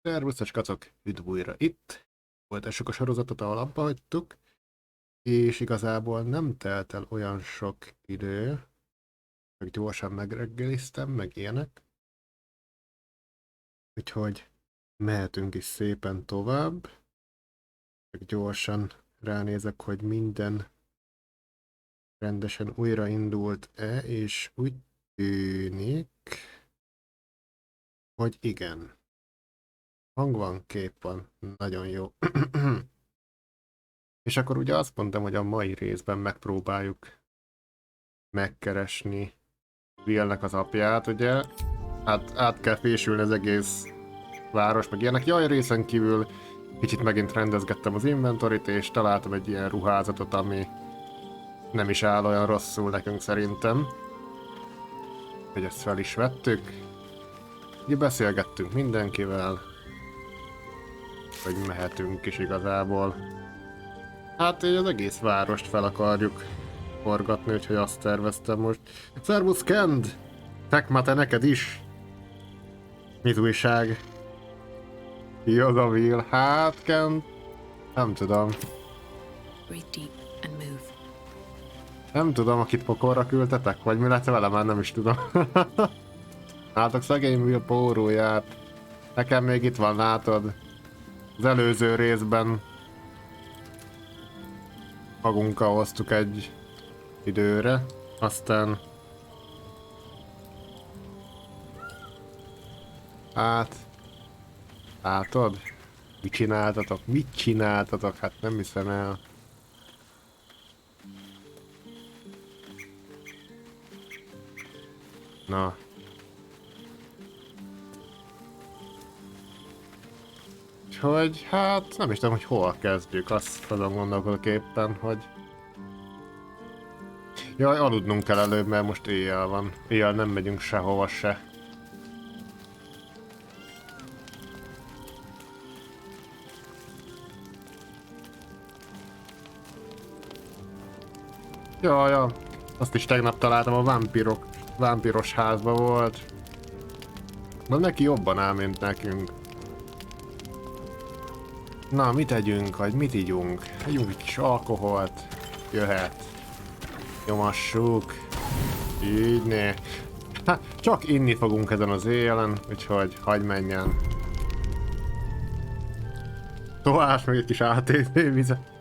Szervuszos kacok, üdv újra itt. Folytassuk a sorozatot, ahol abba hagytuk. És igazából nem telt el olyan sok idő, meg gyorsan megreggeliztem, meg ilyenek. Úgyhogy mehetünk is szépen tovább. Meg gyorsan ránézek, hogy minden rendesen újraindult-e, és úgy tűnik, hogy igen. Hang van, kép van, nagyon jó. És akkor ugye azt mondtam, hogy a mai részben megpróbáljuk megkeresni Willnek az apját, ugye? Hát át kell fésülni az egész város, meg ilyenek. Jaj, részen kívül kicsit megint rendezgettem az inventorit, és találtam egy ilyen ruházatot, ami nem is áll olyan rosszul nekünk szerintem. Hogy ezt fel is vettük. Ugye beszélgettünk mindenkivel, hogy mehetünk is igazából. Hát így az egész várost fel akarjuk forgatni, úgyhogy azt terveztem most. Szervusz Kend! Tekma, te neked is! Mit újság? Jó a Will. Hát Kend, nem tudom. Nem tudom, akit pokolra küldtetek, vagy mi lett vele, már nem is tudom. Látok, szegény Will póróját. Nekem még itt van, látod? Az előző részben magunkkal hoztuk egy időre, aztán hát látod? Mit csináltatok? Mit csináltatok? Hát nem hiszem el. Na. Úgyhogy hát nem is tudom, hogy hol kezdjük, azt azon gondolkodok éppen, hogy jaj, aludnunk kell előbb, mert most éjjel van. Éjjel nem megyünk sehova se. Jaj, azt is tegnap találtam, a vámpiros házba volt. Na neki jobban áll, mint nekünk. Na, mit tegyünk, vagy mit ígyunk? Együnk egy kis alkoholt. Jöhet. Nyomassuk. Így né. Hát, csak inni fogunk ezen az éjjelen, úgyhogy hagyj menjen. Tojás, meg egy kis ATV vize.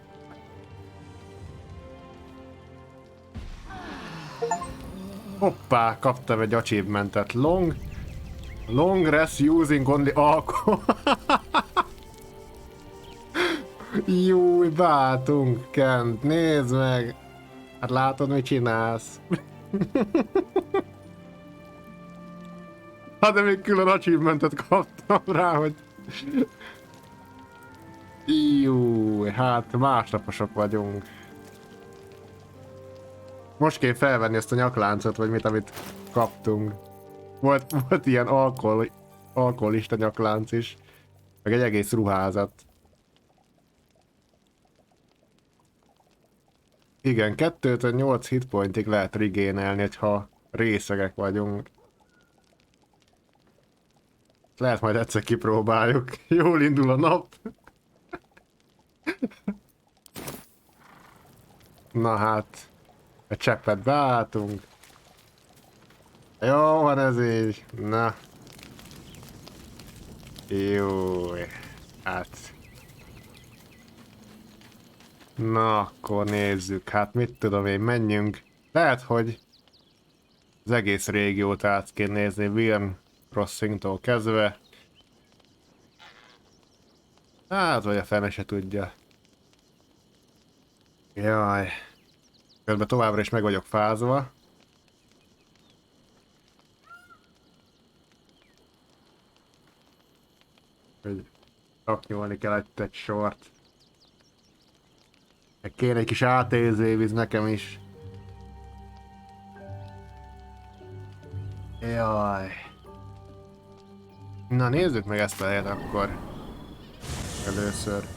Hoppá, kaptam egy achievementet. Long rest using only alcohol. Júj, bátunk, Kent, nézd meg! Hát látod, mit csinálsz? Hát de még külön achievementet kaptam rá, hogy... Júj, hát másnaposok vagyunk. Most kell felvenni ezt a nyakláncot, vagy mit, amit kaptunk. Volt ilyen alkoholista nyaklánc is. Meg egy egész ruházat. Igen, 2-től 8 hitpointig lehet rigénelni, ha részegek vagyunk. Lehet majd egyszer kipróbáljuk. Jól indul a nap. Na hát, egy cseppet beálltunk. Jó van ez így. Na. Jó. Hát. Na, akkor nézzük. Hát mit tudom én, menjünk. Lehet, hogy az egész régiót át kéne nézni, William Crossingtól kezdve. Hát, vagy a fene se tudja. Jaj. Közben továbbra is meg vagyok fázva. Hogy raknyolni kell egy sort. Meg kéne egy kis ATZ-víz nekem is. Jaj. Na nézzük meg ezt a helyet akkor. Először.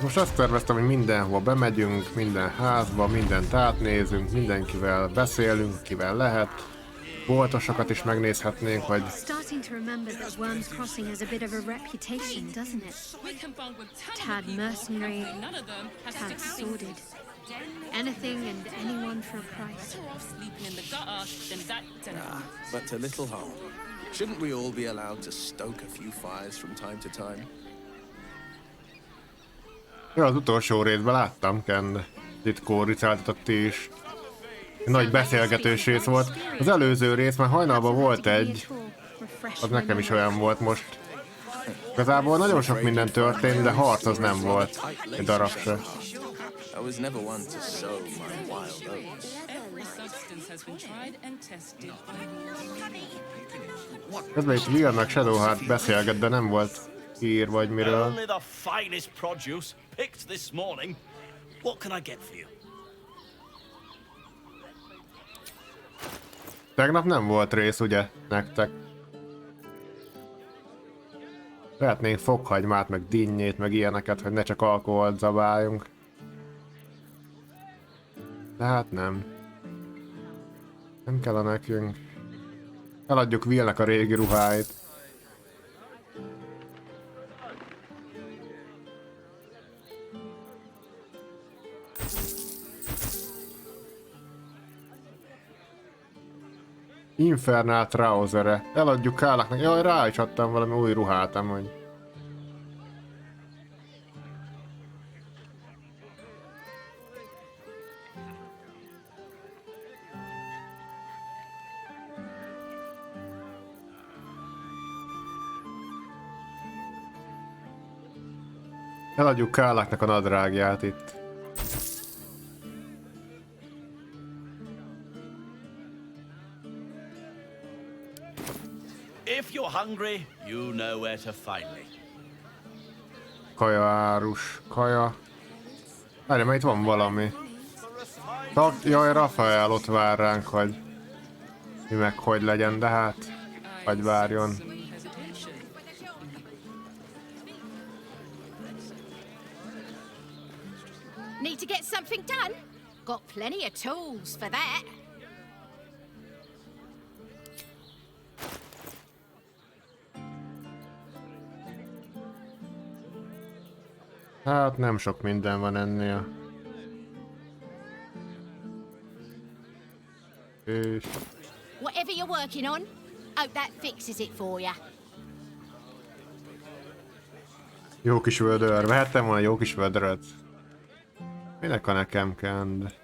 Most azt terveztem, hogy mindenhol bemegyünk, minden házba, mindent átnézünk, mindenkivel beszélünk, kivel lehet. boltosokat is megnézhetnénk, hogy... Starting to remember that Worms Crossing has a bit of a reputation, doesn't it? Tad mercenary, tad sordid. Anything and anyone for a price. But a little harm. Shouldn't we all be allowed to stoke a few fires from time to time? Ja, az utolsó részben láttam, Ken titkó ricáltatott is. Nagy beszélgetős rész volt. Az előző rész, már hajnalban volt egy, az nekem is olyan volt most. Igazából nagyon sok minden történt, de harc az nem volt egy darab se. Közben itt Will meg Shadowheart beszélget, de nem volt hír vagy miről. Tegnap nem volt rész, ugye, nektek? Lehetnénk fokhagymát, meg dinnyét, meg ilyeneket, hogy ne csak alkoholt zabáljunk. De hát nem. Nem kell a nekünk. Eladjuk Willnek a régi ruháit. Infernal Trousere. Eladjuk Kálaknak. Jaj, rá is adtam valami új ruhát, amúgy. Eladjuk Kálaknak a nadrágját itt. If you're hungry, you know where to find me. Kaja árus, kaja. Várj, mert itt van valami. Jaj, Rafael ott vár ránk, hogy mi meg hogy legyen, de hát vagy várjon. Need to get something done? Got plenty of tools for that. Hát nem sok minden van ennél. És... Whatever you're working on, hope that fixes it for ya. Jó kis vödör. Vehettem volna jó kis vödröt. Minek a nekem kend?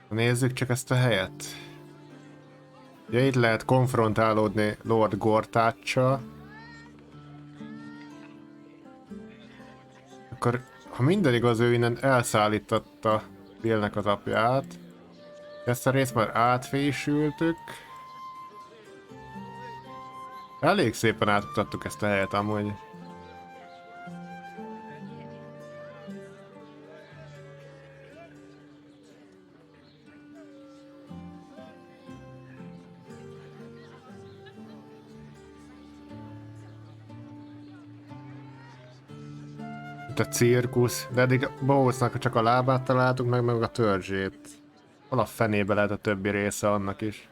Nézzük csak ezt a helyet. Ugye itt lehet konfrontálódni Lord Gortáccsal. Akkor, ha minden igaz, ő innen elszállította Billnek az apját. Ezt a részt már átfésültük. Elég szépen átmutattuk ezt a helyet amúgy. A cirkusz, de eddig Bohócnak csak a lábát találtuk meg a törzsét. Hol a fenébe lehet a többi része annak is.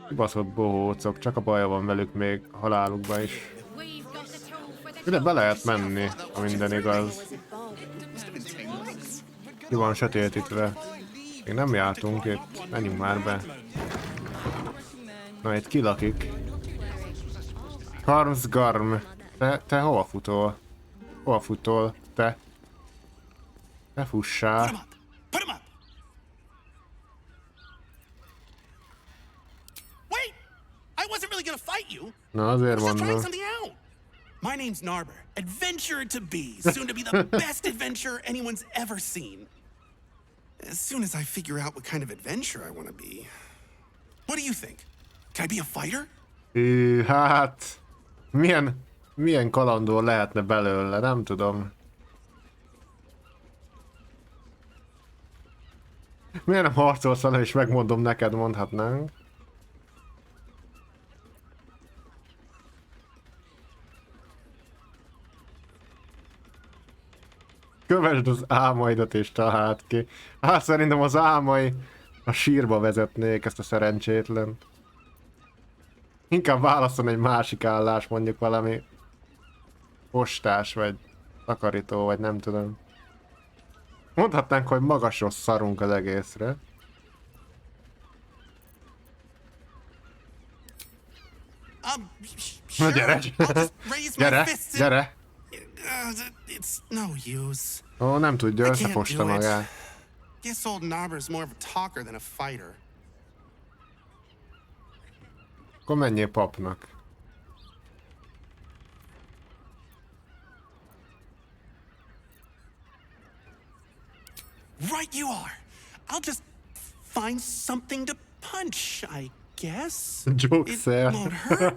Kibaszott bohócok, csak a baja van velük még halálukba is. Ide be lehet menni, ha minden igaz. Ki van sötétítve. Még nem jártunk itt, menjünk már be. Na, itt ki lakik? Karmsgarm. Te hova futol? Hova futol, te? Ne fussál. Put him up! Wait! I wasn't really gonna fight you. Na, azért I was just trying mondom. something out. My name's Narber, adventurer to be, soon to be the best adventurer anyone's ever seen. As soon as I figure out what kind of adventurer I want to be. What do you think? Can I be a fighter? Hát... Milyen kalandor lehetne belőle, nem tudom. Miért nem harcolsz vele, és megmondom neked, mondhatnánk. Kövesd az álmaidat és találd ki. Hát szerintem az álmai A sírba vezetnék ezt a szerencsétlen. Inkább válaszol egy másik állás, mondjuk valami postás, vagy takarító, vagy nem tudom. Mondhatnánk, hogy magasról szarunk az egészre. Na Sure. gyere, I'll just raise my gyere, fists and... gyere! It's no use. Ó, nem tudja, I can't összefosta do it. magát. Guess old Narber's more of a talker than a fighter. Akkor menjél papnak. Right you are. I'll just find something to punch, I guess. Jokes It there. won't hurt,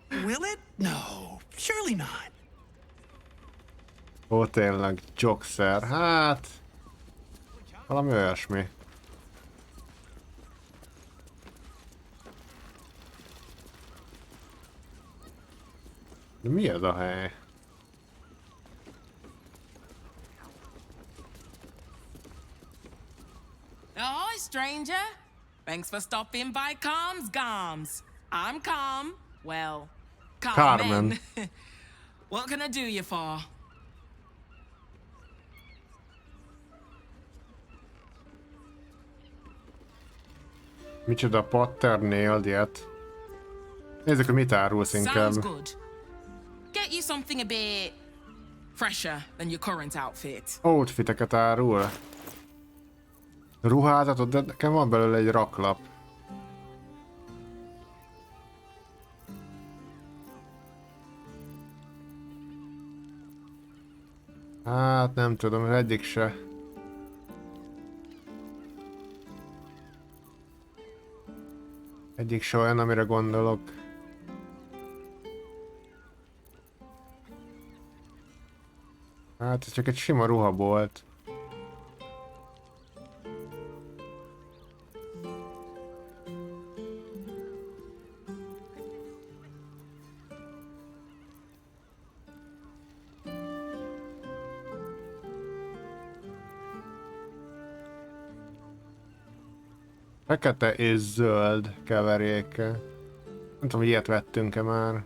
will it? No, surely not. Ó, tényleg, jogszer. Hát... valami olyasmi. De mi ez a hely? Ahoy, stranger. Thanks for stopping by Calm's Gums. I'm Calm. Well, Carmen. What can I do you for? Micsoda pattern nailed yet. Nézzük, hogy mit árulsz inkább. Sounds good. Get you something a bit fresher than your current outfit. Outfiteket árul. Ruházatot, de nekem van belőle egy raklap. Hát nem tudom, az egyik se. Egyik se olyan, amire gondolok. Hát ez csak egy sima ruhabolt. Fekete és zöld keveréke. Nem tudom, hogy ilyet vettünk-e már.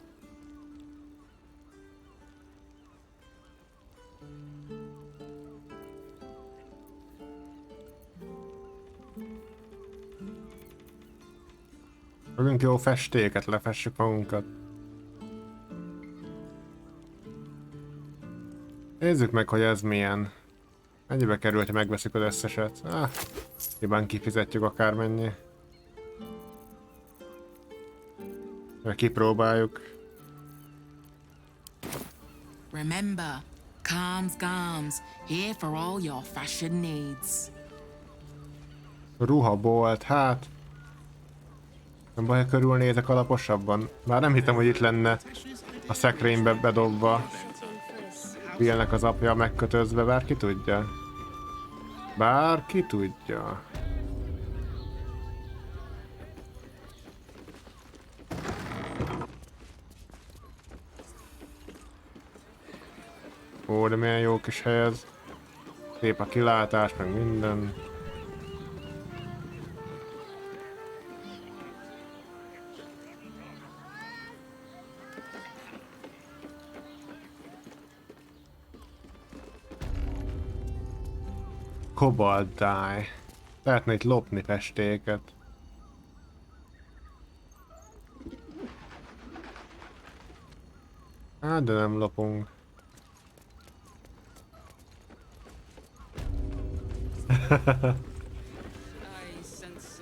Fogunk jó festéket, lefessük magunkat. Nézzük meg, hogy ez milyen. Mennyibe kerül, ha megveszik az összeset? Hibán kifizetjük akármennyi. Kipróbáljuk. Remember, Calm's Gums, here for all your fashion needs. Ruhabolt, hát... Nem baj, ha körülnézek alaposabban. Már nem hittem, hogy itt lenne a szekrénybe bedobva. Billnek az apja megkötözve, bárki tudja. Bárki tudja. Ó, de milyen jó kis hely ez. Szép a kilátás, meg minden. Cobalt dye. Lehetne itt lopni festéket. Hát, de nem lopunk.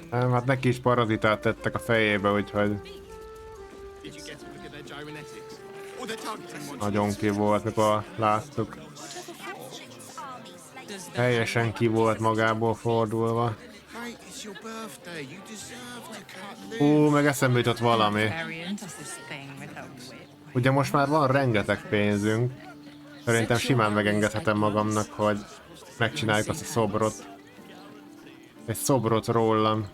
Nem, hát neki is parazitát tettek a fejébe, úgyhogy... Nagyon ki volt, mikor láttuk. Teljesen ki volt magából fordulva. Meg eszembe jutott valami. Ugye most már van rengeteg pénzünk. Szerintem simán megengedhetem magamnak, hogy megcsináljuk azt a szobrot. Egy szobrot rólam.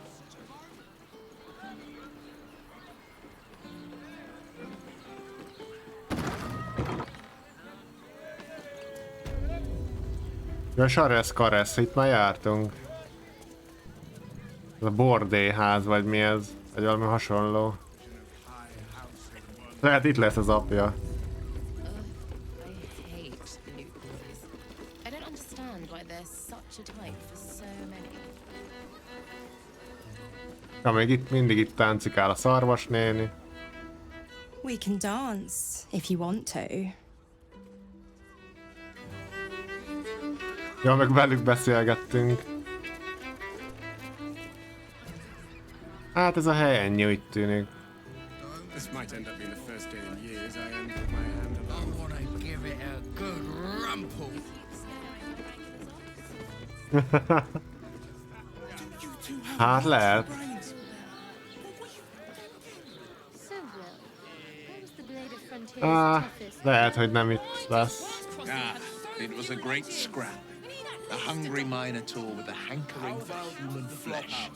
Ja, Saresz Karesz, itt már jártunk. Ez a bordélyház, vagy mi ez? Vagy valami hasonló. Lehet itt lesz az apja. I hate Luke boys. I don't understand why they're such a type for so many. Ja, még itt mindig itt táncikál a szarvasnéni. We can dance if you want to. Ja, meg velük beszélgettünk. Hát ez a hely ennyi, úgy tűnik. This might end up being the first day in years I end with my hand alone. I want to give it a good rumple. Hát lehet. So, Will, what was the Blade of Frontier's toughest? Lehet, hogy nem itt lesz. It was a great scrap. A hungry minotaur with a hankering for human flesh.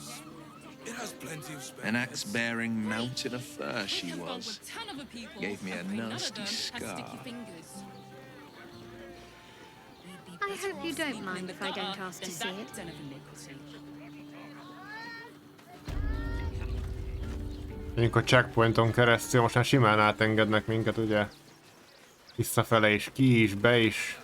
It has plenty of space. An axe-bearing mountain of fur she was. Gave me a nasty scar. I hope you don't mind if I don't ask to see it. Mondjuk a checkpointon keresztül most már simán átengednek minket, ugye? Visszafele is, ki is, be is.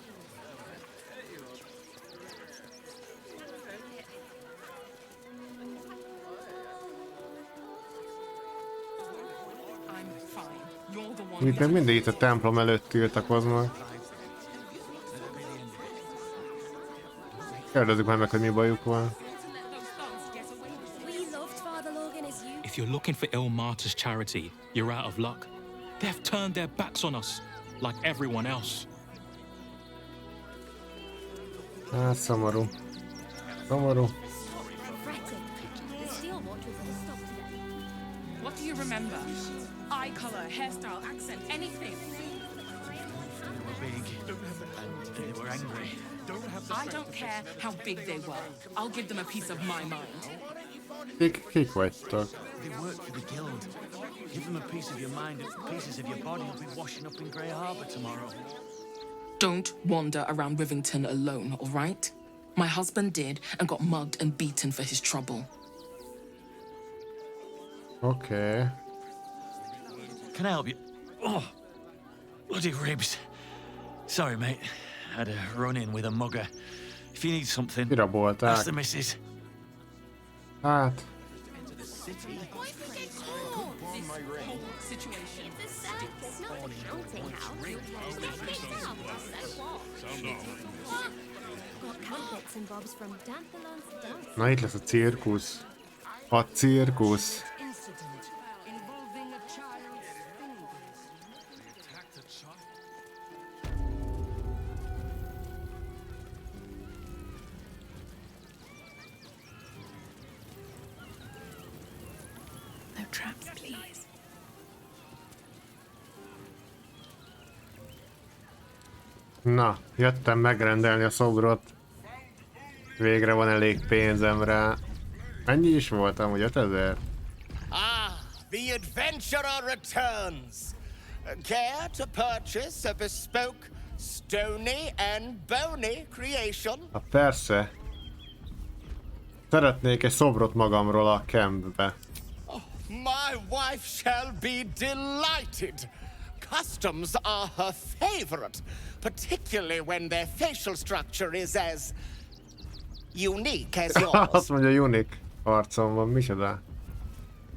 Itt még mindig itt a templom előtt tiltakoznak. Kérdezzük meg, hogy mi bajuk van. If you're looking for ill martyrs' charity, you're out of luck. They've turned their backs on us, like everyone else. Hát szomorú. Szomorú. What do you remember? Eye color, hairstyle, accent, anything. They were big and they were angry. I don't care how big they were. I'll give them a piece of my mind. Kik vagytok? They work for the guild. Give them a piece of your mind and pieces of your body will be washing up in Grey Harbour tomorrow. Don't wander around Rivington alone, all right? My husband did and got mugged and beaten for his trouble. Okay. Can I help you? Oh, bloody ribs. Sorry, mate. Had a run-in with a mugger. If you need something, Kirabolták. ask the missus. Hát. Na itt lesz a cirkusz. A cirkusz. No traps, please. Na, jöttem megrendelni a szobrot. Végre van elég pénzem rá. Mennyi is voltam, hogy 5000? Ah, the adventurer returns. Care to purchase a bespoke, stony and bony creation? Persze. Szeretnék egy szobrot magamról a campbe. Oh, my wife shall be delighted. Customs are her favorite, particularly when their facial structure is as unique as yours. Azt mondja, unique arcom van, micsoda?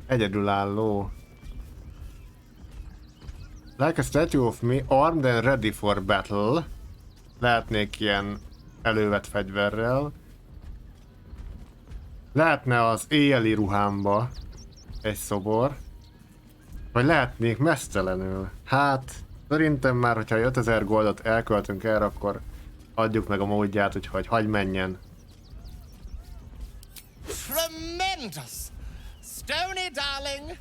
Egyedülálló. Like a statue of me, armed and ready for battle. Lehetnék ilyen elővett fegyverrel. Lehetne az éjjeli ruhámba egy szobor. Vagy lehetnék mesztelenül. Hát, szerintem már, hogyha 5000 goldot elköltünk erre, akkor adjuk meg a módját, úgyhogy hagyj menjen. Tremendous! Stony, darling,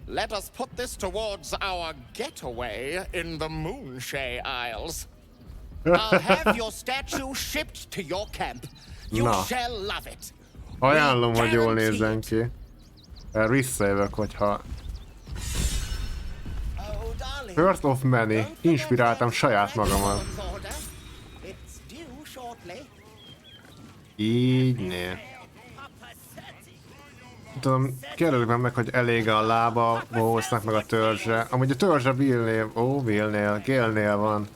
let us put this towards our getaway in the Moonshay Isles. I'll have your statue shipped to your camp. You Na. shall love it. Ajánlom, hogy jól nézzen ki. Visszajövök, hogyha... First of many. Inspiráltam saját magamat. Így né. Tudom, kérdezik meg, hogy elég a lába Bósznak meg a törzse. Amúgy a törzse Gélnél van.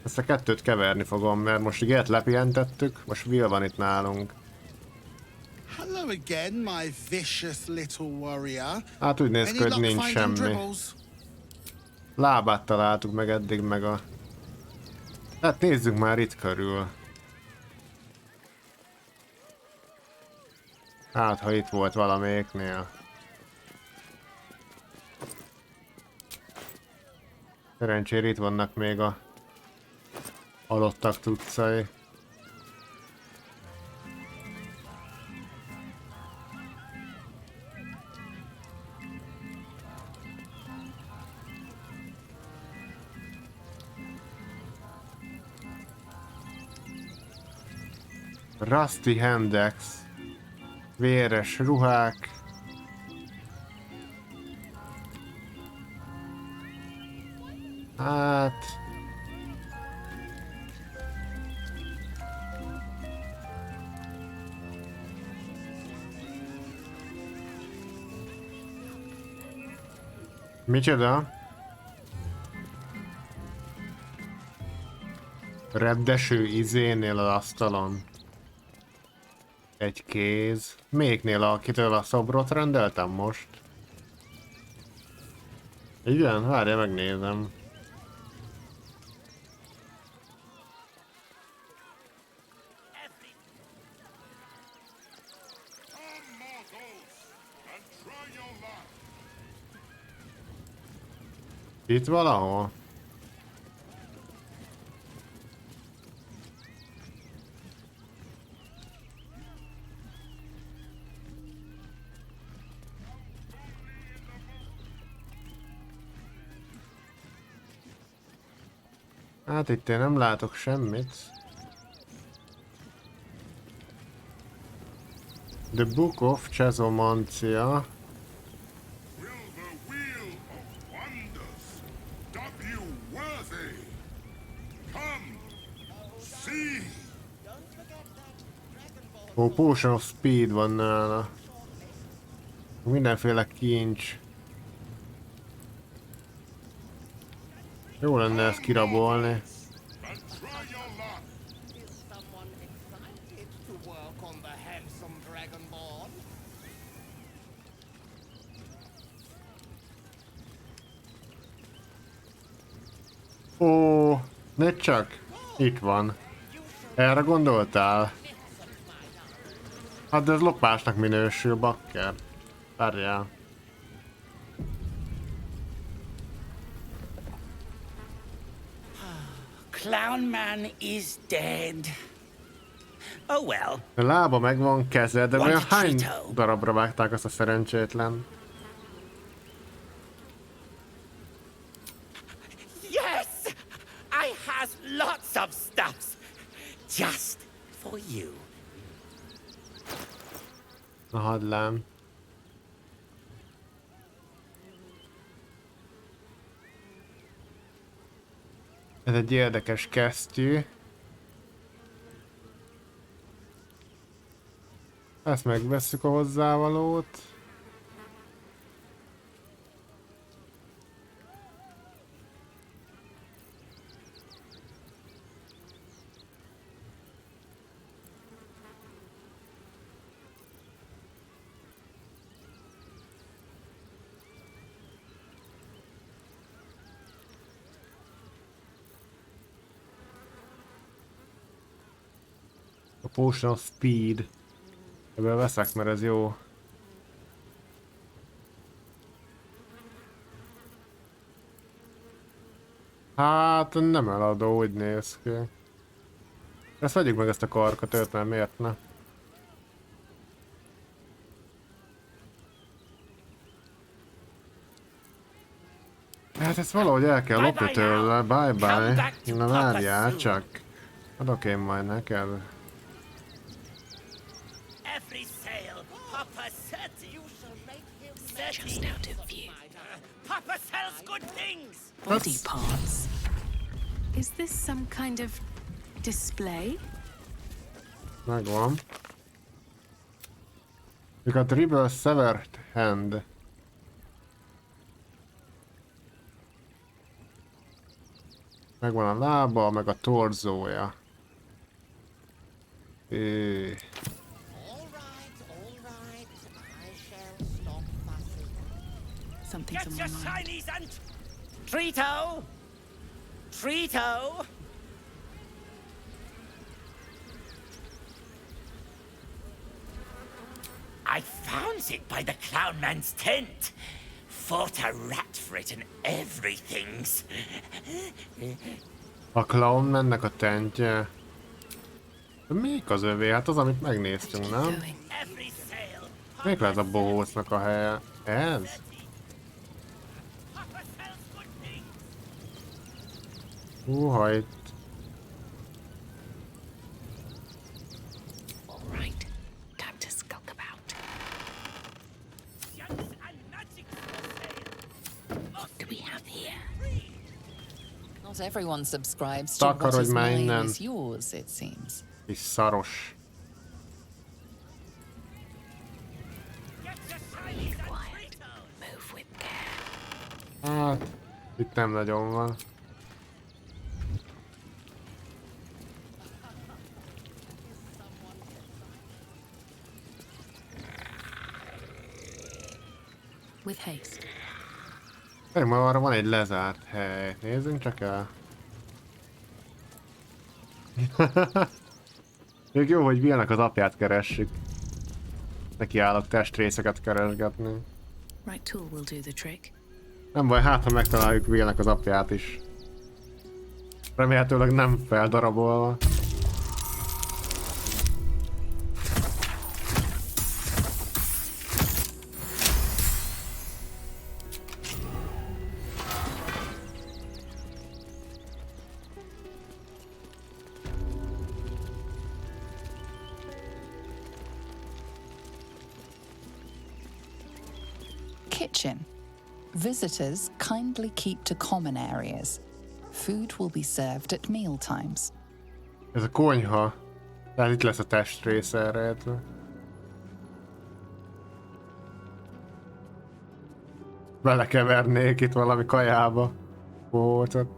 Ezt a kettőt keverni fogom, mert most Gélt lepihentettük, most Will van itt nálunk. Hello again, my vicious little warrior. Hát úgy néz ki, hogy nincs semmi. Lábát találtuk meg eddig, meg a... Hát nézzük már itt körül. Hát, ha itt volt valamelyiknél. Szerencsére itt vannak még a halottak tucai. Rusty Handex. Véres ruhák. Hát... Micsoda? Repdeső izénél az asztalon. Egy kéz. Melyiknél, akitől a szobrot rendeltem most? Igen, várja, megnézem. Itt valahol? Hát itt én nem látok semmit. The Book of Chesomancia. Ó, Potion of Speed van nála. Mindenféle kincs. Jó lenne ezt kirabolni. Ó, ne csak. Itt van. Erre gondoltál? Hát de ez lopásnak minősül, bakker. Várjál. Clown Man is dead. Oh well. A lába megvan, keze, de olyan hány darabra vágták azt a szerencsétlen? Yes! I has lots of stuffs. Just for you. Na hadlám. Ez egy érdekes kesztyű. Ezt megvesszük a hozzávalót. A Potion of Speed. Ebből veszek, mert ez jó. Hát nem eladó, úgy néz ki. Ezt vegyük meg, ezt a karkötőt, mert miért ne? Hát ezt valahogy el kell lopni tőle. Bye bye. Na várjál csak. Adok én majd neked. Just out of view. Papa sells good things. Body parts. Is this some kind of display? Megvan. Mikor a Dribble Severed Hand. Megvan a lába, meg a torzója. Something's on my mind. Chinese and Trito! Trito! I found it by the clown man's tent. Fought a rat for it and everything's. A Clown Mannek a tentje. De melyik az övé? Hát az, amit megnéztünk, nem? Melyik lesz a bohócnak a helye? Ez? Húha, itt. Right. Time to skulk about. What do we have here? Not everyone subscribes to what is mine is yours, it seems. Kis szaros. Move with care. Hát, itt nem nagyon van. With haste. Pedig ma arra van egy lezárt hely. Nézzünk csak el. Még jó, hogy Willnek az apját keressük. Neki állok testrészeket keresgetni. Right tool will do the trick. Nem baj, hát ha megtaláljuk Willnek az apját is. Remélhetőleg nem feldarabolva. Kitchen. Visitors kindly keep to common areas. Food will be served at meal times. Ez a konyha. Tehát itt lesz a testrész elrejtve. Belekevernék itt valami kajába. Voltat.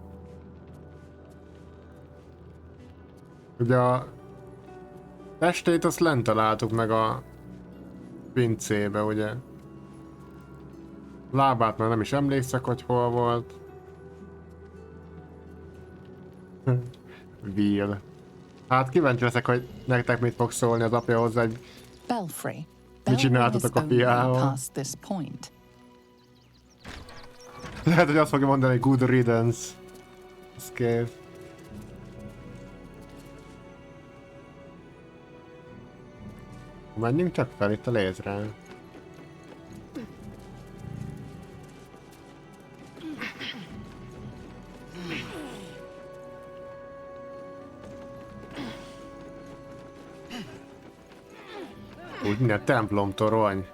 Ugye a testét azt lent találtuk meg a pincébe, ugye? Lábát már nem is emlékszek, hogy hol volt. Will. Hát kíváncsi leszek, hogy nektek mit fog szólni az apja hozzá, hogy Belfry. mit csináltatok a fiával. Lehet, hogy azt fogja mondani, hogy good riddance. Ez kész. Menjünk csak fel itt a lézre. Úgy minden templom torony.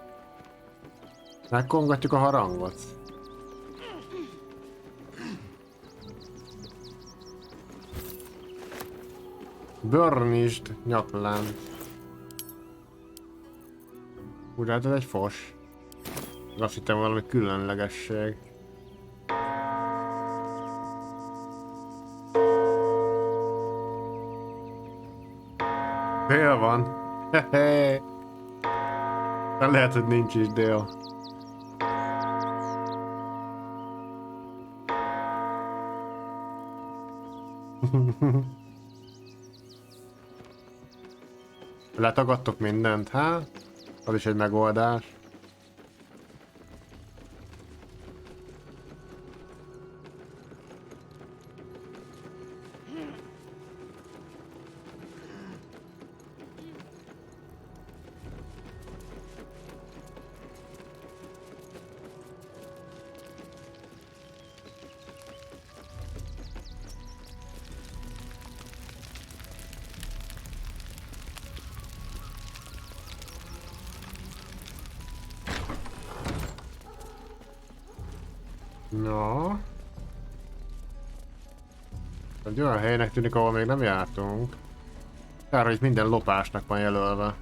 Megkongatjuk a harangot. Burnished nyaklánc. Úgy hát ez egy fos. Azt hittem valami különlegesség. Dél van. Hehe. Lehet, hogy nincs is dél. Letagadtok mindent, hát? Az is egy megoldás. No. Egy olyan helynek tűnik, ahol még nem jártunk. Kár, hogy minden lopásnak van jelölve.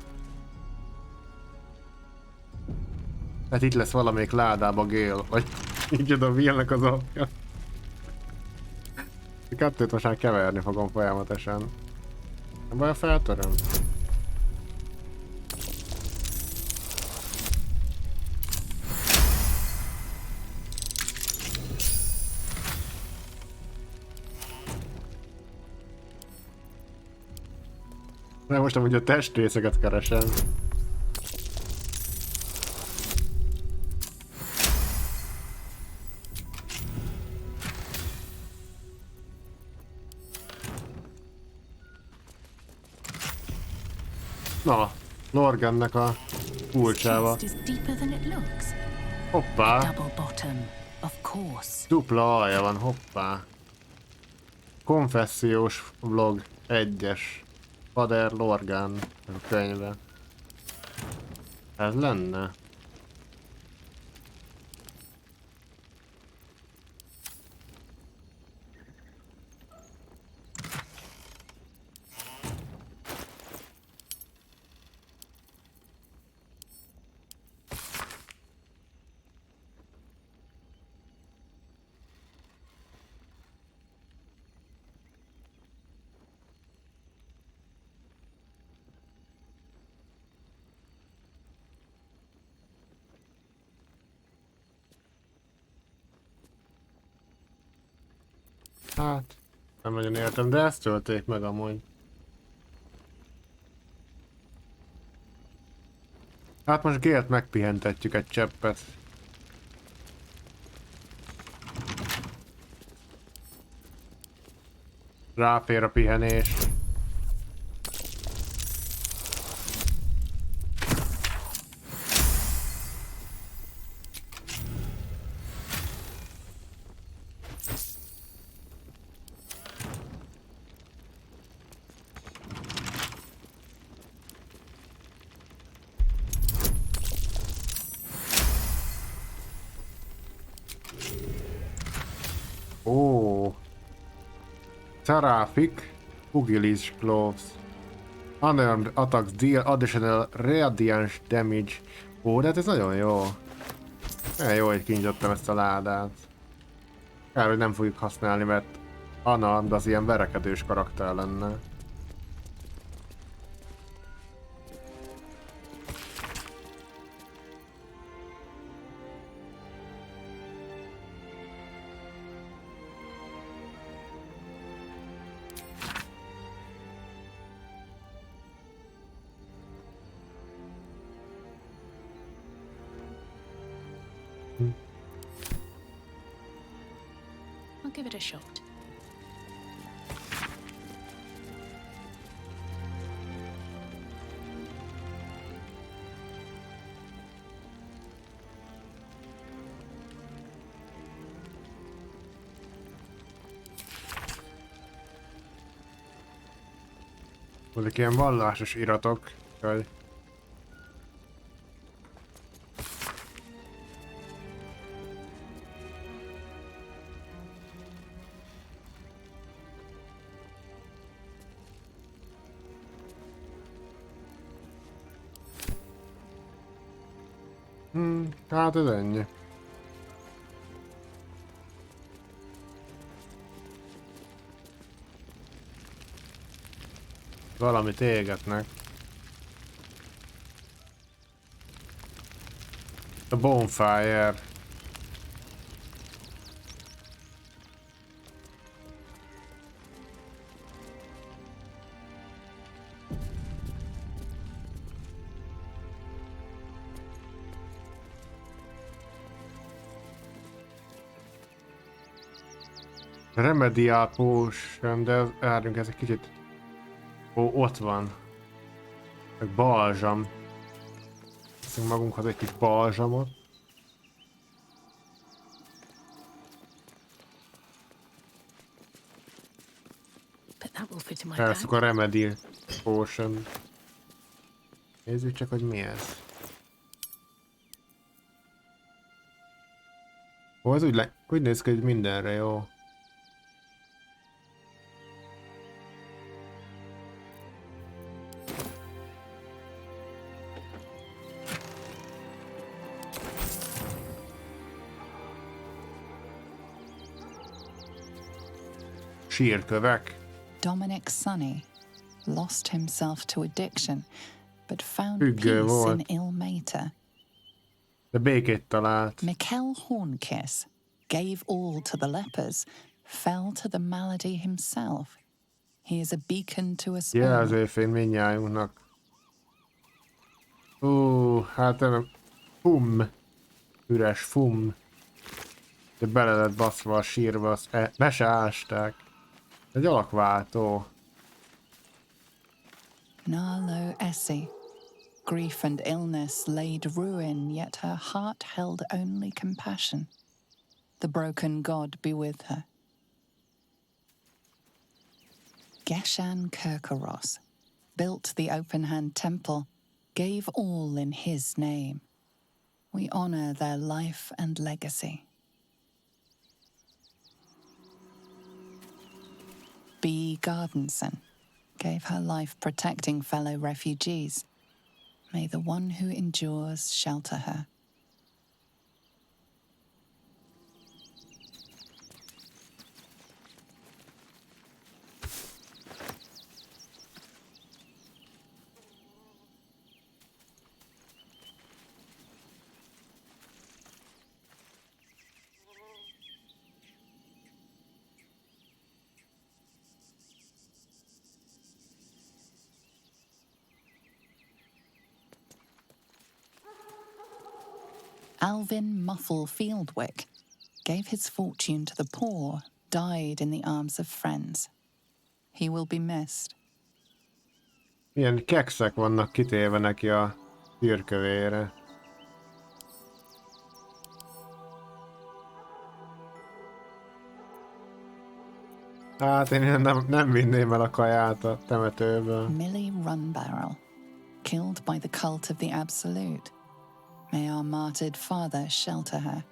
Hát itt lesz valamelyik ládába Gél, vagy így oda Willnek az apja. A kettőt most már keverni fogom folyamatosan. Nem baj, feltöröm. De most amúgy a testrészeket keresem. Na, Lorgannek a kulcsával. Hoppá! Dupla alja van, hoppá. Konfessziós vlog 1-es. Father Lorgan a könyve. Ez lenne? Hát, nem nagyon értem, de ezt tölték meg amúgy. Hát most Gélt megpihentetjük egy cseppet. Ráfér a pihenés. Ó, Seraphic Pugilish Gloves. Unearned attacks deal additional radiant damage. Ó, de hát ez nagyon jó. Nagyon jó, hogy kinyitottam ezt a ládát. Kár, hogy nem fogjuk használni, mert Unarmed az ilyen verekedős karakter lenne. I'll give it a shot. Ezek ilyen vallásos iratok, hogy... Hát ez ennyi. Valamit égetnek. A bonfire. Remedial potion, de várjunk, ez egy kicsit... Ó, ott van. Meg balzsam. Veszünk magunkhoz egy kis balzsamot. Elszuk a Remedial potion. Nézzük csak, hogy mi ez. Ó, ez úgy néz ki, hogy mindenre jó. sírkövek. Dominic Sonny lost himself to addiction, but found Függő peace volt. in Ilmater. De békét talált. Mikkel Hornkiss gave all to the lepers, fell to the malady himself. He is a beacon to us all. Jelzőfény mindnyájunknak. Hát nem... Fum. Üres fum. De bele lett baszva a sírba, azt be se ásták. Egy alakváltó. Narlo Essie. Grief and illness laid ruin, yet her heart held only compassion. The broken God be with her. Geshan Kirkaros built the open-hand temple, gave all in his name. We honor their life and legacy. B. Gardenson gave her life protecting fellow refugees. May the one who endures shelter her. Alvin Muffle Fieldwick gave his fortune to the poor, died in the arms of friends. He will be missed. Milyen kekszek vannak kitéve neki a sírkövére. Hát én nem vinném el a kaját a temetőből. Millie Runbarrel, killed by the cult of the Absolute. May our martyred father shelter her.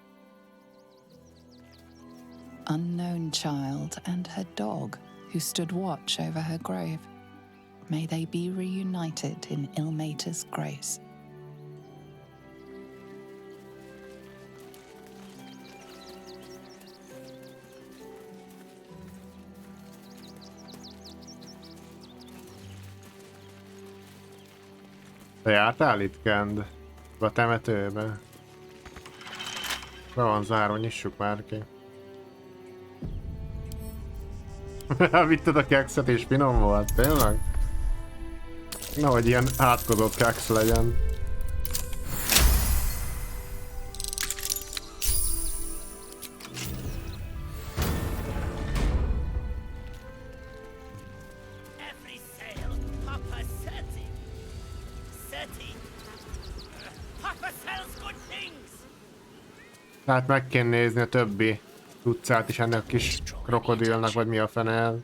Unknown child and her dog, who stood watch over her grave. May they be reunited in Ilmater's grace. Te jártál itt, Kend? A temetőbe? Be van zárva, nyissuk már ki. Vitted a kekszet és finom volt, tényleg? Nehogy ilyen átkozott keksz legyen. Hát meg kell nézni a többi utcát is ennek a kis krokodilnak, vagy mi a fene el.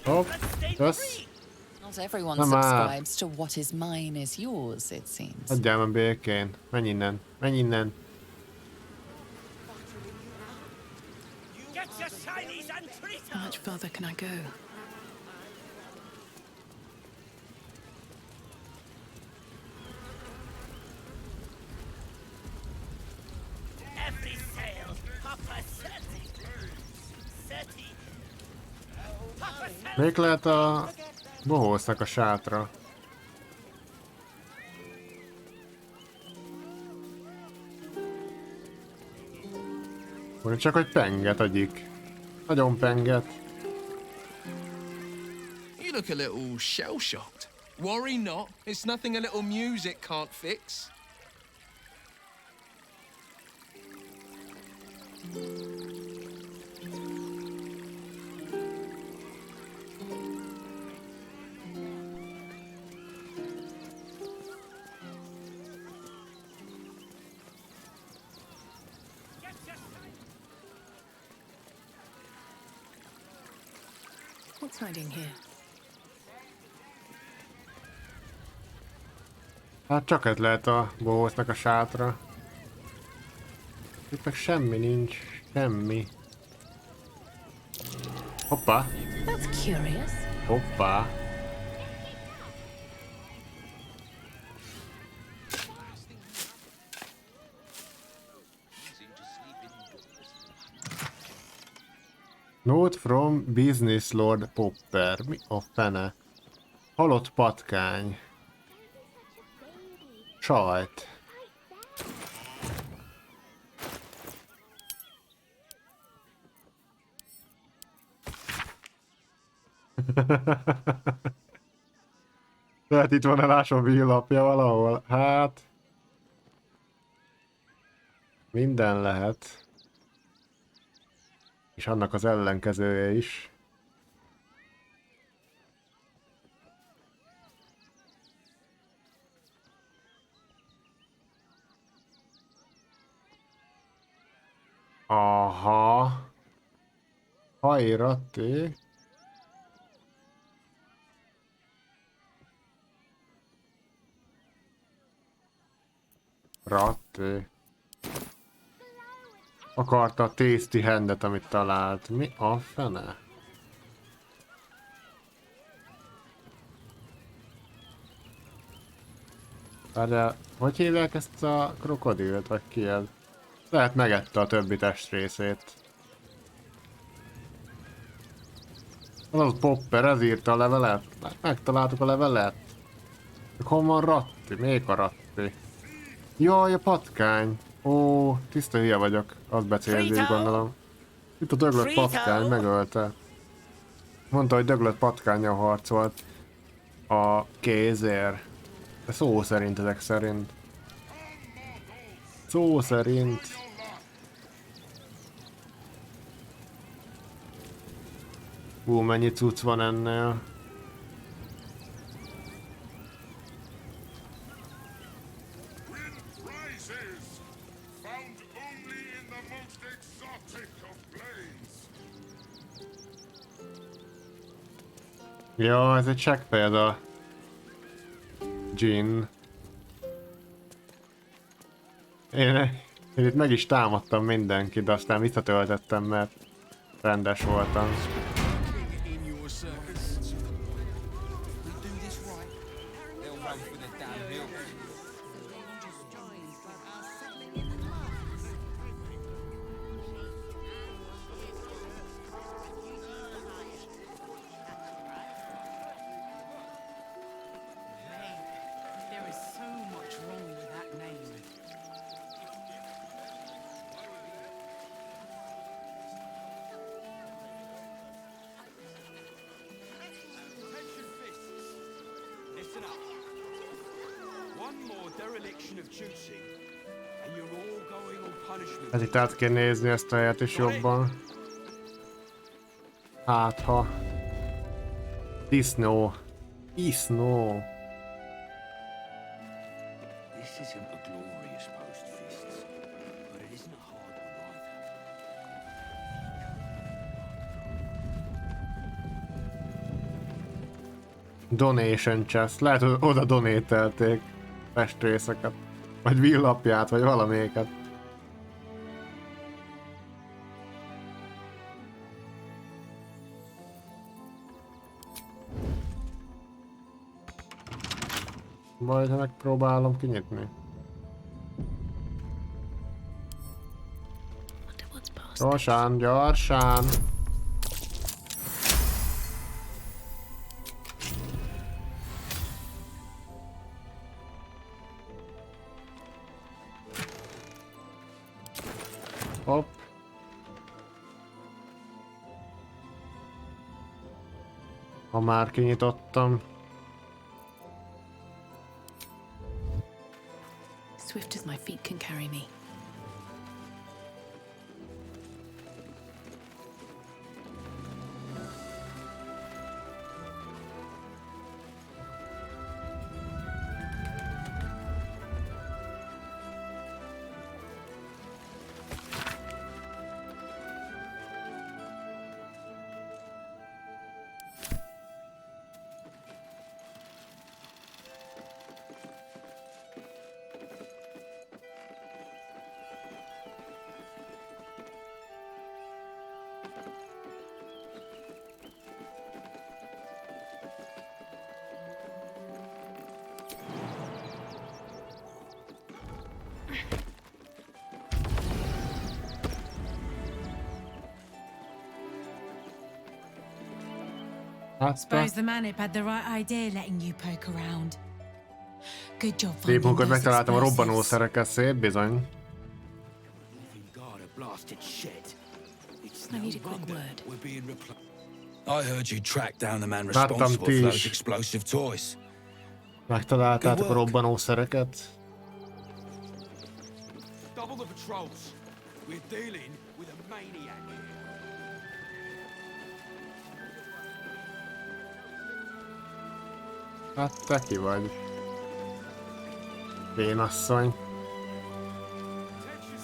Hopp, kösz. Not everyone subscribes to what is mine is yours, it seems. Adjál már békén. Menj innen, menj innen. How much further can I go? Még lehet a bohósznak a sátra. Csak hogy penget agyik. Nagyon penget. You look a little shell-shocked. Worry not. It's nothing a little music can't fix. What's hiding here? Hát csak ez lehet a bohósznak a sátra. Itt meg semmi nincs. Semmi. Hoppá. That's curious. Hoppá. Note from Business Lord Popper. Mi a fene? Halott patkány. Sajt. Tehát itt van a lásom villapja valahol. Hát... Minden lehet. És annak az ellenkezője is. Aha. Hajrati. Ratti. Akarta a tasty handet, amit talált. Mi a fene? De hogy hívják ezt a krokodilt, vagy ki ez? Lehet megette a többi testrészét. Az Popper, ez írta a levelet? Megtaláltuk a levelet. Hol van Ratti? Még a Ratti? Jaj, a patkány. Ó, tiszta hülye vagyok. Az becélzik, gondolom. Itt a döglött patkány, megölte. Mondta, hogy döglött patkánnyal harcolt a kézért. De szó szerint ezek szerint. Szó szerint. Mennyi cucc van ennél. Ja, ez egy csekkfej, ez a gin. Én itt meg is támadtam mindenkit, de aztán visszatöltettem, mert rendes voltam. Hát itt át kell nézni ezt a helyet is jobban. Hát ha... Disznó. Disznó. Donation chest. Lehet, hogy oda donételték testrészeket. Vagy villapját, vagy valamelyiket. Majd megpróbálom kinyitni. Gyorsan, gyorsan! Hopp. Ha már kinyitottam. Swift as my feet can carry me. Hát, Suppose the manip had the right idea letting you poke around. Good job szép finding munkát, those megtaláltam a explosives. robbanószereket, szép bizony. I need a quick word. I heard you tracked down the man Láttam responsible ti for those is. explosive toys. Megtaláltátok a robbanószereket. Double the patrols. We're dealing with a maniac here. Hát te ki vagy? Vénasszony.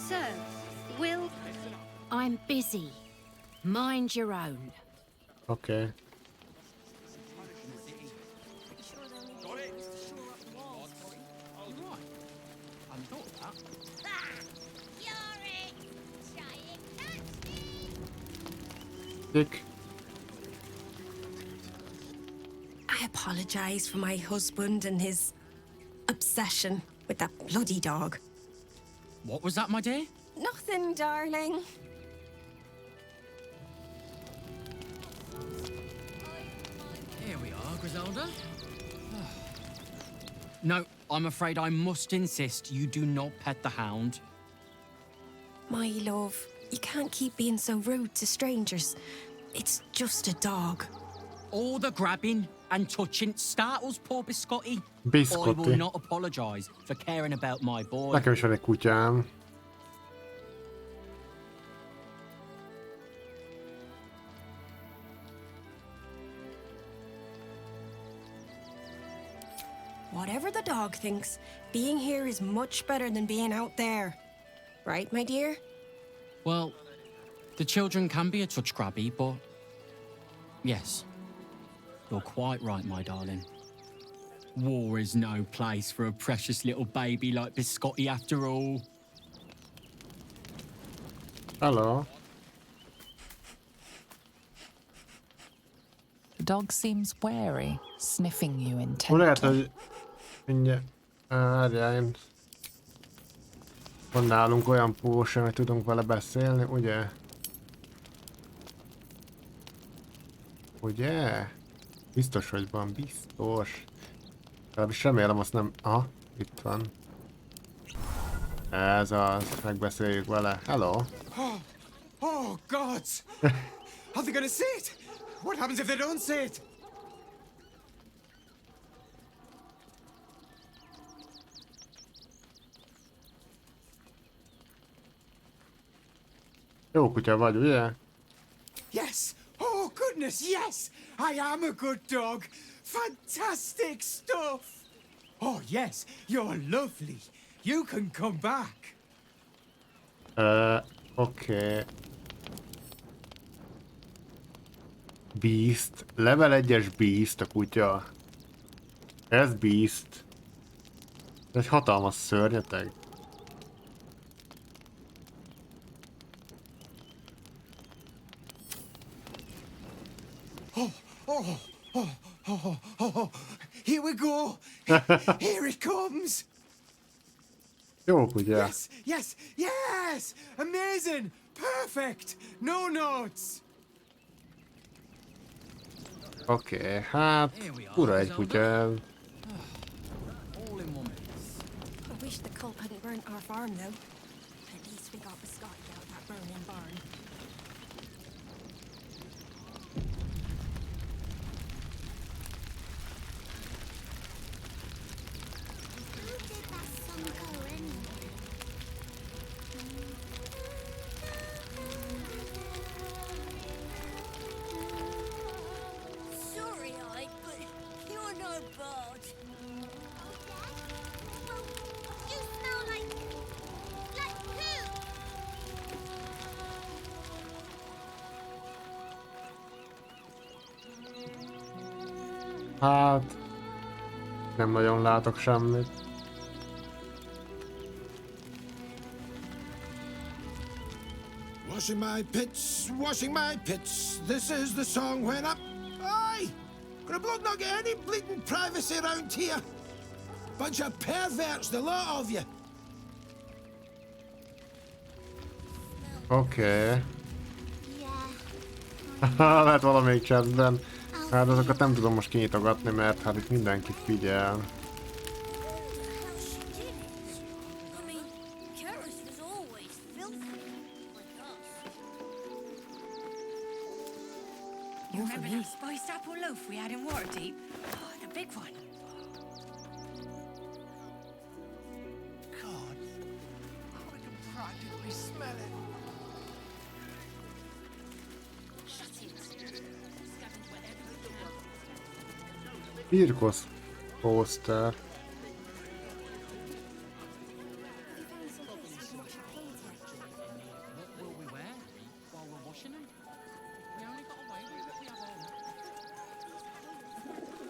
Sir, Will, I'm busy. Mind your own. Oké. Dick. I apologize for my husband and his obsession with that bloody dog. What was that, my dear? Nothing, darling. Here we are, Griselda. No, I'm afraid I must insist you do not pet the hound. My love, you can't keep being so rude to strangers. It's just a dog. All the grabbing and touching startles poor Biscotti. Biscotti. I will not apologise for caring about my boy. Nekem is van egy kutyám. Whatever the dog thinks, being here is much better than being out there. Right, my dear? Well, the children can be a touch grabby, but yes, you're quite right, my darling. War is no place for a precious little baby like Biscotti after all. Hello. The dog seems wary, sniffing you Lehet, intently. hogy mindjárt... Várjál, én... Van nálunk olyan potion, hogy tudunk vele beszélni, ugye? Ugye? Biztos, hogy van, biztos. Legalábbis remélem, azt nem... Aha, itt van. Ez az, megbeszéljük vele. Hello. Oh, gods! Are they gonna see it? What happens if they don't see it? Jó kutya vagy, ugye? Yes! Oh, goodness, yes! I am a good dog! Fantastic stuff! Oh, yes, you're lovely. You can come back. Oké. Beast. Level 1-es Beast a kutya. Ez Beast. Ez egy hatalmas szörnyeteg. Oh, oh, oh, oh, oh, oh. Here we go. Here it comes. Jó kutya. Yes, yes, yes! Amazing! Perfect! No notes! Oké, hát... Ura egy kutya. I wish the cult hadn't burnt our farm, though. At least we got Biscotti out of that burning barn. Sorry, but you're no bard. You smell like poo. Hát... Nem nagyon látok semmit. Washing my pits, this is the song when up. Aye! Gonna bloke not get any bleeding privacy around here. Bunch of perverts, the lot of you. Oké. Lehet valamelyik chatben. Hát azokat nem tudom most kinyitogatni, mert hát itt mindenki figyel. You remember that spiced apple loaf we had in Waterdeep? Oh, the big one. God, I can practically smell it. Irkosz poszter.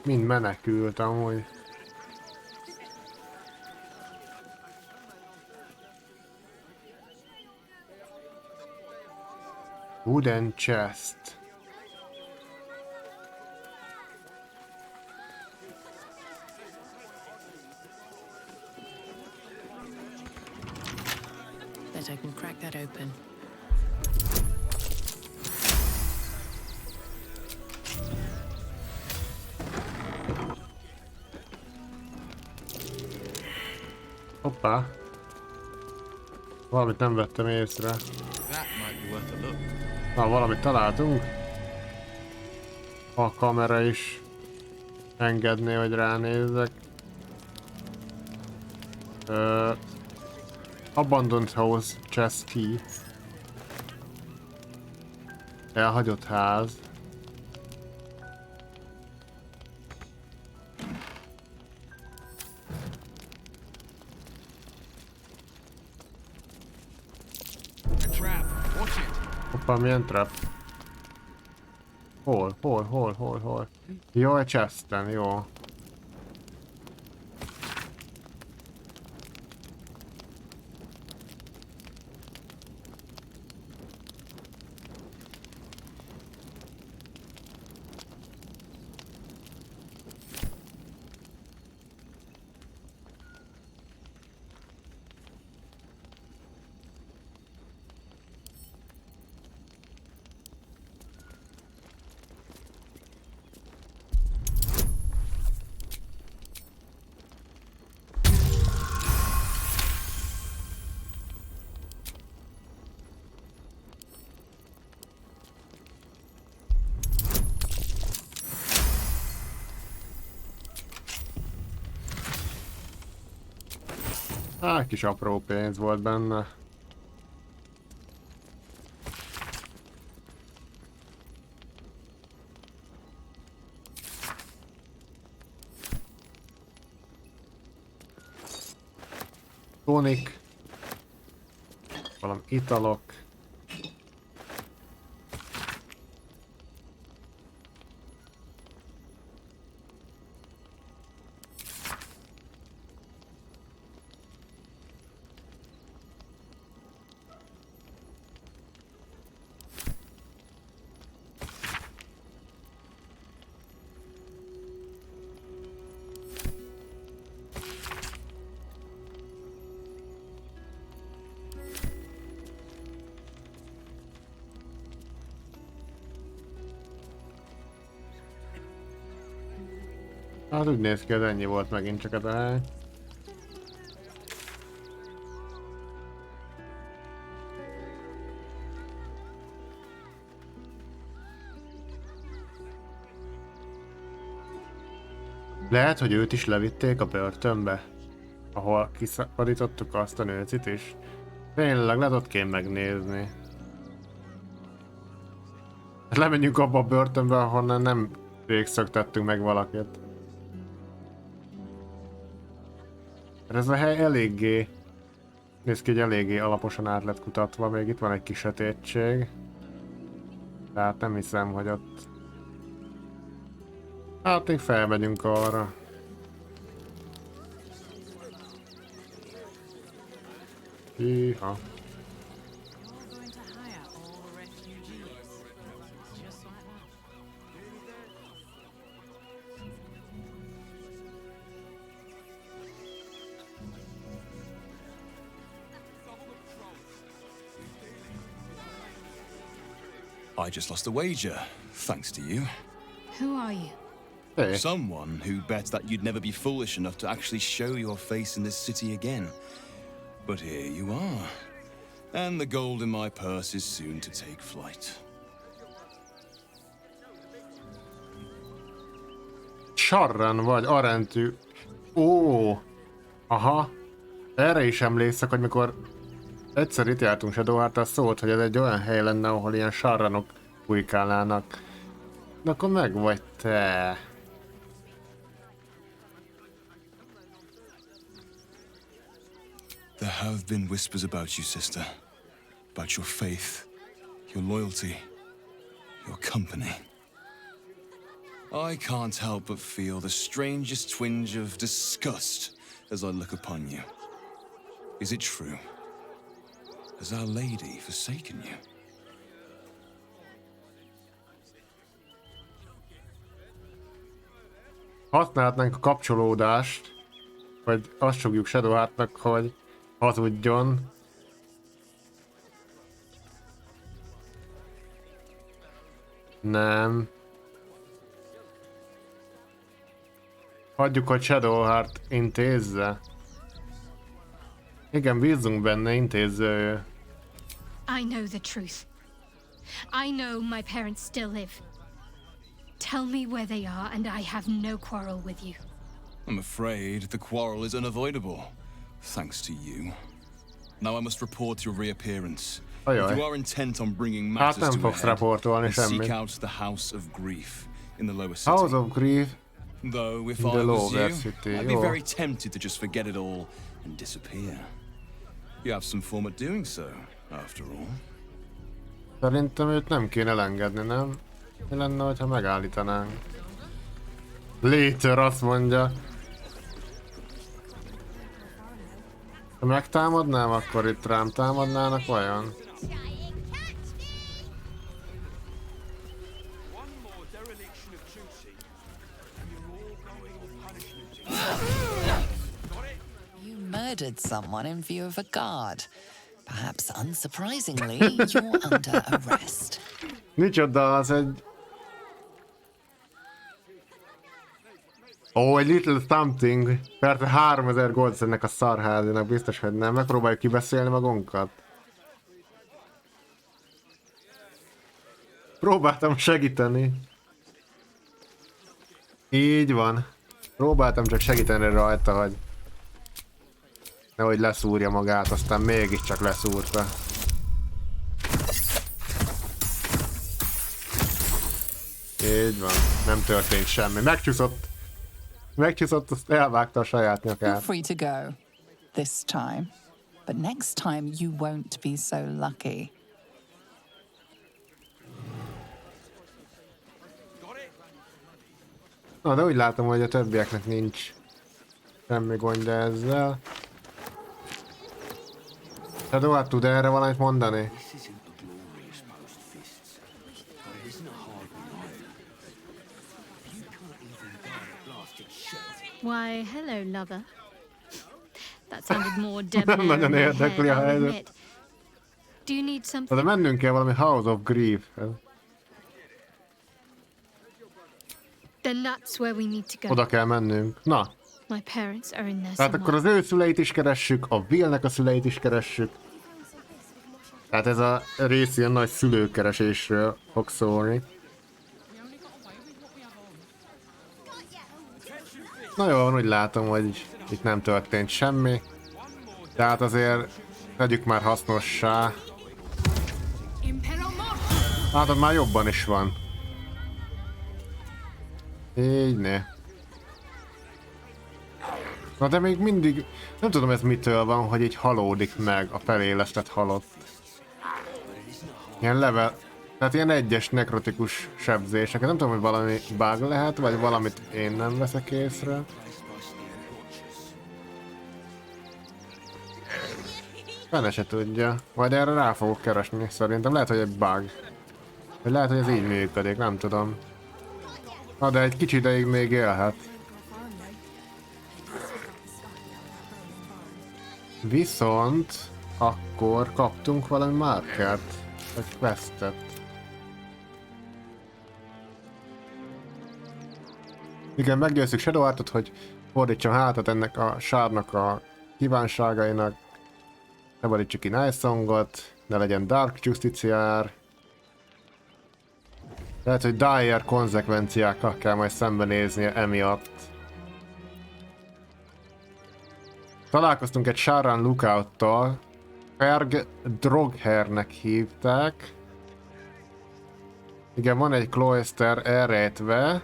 Mind menekült amúgy. Wooden chest. Bet I can crack that open. Hoppá. Valamit nem vettem észre. That might be worth a look. Na, valamit találtunk. A kamera is engedné, hogy ránézzek. Abandoned house, chest key. Elhagyott ház. Hoppá, milyen trap? Hol? Jó, a chesten, jó. Kis apró pénz volt benne. Tonik. Valami italok. Hát úgy néz ki, hogy ennyi volt megint csak ez a hely. Lehet, hogy őt is levitték a börtönbe, ahol kiszabadítottuk azt a nőcit is. Tényleg, lehet ott kéne megnézni. Hát lemenjünk abba a börtönbe, ahonnan nem rég szöktettünk meg valakit. Ez a hely eléggé... Néz ki, hogy eléggé alaposan át lett kutatva, még itt van egy kis sötétség. Tehát nem hiszem, hogy ott... Hát még felmegyünk arra. Híha. I just lost a wager, thanks to you. Who are you? Hey. Someone who bet that you'd never be foolish enough to actually show your face in this city again. But here you are. And the gold in my purse is soon to take flight. Sarran vagy arentű. Ó, aha. Erre is emlékszek, hogy mikor egyszer itt jártunk Shadowheart-tal, szólt, hogy ez egy olyan hely lenne, ahol ilyen sarranok bujkálnának. De akkor meg vagy te. There have been whispers about you, sister. About your faith, your loyalty, your company. I can't help but feel the strangest twinge of disgust as I look upon you. Is it true? Has Our Lady forsaken you? Használhatnánk a kapcsolódást, vagy azt fogjuk Shadowheartnak, hogy hazudjon. Nem. Hagyjuk, hogy Shadowheart intézze. Igen, bízzunk benne, intézze ő. I know the truth. I know my parents still live. Tell me where they are, and I have no quarrel with you. I'm afraid the quarrel is unavoidable, thanks to you. Now I must report your reappearance. If you are intent on bringing matters to a head, then seek out the House of Grief in the lower city. House of Grief? Though, if I was you, I'd be very tempted to just forget it all and disappear. You have some form of doing so, after all. Szerintem őt nem kéne elengedni, nem? Mi lenne, hogyha megállítanánk? Later azt mondja. Ha megtámadnám, akkor itt rám támadnának vajon? You murdered someone in view of a guard. Perhaps unsurprisingly, you're under arrest. Micsoda, az egy... Ó, egy little something. Persze 3000 gold ennek a szarházinak, biztos, hogy nem. Megpróbáljuk kibeszélni magunkat. Próbáltam segíteni. Így van. Próbáltam csak segíteni rajta, hogy... nehogy leszúrja magát, aztán mégiscsak leszúrta. Így van, nem történt semmi. Megcsúszott. Megcsúszott, azt elvágta a saját nyakát. You're free to go. This time. But next time you won't be so lucky. Na, de úgy látom, hogy a többieknek nincs semmi gondja ezzel. Shadowheart tud erre valamit mondani? Why, hello, lover. That sounded more debonair Nagyon in my érdekli a head, I'll helyzet. admit. Do you need something? De mennünk kell valami House of Grief. Then that's where we need to go. Oda kell mennünk. Na. My parents are in there Tehát somewhere. akkor az ő szüleit is keressük, a Willnek a szüleit is keressük. Tehát ez a rész ilyen nagy szülőkeresésről fog szólni. Na jó, van, úgy látom, hogy itt nem történt semmi. Tehát azért tegyük már hasznossá. Hát már jobban is van. Így ne. Na de még mindig... Nem tudom ez mitől van, hogy így halódik meg a felélesztett halott. Ilyen level... Tehát ilyen egyes nekrotikus sebzések. Nem tudom, hogy valami bug lehet, vagy valamit én nem veszek észre. Fene se tudja. Majd erre rá fogok keresni szerintem. Lehet, hogy egy bug. Vagy lehet, hogy ez így működik, nem tudom. Na de egy kicsi ideig még élhet. Viszont akkor kaptunk valami markert, vagy questet. Igen, meggyőztük Shadowheartot, hogy fordítson hátat ennek a sárnak a kívánságainak. Ne borítsuk ki Night Songot, ne legyen Dark Justiciar. Lehet, hogy dire konzekvenciákkal kell majd szembenéznie emiatt. Találkoztunk egy Sharan Lookout-tal. Ferg Droghernek hívták. Igen, van egy cloister elrejtve.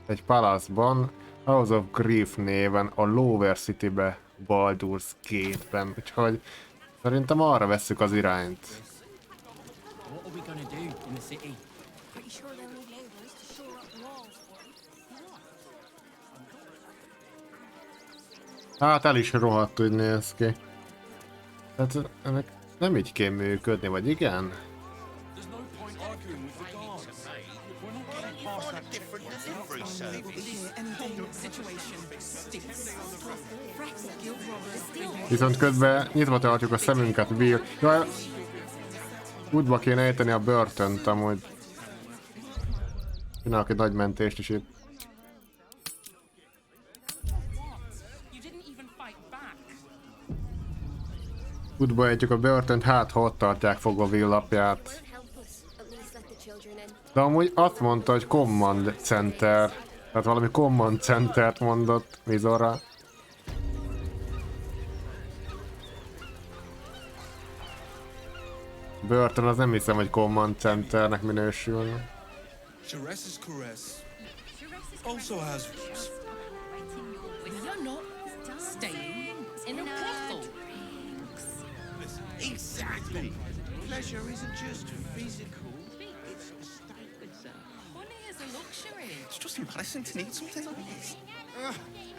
Egy palace-ban. House of Grief néven a Lower City-be, Baldur's Gate-ben. Úgyhogy szerintem arra vesszük az irányt. What are we gonna do in the city? Pretty sure they'll need laborers to shore up the walls for you. Hát el is rohadt, úgy néz ki. Hát ennek nem így kell működni, vagy igen? Viszont közben nyitva tartjuk a szemünket, Bill. Jaj, útba kéne ejteni a börtönt amúgy. Csinálok egy nagy mentést is itt. Útba ejtjük a börtönt, hát ha ott tartják fogva Will lapját. De amúgy azt mondta, hogy Command Center. Tehát valami Command Centert mondott Mizora. Börtön az nem hiszem, hogy Command Centernek minősül. Ceres's caress also has roots. You're not staying in a brothel. Exactly. Pleasure isn't just physical, it's a state. Money is a luxury. It's just embarrassing to need something like this.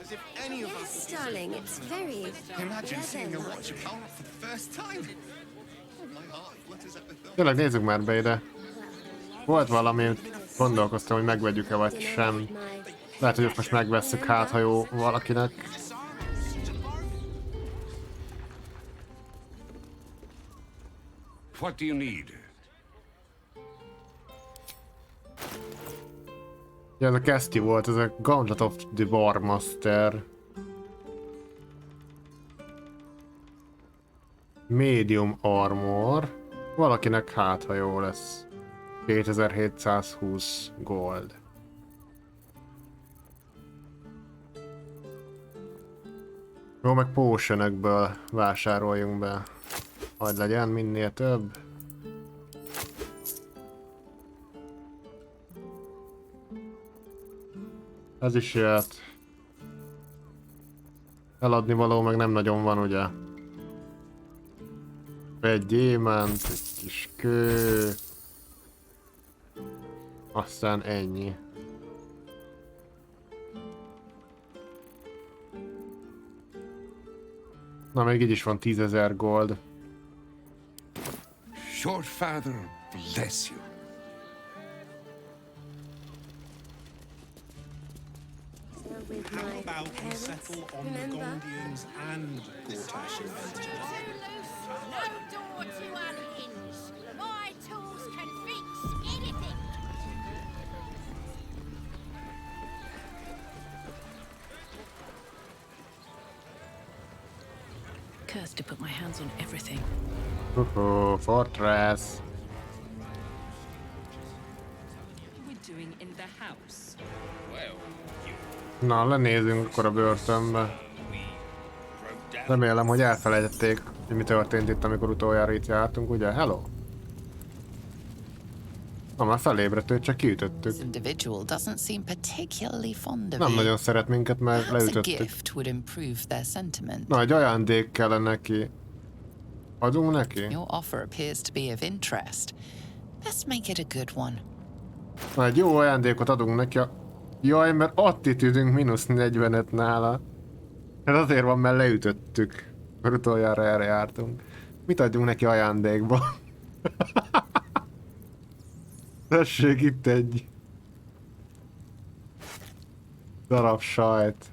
As if any of us would be Darling, it's very Imagine seeing a watch account for the first time. My heart flutters at the thought. Tényleg nézzük már be ide. Volt valami, gondolkoztam, hogy megvegyük-e vagy sem. Lehet, hogy most megvesszük, hát ha jó valakinek. What do you need? Ja, ez a kesztyű volt, ez a Gauntlet of the War Master. Medium Armor. Valakinek hát ha jó lesz. 2720 gold. Jó, meg potionökből vásároljunk be. Hadd legyen minél több. Ez is jöhet. Eladni való meg nem nagyon van, ugye? Egy gyémánt, egy kis kő. Aztán ennyi. Na, még így is van 10.000 gold. Short father bless you. How about we settle on the Gondians and Gortash inventors? No door to unhinge. My tools can fix anything. Cursed to put my hands on everything. Fortress. We're doing in the house. Na, lenézünk akkor a börtönbe. Remélem, hogy elfelejtették, hogy mi történt itt, amikor utoljára itt jártunk, ugye? Hello? Na, már felébredt, csak kiütöttük. Individual doesn't seem particularly fond of Nem you. nagyon szeret minket, mert Perhaps a leütöttük. gift would improve their sentiment. Na, egy ajándék kellene neki. Adunk neki? Your offer appears to be of interest. Best make it a good one. Na, egy jó ajándékot adunk neki. Jaj, mert attitűdünk -45 nála. Ez azért van, mert leütöttük. Mert utoljára erre jártunk. Mit adjunk neki ajándékba? Tessék, itt egy darab sajt.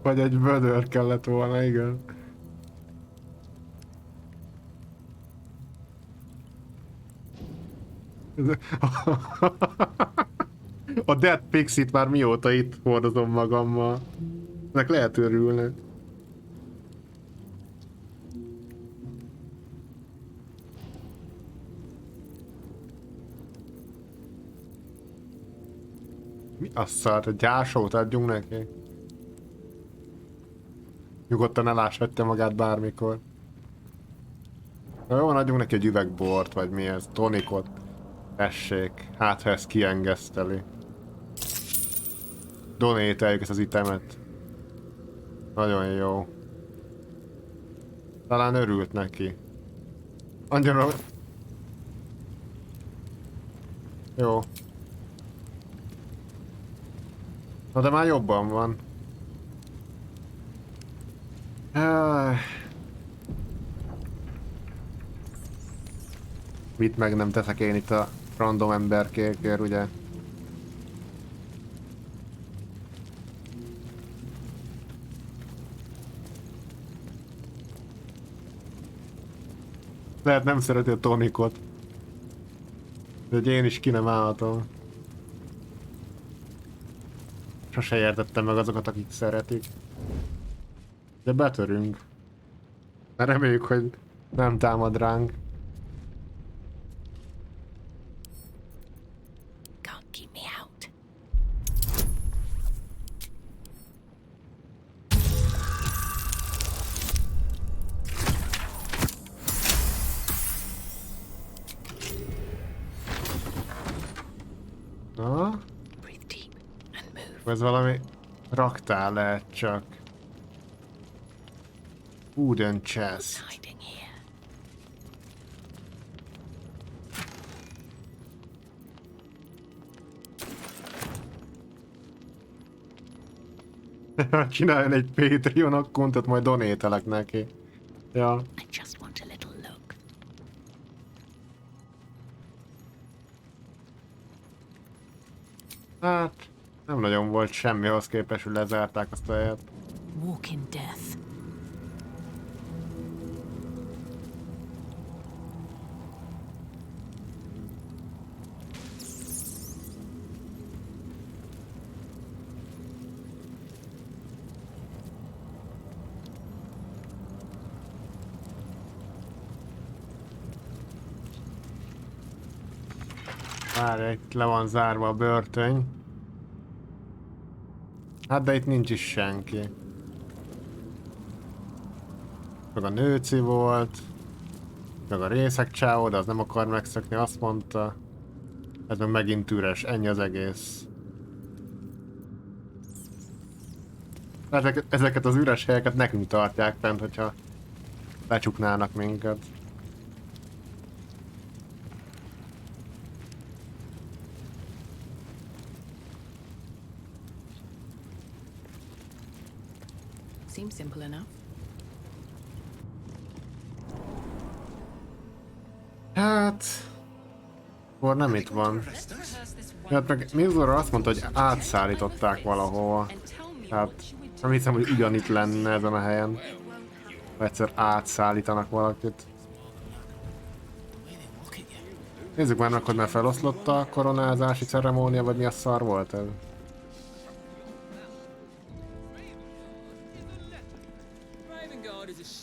Vagy egy vödör kellett volna, igen. A Dead Pixit már mióta itt hordozom magammal. Ennek lehet örülni. Mi a szar? A gyásót adjunk neki? Nyugodtan eláshatja magát bármikor. Jó, adjunk neki egy üveg bort, vagy mi ez? Tonikot. Tessék, hát ha ezt kiengeszteli. Donételjük ezt az itemet. Nagyon jó. Talán örült neki. Annyira... Jó. Na de már jobban van. Mit meg nem teszek én itt a random emberkékért, ugye? Lehet nem szereti a tonikot. De hogy én is ki nem állhatom. Sose értettem meg azokat, akik szeretik. De betörünk. Mert reméljük, hogy nem támad ránk. Na? Ez valami raktár lehet csak. Wooden chest. Csináljon egy Patreon akkontot, majd donételek neki. Ja. Hát, nem nagyon volt semmihoz képest, hogy lezárták azt a helyet. Walk in death. Várj, itt le van zárva a börtöny. Hát de itt nincs is senki. Meg a nőci volt. Meg a részek csáó, de az nem akar megszökni, azt mondta. Ez meg megint üres, ennyi az egész. Ezeket az üres helyeket nekünk tartják fent, hogyha lecsuknának minket. Seems simple enough. Hát... Akkor nem itt van. Hát meg Mizora azt mondta, hogy átszállították valahova. Hát nem hiszem, hogy ugyanitt lenne ezen a helyen. Ha egyszer átszállítanak valakit. Nézzük már meg, hogy már feloszlott a koronázási ceremónia, vagy mi a szar volt ez?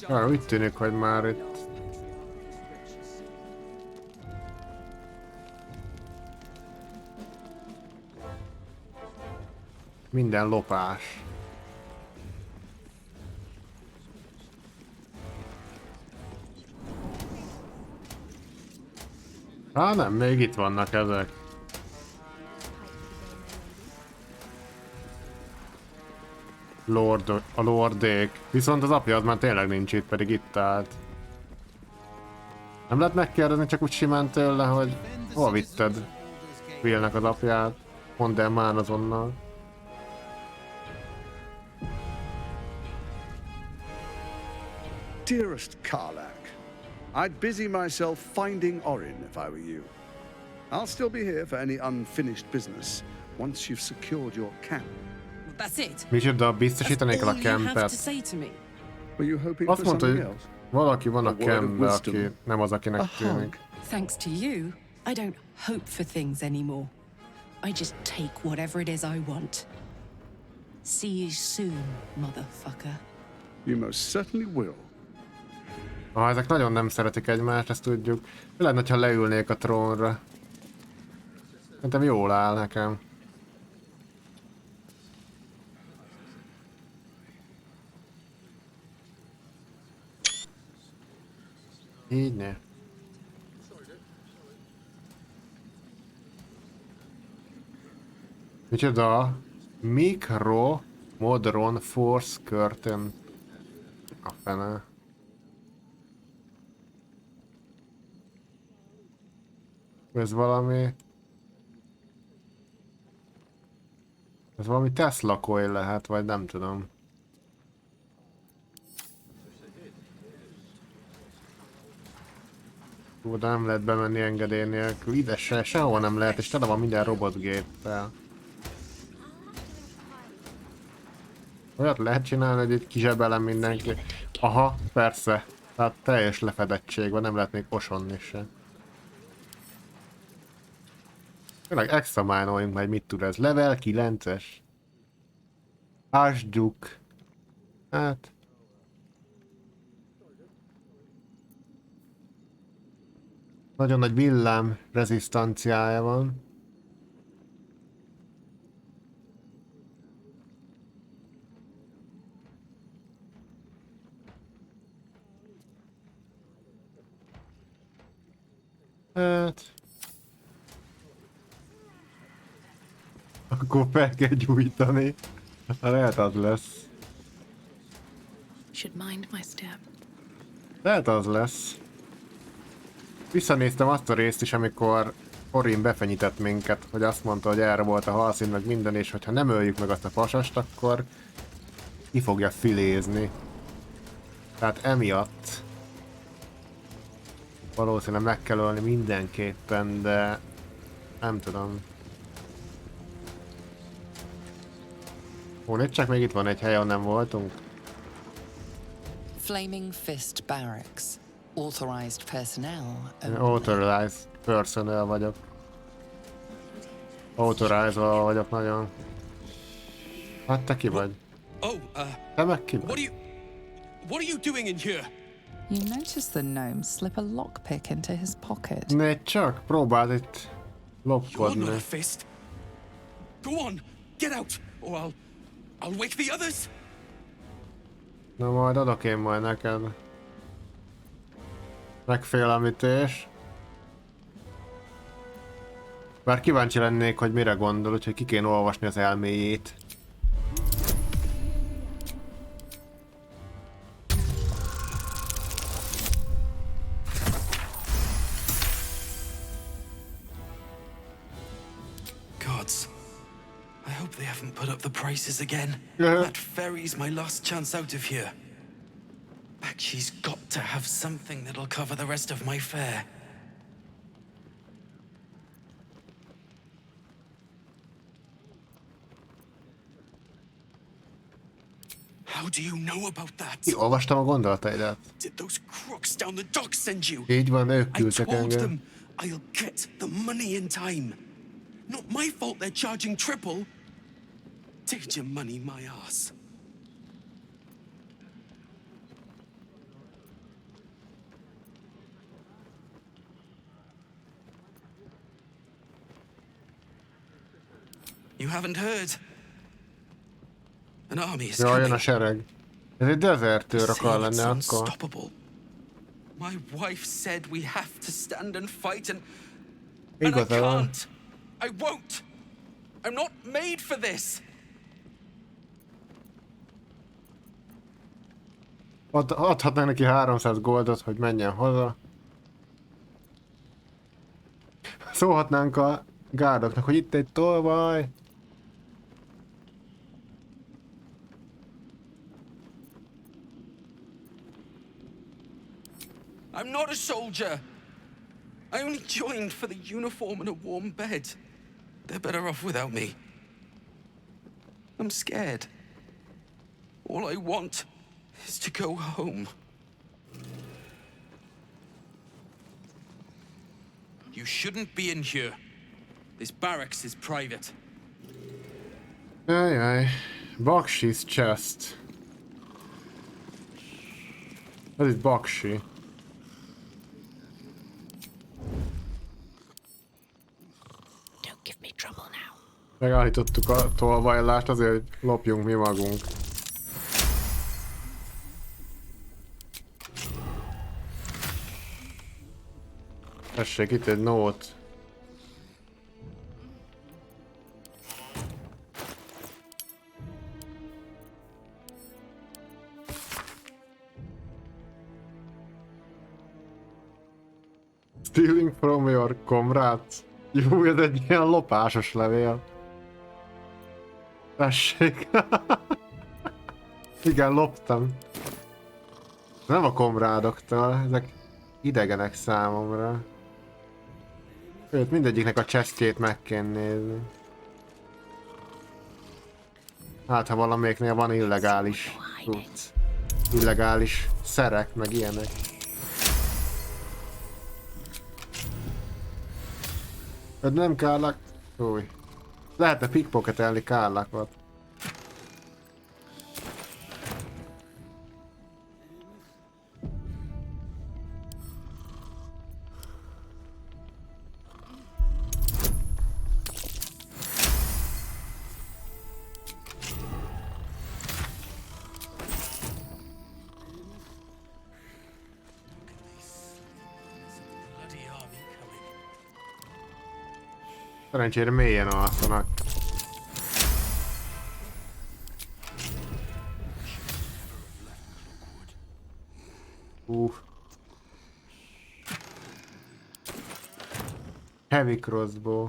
Ja, úgy tűnik, hogy már itt... Minden lopás. Nem, még itt vannak ezek. A lordék. Viszont az apja az már tényleg nincs itt, pedig itt állt. Nem lehet megkérdezni csak úgy simán tőle, hogy hol vitted Willnek az apját? Mondd el már azonnal. Dearest Karlak, I'd busy myself finding Orin if I were you. I'll still be here for any unfinished business once you've secured your camp. That's it. Micsoda, biztosítani kell a campet. Azt mondta, hogy valaki van a campben, aki nem az, akinek tűnik. Thanks to you, I don't hope for things anymore. I just take whatever it is I want. See you soon, motherfucker. You most certainly will. Ezek nagyon nem szeretik egymást, ezt tudjuk. Mi lenne, ha leülnék a trónra? Szerintem jól áll nekem. Így ne. Micsoda? Micro Modern Force Curtain. A fene. Ez valami... Ez valami Tesla coil lehet, vagy nem tudom. De nem lehet bemenni engedély nélkül. Ide sehol nem lehet, és tele van minden robotgéppel. Olyat lehet csinálni, hogy egy kizsebelem mindenki. Aha, persze. Tehát teljes lefedettség van, nem lehet még osonni se. Tényleg extra májnoljunk majd, mit tud ez? Level 9-es. Ásdjuk. Hát... Nagyon nagy villám rezisztanciája van. Hát... Akkor fel kell gyújtani. Lehet az lesz. Should mind my step. Lehet az lesz. Visszanéztem azt a részt is, amikor Orin befenyített minket, hogy azt mondta, hogy erre volt a halszín, meg minden, és hogyha nem öljük meg azt a pasast, akkor ki fogja filézni. Tehát emiatt valószínűleg meg kell ölni mindenképpen, de nem tudom. Itt csak még itt van egy hely, ahol nem voltunk. Flaming Fist Barracks. Authorized personnel. Authorized personnel vagyok. Authorized vagyok nagyon. Hát te ki vagy? Te meg ki vagy? What are you doing in here? You notice the gnome slip a lockpick into his pocket. Ne csak, próbáld itt lopkodni. You're not a fist. Go on, get out, or I'll wake the others. Na majd adok én majd neked. Megfélemlítés. Bár kíváncsi lennék, hogy mire gondol, úgyhogy ki kéne olvasni az elméjét. Gods. I hope they haven't put up the prices again. That ferry's my last chance out of here. Bakshi's got to have something that'll cover the rest of my fare. How do you know about that? Olvastam a gondolataidat. Did those crooks down the dock send you? Így van, ők I küldtek told engem. them I'll get the money in time. Not my fault they're charging triple. Take your money, my ass. You haven't heard? An army is Jaj, jön a coming. sereg. Ez egy dezertőr akar lenni akkor. Unstoppable. My wife said we have to stand and fight and I Igaza van. can't. I won't. I'm not made for this. Adhatnánk neki 300 goldot, hogy menjen haza. Szólhatnánk a gárdoknak, hogy itt egy tolvaj. I'm not a soldier. I only joined for the uniform and a warm bed. They're better off without me. I'm scared. All I want is to go home. You shouldn't be in here. This barracks is private. Jaj. Baksi's chest. Ez itt baksi. Don't give me trouble now. Megállítottuk a tolvajlást azért, hogy lopjunk mi magunk. Tessék, itt egy nót. Stealing from your comrades. Jó, ez egy ilyen lopásos levél. Tessék. Igen, loptam. Nem a komrádoktól, ezek idegenek számomra. Őt mindegyiknek a chestjét meg kell nézni. Hát, ha valamelyiknél van illegális cucc. Illegális szerek, meg ilyenek. Öd nem Kárlak? Új. Lehetne pickpocketelni Kárlakot. Szerencsére mélyen alszanak. Heavy crossbow.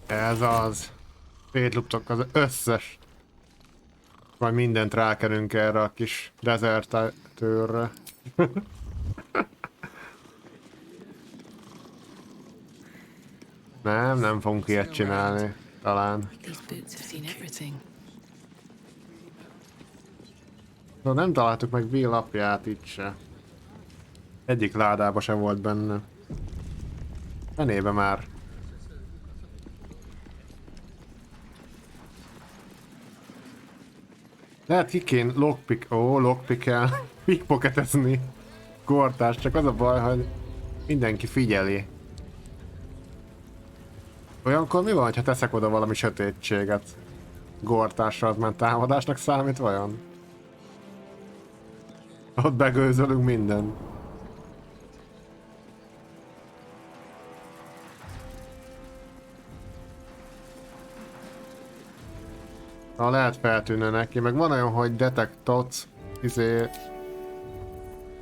Ez az. Szétloptak az összes. Majd mindent rákerünk erre a kis dezertőrre. Nem fogunk ilyet csinálni. Talán. De nem találtuk meg Will apját itt se. Egyik ládába se volt benne. Fenébe már. Lehet ki kéne lockpick-el, pickpocketezni Gortást, csak az a baj, hogy mindenki figyeli. Olyankor mi van, ha teszek oda valami sötétséget? Gortásra az már támadásnak számít vajon? Ott begőzölünk mindent. Ha lehet feltűnne neki, meg van olyan, hogy detectot,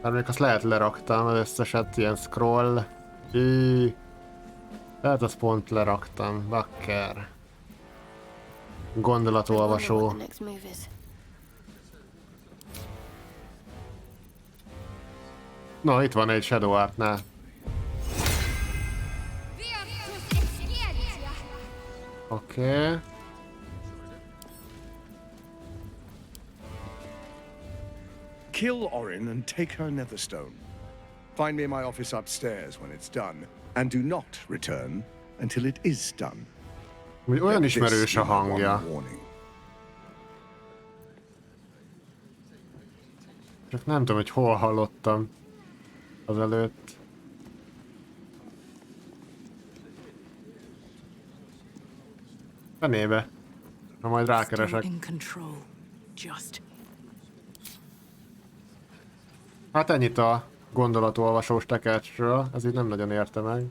még azt lehet leraktam, az összeset ilyen scroll. Lehet azt pont leraktam, bakker. Gondolatolvasó. No, itt van egy Shadowheartnál. Oké. Kill Orin and take her Netherstone. Find me in my office upstairs when it's done, and do not return until it is done. Olyan ismerős a hangja. Csak nem tudom, hogy hol hallottam azelőtt. Fenébe. Ha majd rákeresek. Hát ennyit a gondolatolvasós tekercsről, ez így nem nagyon érte meg.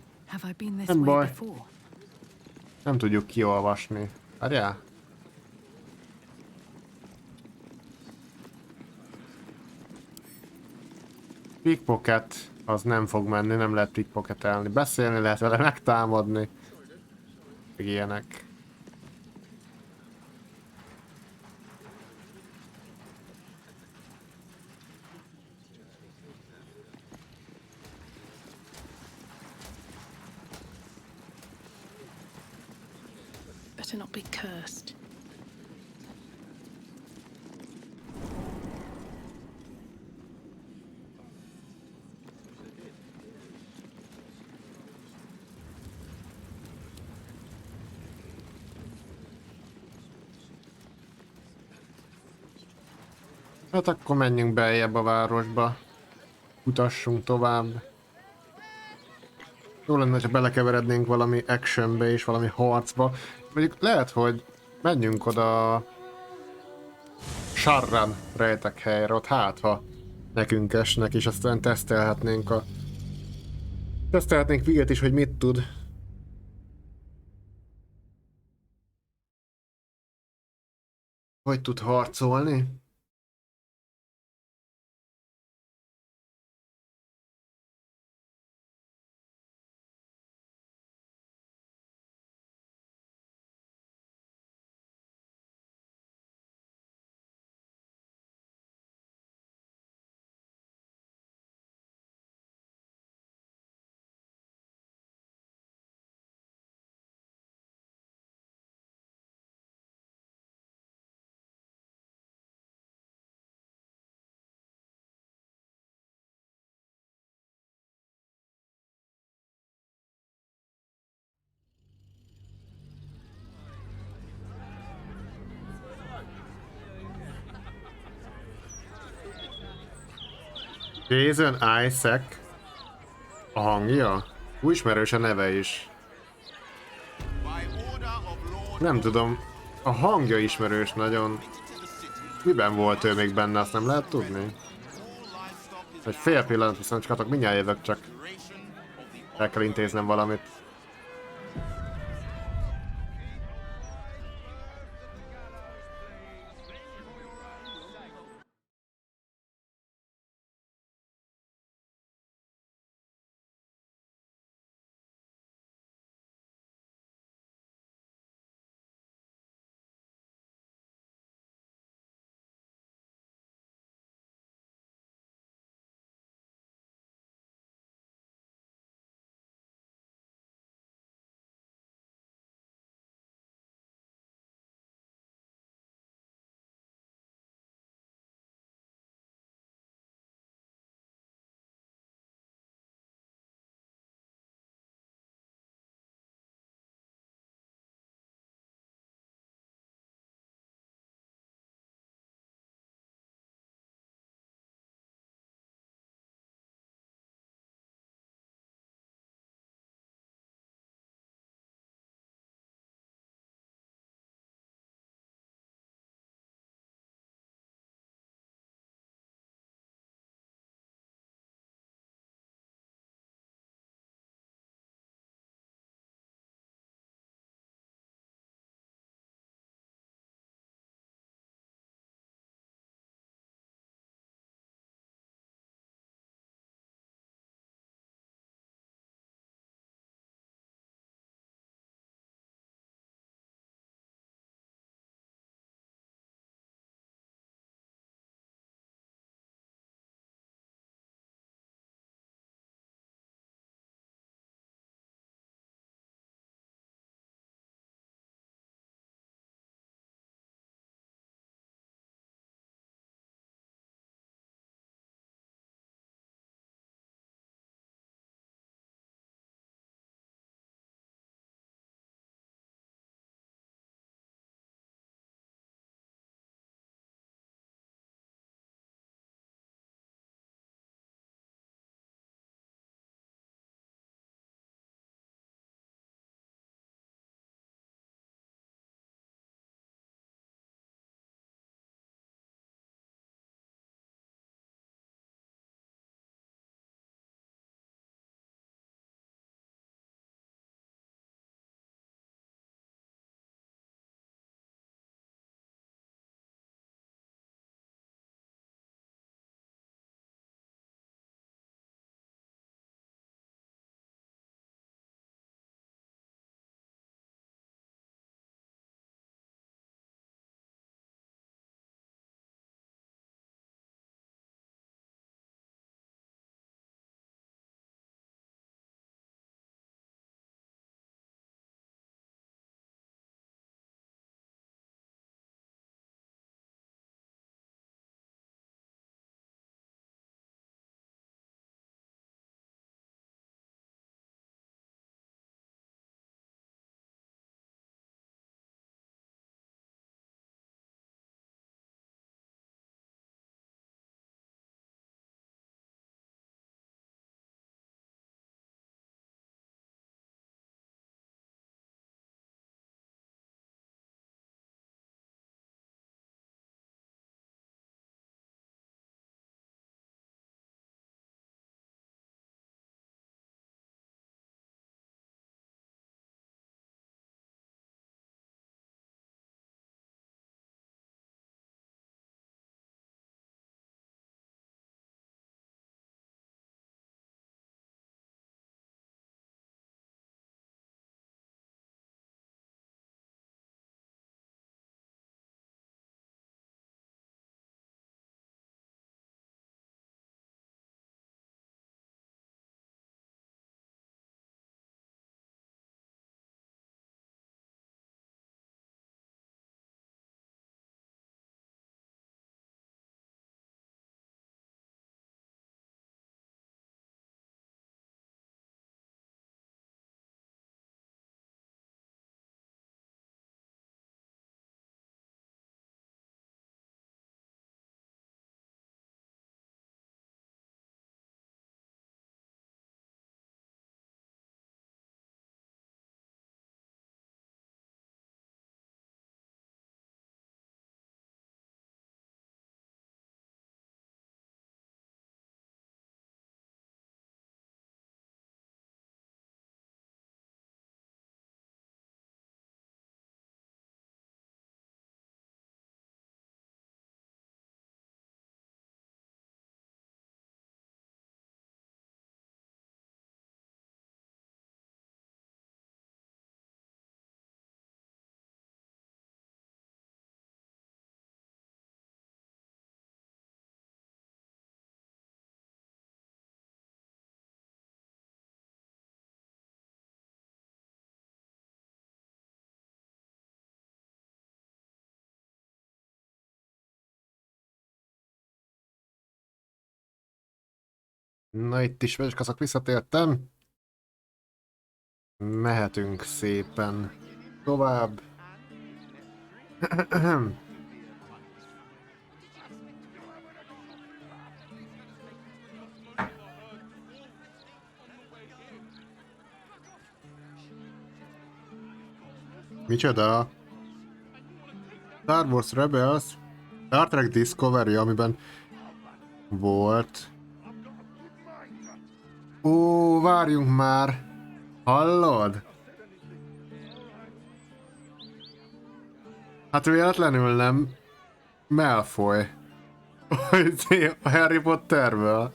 Nem baj. Nem tudjuk kiolvasni. Várjál? Pickpocket az nem fog menni, nem lehet pickpocketelni. Beszélni lehet vele, megtámadni. Ilyenek. Better not be cursed. Hát akkor menjünk beljebb a városba. Utassunk tovább. Jó lenne, ha belekeverednénk valami actionbe és valami harcba. Mondjuk lehet, hogy menjünk oda Sharran rejtek helyre, ott hát ha nekünk esnek, és aztán tesztelhetnénk Vilt is, hogy mit tud. Hogy tud harcolni? Jason Isaac a hangja? Úgy ismerős a neve is. Nem tudom, a hangja ismerős nagyon. Miben volt ő még benne, azt nem lehet tudni? Egy fél pillanat, viszont csak mindjárt jövök, csak el kell intéznem valamit. Na itt is vegyskaszak, visszatértem. Mehetünk szépen tovább. Micsoda? Star Wars Rebels, Star Trek Discovery, amiben volt. Ó, várjunk már! Hallod? Hát véletlenül nem Malfoy. A Harry Potterből.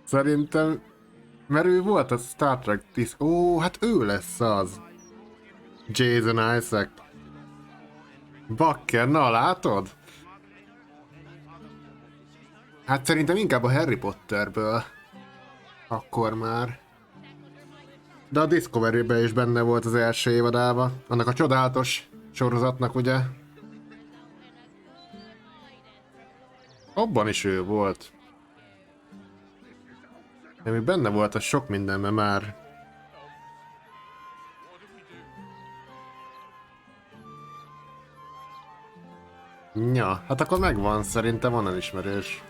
Szerintem... Mert ő volt a Star Trek 10... Ó, hát ő lesz az. Jason Isaac. Bakker, na látod? Hát szerintem inkább a Harry Potterből. Akkor már. De a Discovery-ben is benne volt az első évadában. Annak a csodálatos sorozatnak, ugye? Abban is ő volt. De még benne volt az sok mindenben már. Ja, hát akkor megvan, szerintem onnan ismerős.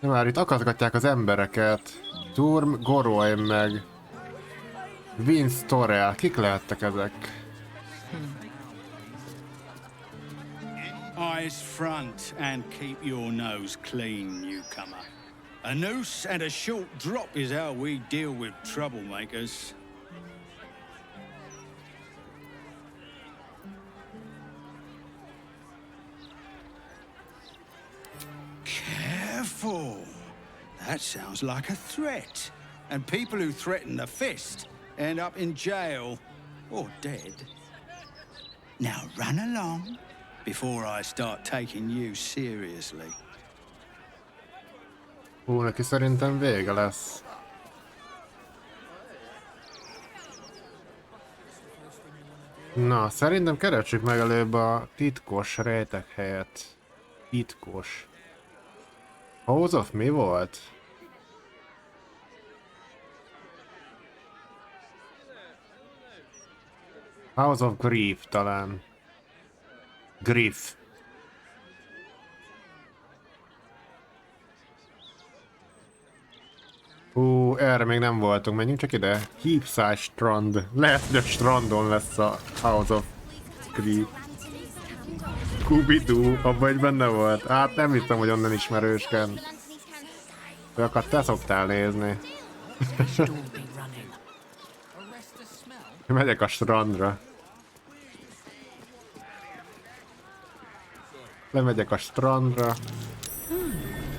De már itt akaszgatják az embereket. Turm, Goroy meg Vince Torrell. Kik lehettek ezek? Eyes front and keep your nose clean, newcomer. A noose and a short drop is how we deal with troublemakers. Careful. That sounds like a threat. And people who threaten the fist end up in jail or dead. Now run along before I start taking you seriously. Hú, neki szerintem vége lesz. Na, szerintem keressük meg előbb a titkos rejtek helyet. Titkos. House of mi volt? House of Grief talán. Grief. Erre még nem voltunk, menjünk csak ide. Heapside strand. Lehet, hogy a strandon lesz a House of Grief. Scooby-Doo, abban egy benne volt. Hát nem hittem, hogy onnan ismerősken. Olyanokat te szoktál nézni. Megyek a strandra. Lemegyek a strandra.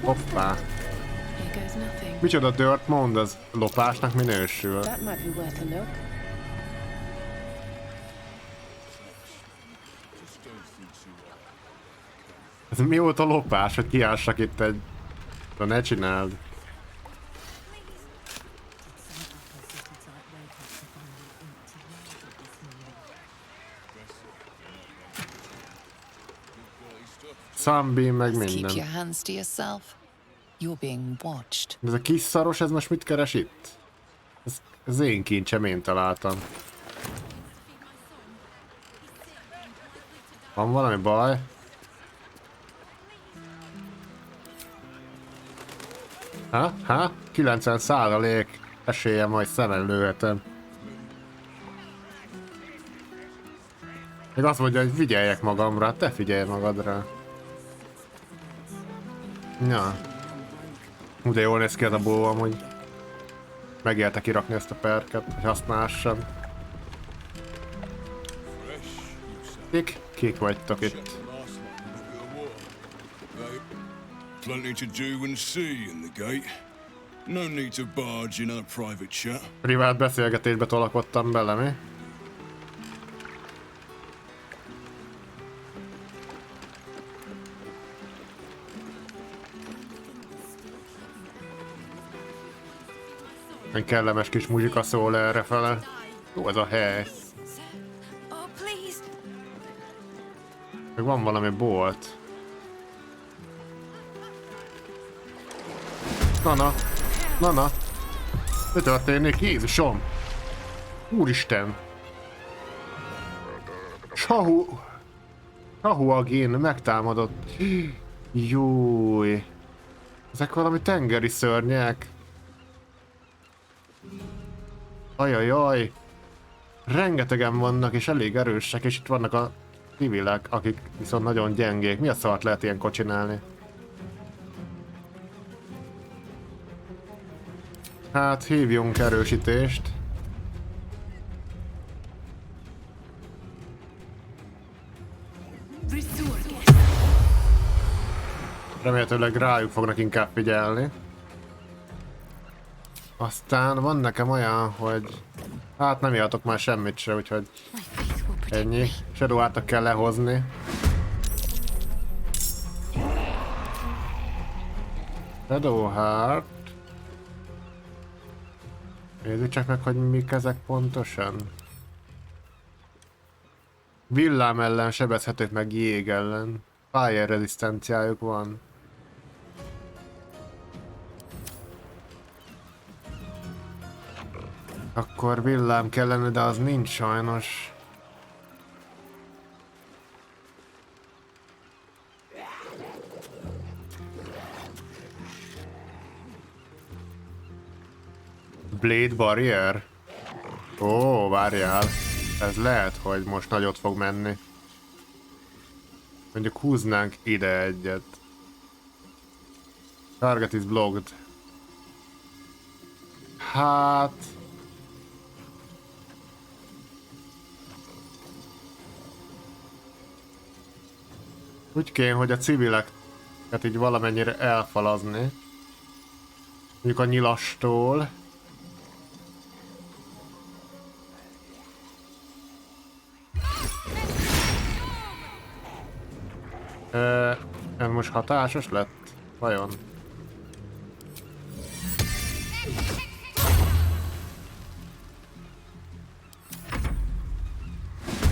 Hoppá. Micsoda Dirt Mound, az lopásnak minősül. Ez mióta lopás, hogy kiássak itt egy... De ne csináld. Sunbeam meg Keep minden. your hands to yourself. You're being watched. Ez a kis szaros, ez most mit keres itt? Ez én kincsem, én találtam. Van valami baj? Ha? 90% esélye majd szemen lőhetem. Még azt mondja, hogy figyeljek magamra, te figyelj magadra. Ja. De jól néz ki ez a bó, amúgy. Megélte kirakni ezt a perket, hogy használhassam. Kik vagytok itt? Plenty to do and see in the gate. No need to barge in a private chat. Privát beszélgetésbe tolakodtam bele, mi? Egy kellemes kis muzsika szól errefele. Jó ez a hely. Meg van valami bolt. Na. Mi történik? Jézusom! Úristen! Shadowheart megtámadott. Júj! Ezek valami tengeri szörnyek. Ajajaj! Rengetegen vannak és elég erősek, és itt vannak a civilek, akik viszont nagyon gyengék. Mi a szart lehet ilyenkor csinálni? Hát hívjunk erősítést. Remélhetőleg rájuk fognak inkább figyelni. Aztán van nekem olyan, hogy hát nem írhatok már semmit se, úgyhogy ennyi. Shadowheartnak kell lehozni. Shadowheart. Nézzük csak meg, hogy mik ezek pontosan. Villám ellen sebezhetők, meg jég ellen. Fire rezisztenciájuk van. Akkor villám kellene, de az nincs sajnos. Blade Barrier? Ó, várjál. Ez lehet, hogy most nagyot fog menni. Mondjuk húznánk ide egyet. Target is blocked. Hát... úgy kéne, hogy a civileket így valamennyire elfalazni. Mondjuk a nyilastól. Ez most hatásos lett? Vajon?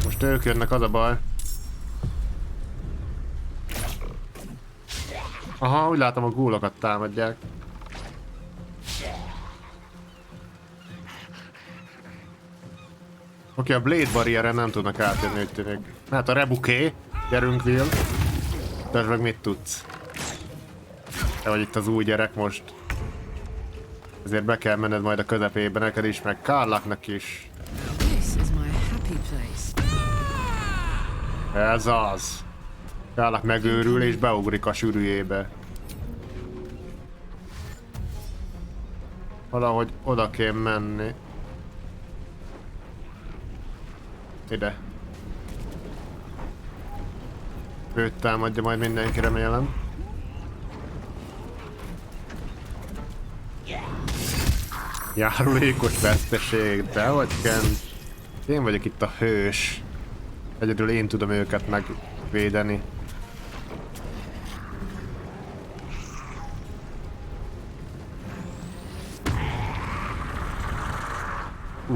Most ők jönnek, az a baj. Aha, úgy látom, a gúlokat támadják. Oké, a Blade Barrieren nem tudnak átjönni, úgy tűnik. Hát a rebuké. Gyerünk, Will. Tesd meg, mit tudsz? Te vagy itt az új gyerek most. Ezért be kell menned majd a közepébe neked is, meg Karlaknak is. Ez az. Karlak megőrül és beugrik a sűrűjébe. Valahogy oda kéne menni. Ide. Őt támadja majd mindenki, remélem. Járulékos veszteség, de hogy Kent? Én vagyok itt a hős. Egyedül én tudom őket megvédeni.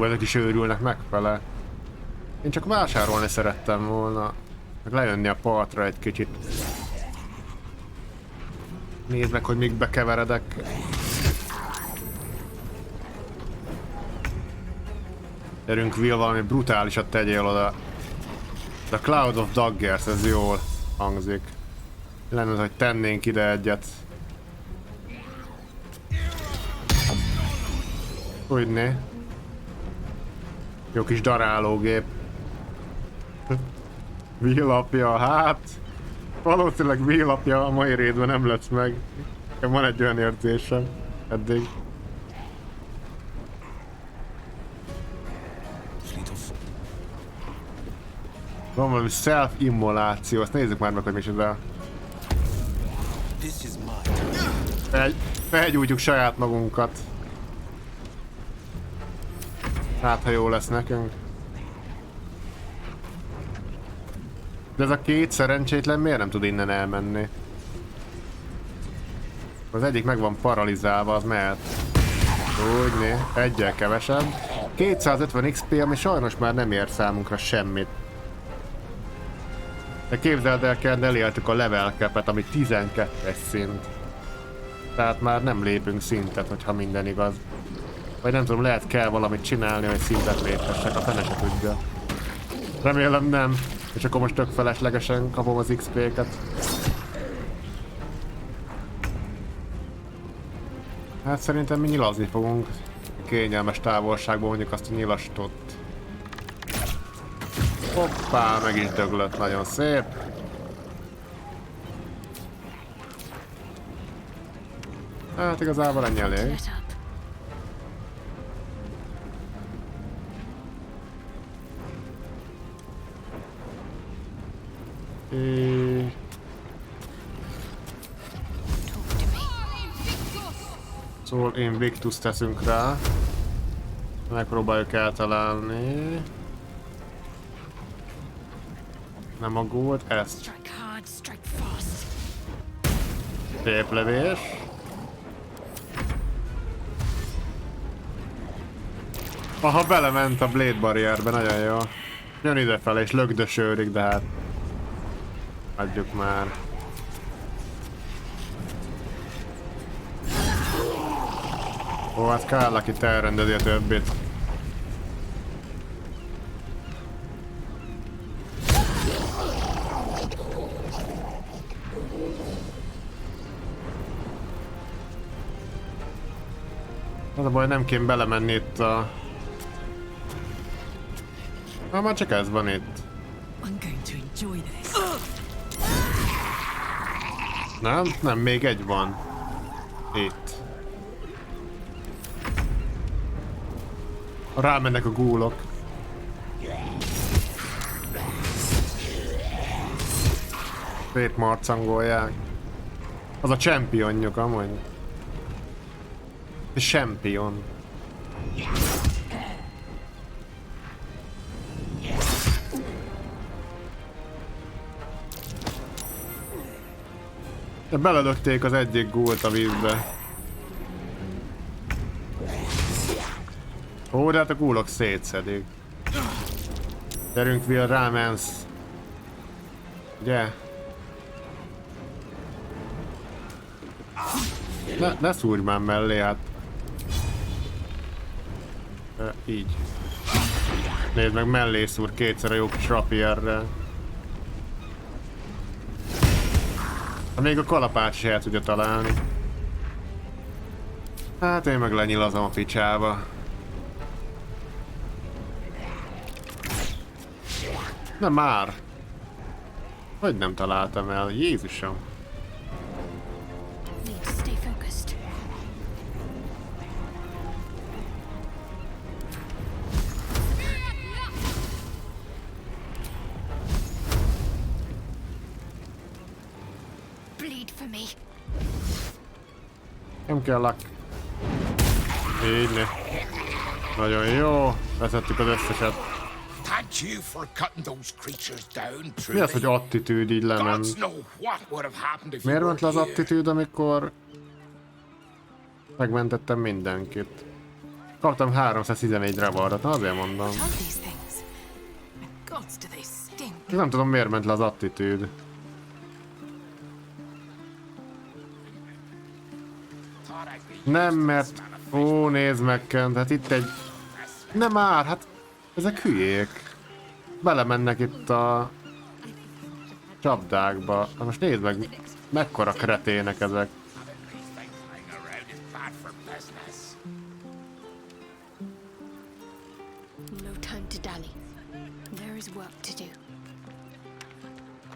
Ezek is őrülnek megfele. Én csak vásárolni szerettem volna. Meg lejönni a partra egy kicsit. Nézd meg, hogy még bekeveredek. Gyerünk, Will, valami brutálisat tegyél oda. The Cloud of Daggers, ez jól hangzik. Lenne, hogy tennénk ide egyet. Úgyné. Jó kis darálógép. Will apja, hát... valószínűleg Will apja a mai raidben nem lesz meg. Van egy olyan érzésem eddig. Van valami self-immoláció, azt nézzük már meg, hogy micsoda. Felgyújtjuk saját magunkat. Hát, ha jó lesz nekünk. De ez a két szerencsétlen miért nem tud innen elmenni? Az egyik meg van paralizálva, az mehet. Úgyné, egyel kevesebb. 250 XP, ami sajnos már nem ér számunkra semmit. De képzeld el, kell, elértük a level cap-et, ami 12-es szint. Tehát már nem lépünk szintet, hogyha minden igaz. Vagy nem tudom, lehet kell valamit csinálni, hogy szintet léphessek, a fene se tudja. Remélem nem, és akkor most tök feleslegesen kapom az XP-ket. Hát szerintem mi nyilazni fogunk. Kényelmes távolságban mondjuk azt a nyilastot. Hoppá, meg is döglött, nagyon szép. Hát igazából ennyi elég. Szóval Invictus teszünk rá. Megpróbáljuk eltalálni. Nem a gólt, ezt. Szép lövés. Aha, belement a Blade Barrierbe, nagyon jó. Jön idefele és lögdösődik, de hát... Adjuk már. Ó, hát kell, aki elrendezi a többit. Az a baj, nem kéne belemenni itt a... Na, már csak ez van itt. Nem, még egy van. Itt. Rámennek a gúlok. Szétmarcangolják. Az a championjuk amúgy. A champion. De beledögték az egyik gúlt a vízbe. Ó, de hát a gúlok szétszedik. Gyerünk, Will, rámensz. Ugye? Ne szúrj már mellé, hát. Így. Nézd meg, mellé szúr kétszer a jó kis rapierrel. Még a kalapács is el tudja találni. Hát én meg lenyilazom a picsába. Na már! Hogy nem találtam el? Jézusom! Nem kellek. Így ne. Nagyon jó. Veszettük az összeset. Mi az, hogy attitűd így lement? Miért ment le az attitűd, amikor megmentettem mindenkit? Kaptam 314 revardat, azért mondom. Nem tudom, miért ment le az attitűd. Nem, mert... Ó, nézd meg, Kent, hát itt egy... Nem már, hát... Ezek hülyék. Belemennek itt a... csapdákba. Na most nézd meg, mekkora kretének ezek.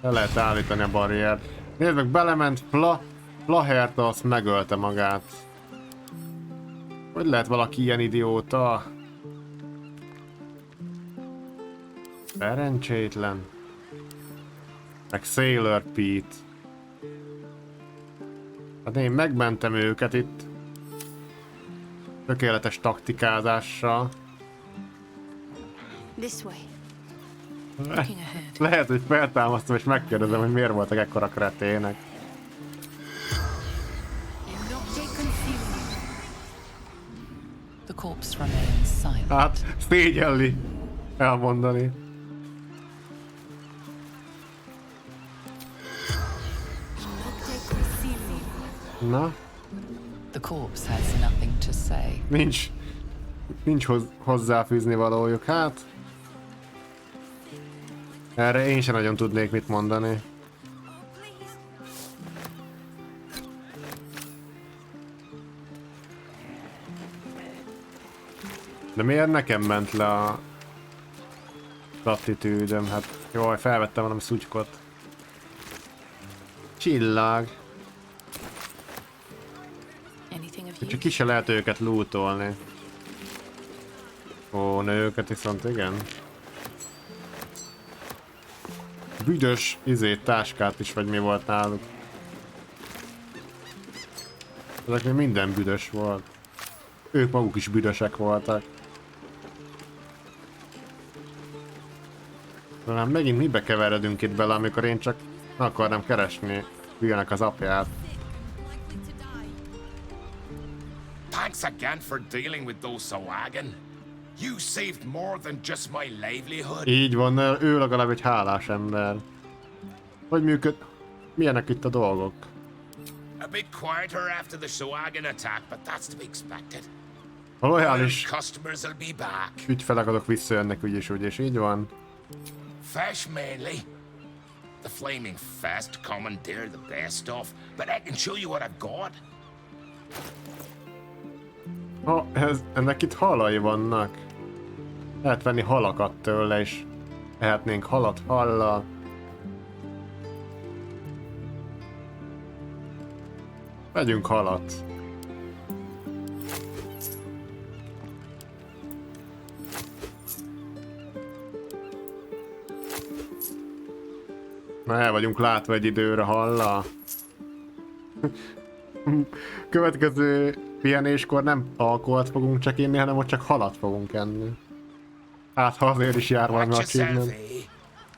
Le lehet állítani a barriert. Nézd meg, belement Shadowheart, azt megölte magát. Hogy lehet valaki ilyen idióta? Szerencsétlen. Meg Sailor Pete. Hát én megmentem őket itt. Tökéletes taktikázással. Lehet, hogy feltámasztom és megkérdezem, hogy miért voltak ekkora kretének. Hát, szégyelli elmondani. Na? The corpse has nothing to say. Nincs hozzáfűzni valójuk, hát. Erre én sem nagyon tudnék mit mondani. De miért nekem ment le a attitűdöm? Hát jaj, felvettem valami szutykot. Csillag. Csak ki se lehet őket lootolni. Ó, nőket viszont igen. Büdös táskát is, vagy mi volt náluk. Ezeknél minden büdös volt. Ők maguk is büdösek voltak. Talán megint mibe keveredünk itt bele, amikor én csak akarnám keresni hülyenek az apját. Thanks again for dealing with those Sawagan. You saved more than just my livelihood. Így van, ő legalább egy hálás ember. Hogy milyenek itt a dolgok? A bit quieter after the Sawagan attack, but that's to be expected. A lojális Customers will be back. ügyfelek azok visszajönnek úgyis, így van. Fish mainly. The Flaming Fest commandeer the best stuff, but I can show you what I've got. Ennek itt halai vannak. Lehet venni halakat tőle, és ehetnénk halat hallal. Vegyünk halat. Na, el vagyunk látva egy időre, hallal. Következő pihenéskor nem alkoholt fogunk csak inni, hanem ott csak halat fogunk enni. Hát ha azért is jár valami achievement.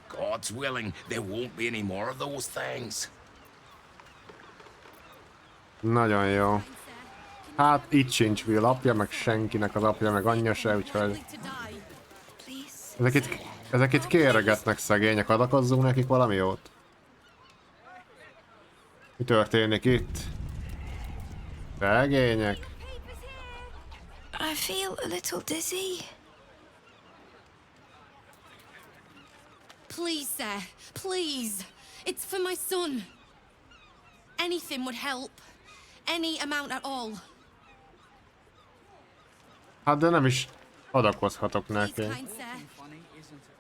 God's willing, there won't be any more of those things. Nagyon jó. Hát itt sincs Will apja, meg senkinek az apja, meg anyja se, úgyhogy... Ezek itt kéregetnek szegények, adakozzunk nekik valami jót? Mi történik itt? Szegények. I feel a little dizzy. Please, sir. Please. It's for my son. Anything would help. Any amount at all. Hát de nem is adakozhatok neki.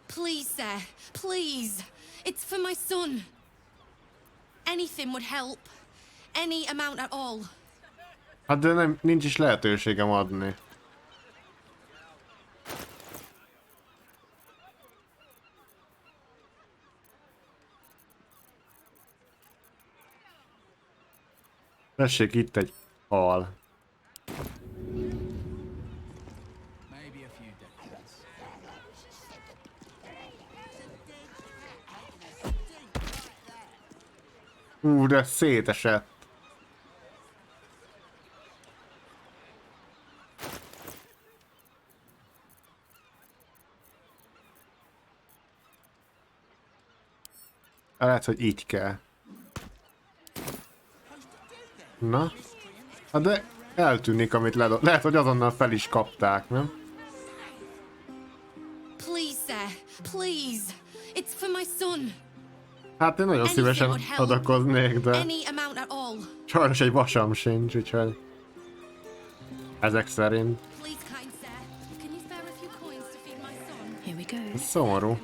Please, sir. Please. It's for my son. Anything would help. Any amount at all. Hát de nincs is lehetőségem adni. Tessék, itt egy hal. De szétesett. Lehet, hogy így kell. Na? Hát de eltűnik, amit lehet, hogy azonnal fel is kapták, nem? Please, sir. Please. It's for my son. Hát én nagyon szívesen adakoznék, de... Any amount at all. Sajnos egy vasam sincs, úgyhogy... Ezek szerint. Please, kind sir. Can you spare a few coins to feed my son? Here we go. Ez szomorú.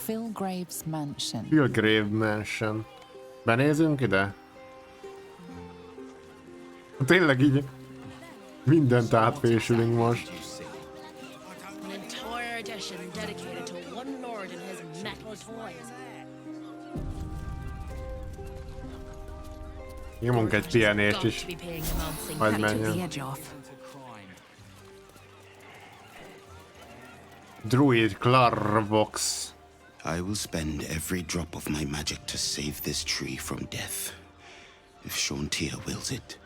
Philgrave's Mansion. Philgrave Mansion. Benézünk ide? Tényleg így mindent átfésülünk most. An entire edition dedicated to one lord and his metal toys. Nyomunk egy pihenést is. Majd menjen. Druid Clarvox. I will spend every drop of my magic to save this tree from death, if Shontia wills it.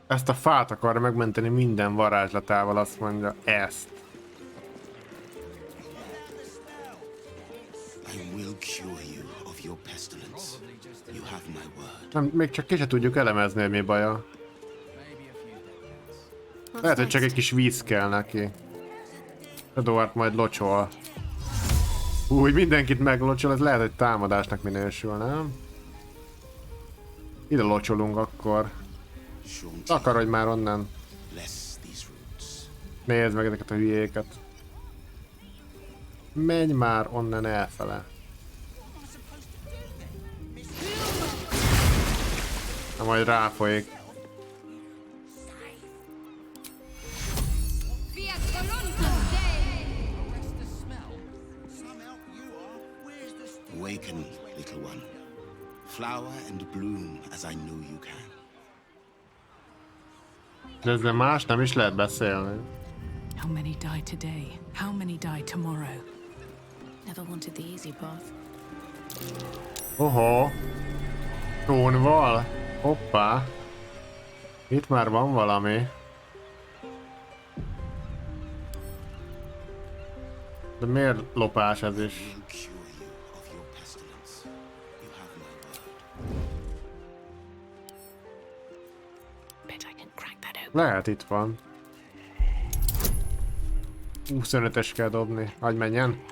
Ezt a fát akarja megmenteni minden varázslatával, azt mondja, ezt. I will cure you of of your pestilence. You have my word. Nem, még csak ki se tudjuk elemezni, hogy mi baja. Lehet, hogy csak egy kis víz kell neki. Shadowheart majd locsol. Úgy mindenkit meglocsol, ez lehet, hogy támadásnak minősül, nem? Ide locsolunk akkor. Takarodj már onnan. Nézd meg ezeket a hülyéket. Menj már onnan elfele. Na majd ráfolyik. Awaken, little one. Flower and bloom as I know you can. De ezzel más nem is lehet beszélni. How many die today? How many die tomorrow? Never wanted the easy path. Oho. Tónval. Hoppá. Itt már van valami. De miért lopás ez is? Lehet itt van. 25-es kell dobni. Hagyj menjen.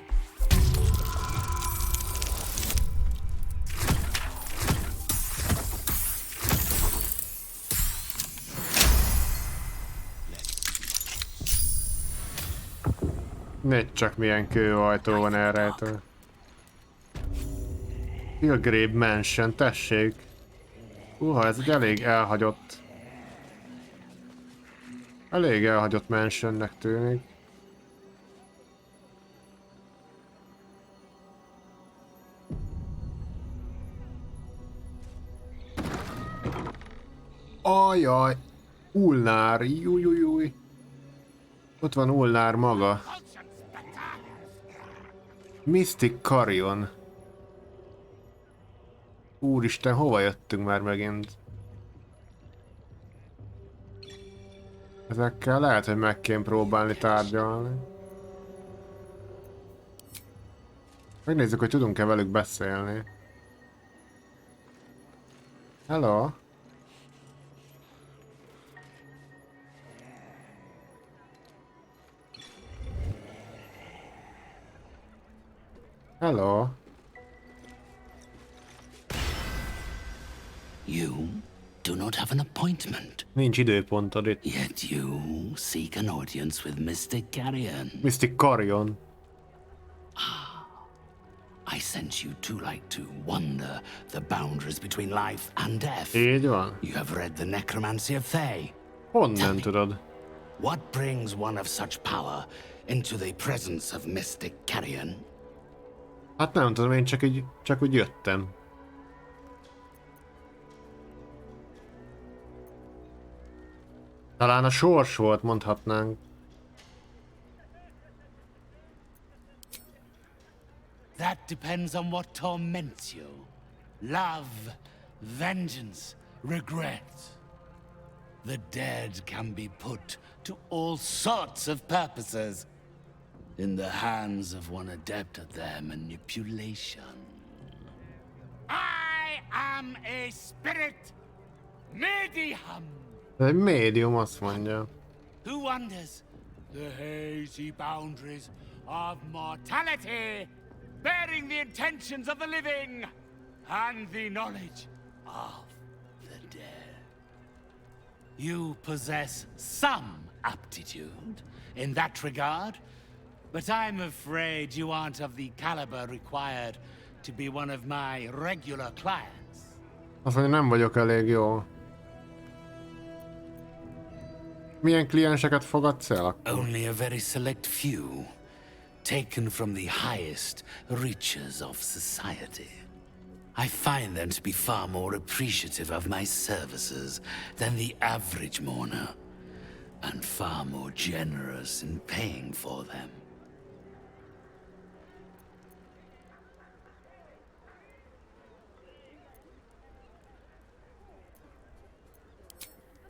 Négy csak milyen kőajtó van elrejtve. Pilgrim Mansion, tessék. Ez egy elég elhagyott. Elég elhagyott mansionnek tűnik. Ajaj! Ulnár! Jújjújjúj! Ott van Ulnár maga. Mystic Carrion. Úristen, hova jöttünk már megint? Ezekkel lehet, hogy meg kéne próbálni tárgyalni. Megnézzük, hogy tudunk-e velük beszélni. Hello? Hello? You do not have an appointment. Nincs időpontod itt. Yet you seek an audience with Mystic Carrion. Mystic Carrion. I sent you too like to wonder the boundaries between life and death. Így van. You have read the necromancy of Thay. Honnan tudod? What brings one of such power into the presence of Mystic Carrion? Hát nem tudom, én csak úgy jöttem. Talán a sors volt, mondhatnánk. That depends on what torments you. Love, vengeance, regret. The dead can be put to all sorts of purposes in the hands of one adept at their manipulation. I am a spirit medium. Egy médium, azt mondja. Who wonders the hazy boundaries of mortality, bearing the intentions of the living and the knowledge of the dead. You possess some aptitude in that regard, but I'm afraid you aren't of the caliber required to be one of my regular clients. Azt mondja, nem vagyok elég jó. Milyen klienseket fogadsz el akkor? Only a very select few, taken from the highest reaches of society. I find them to be far more appreciative of my services than the average mourner, and far more generous in paying for them.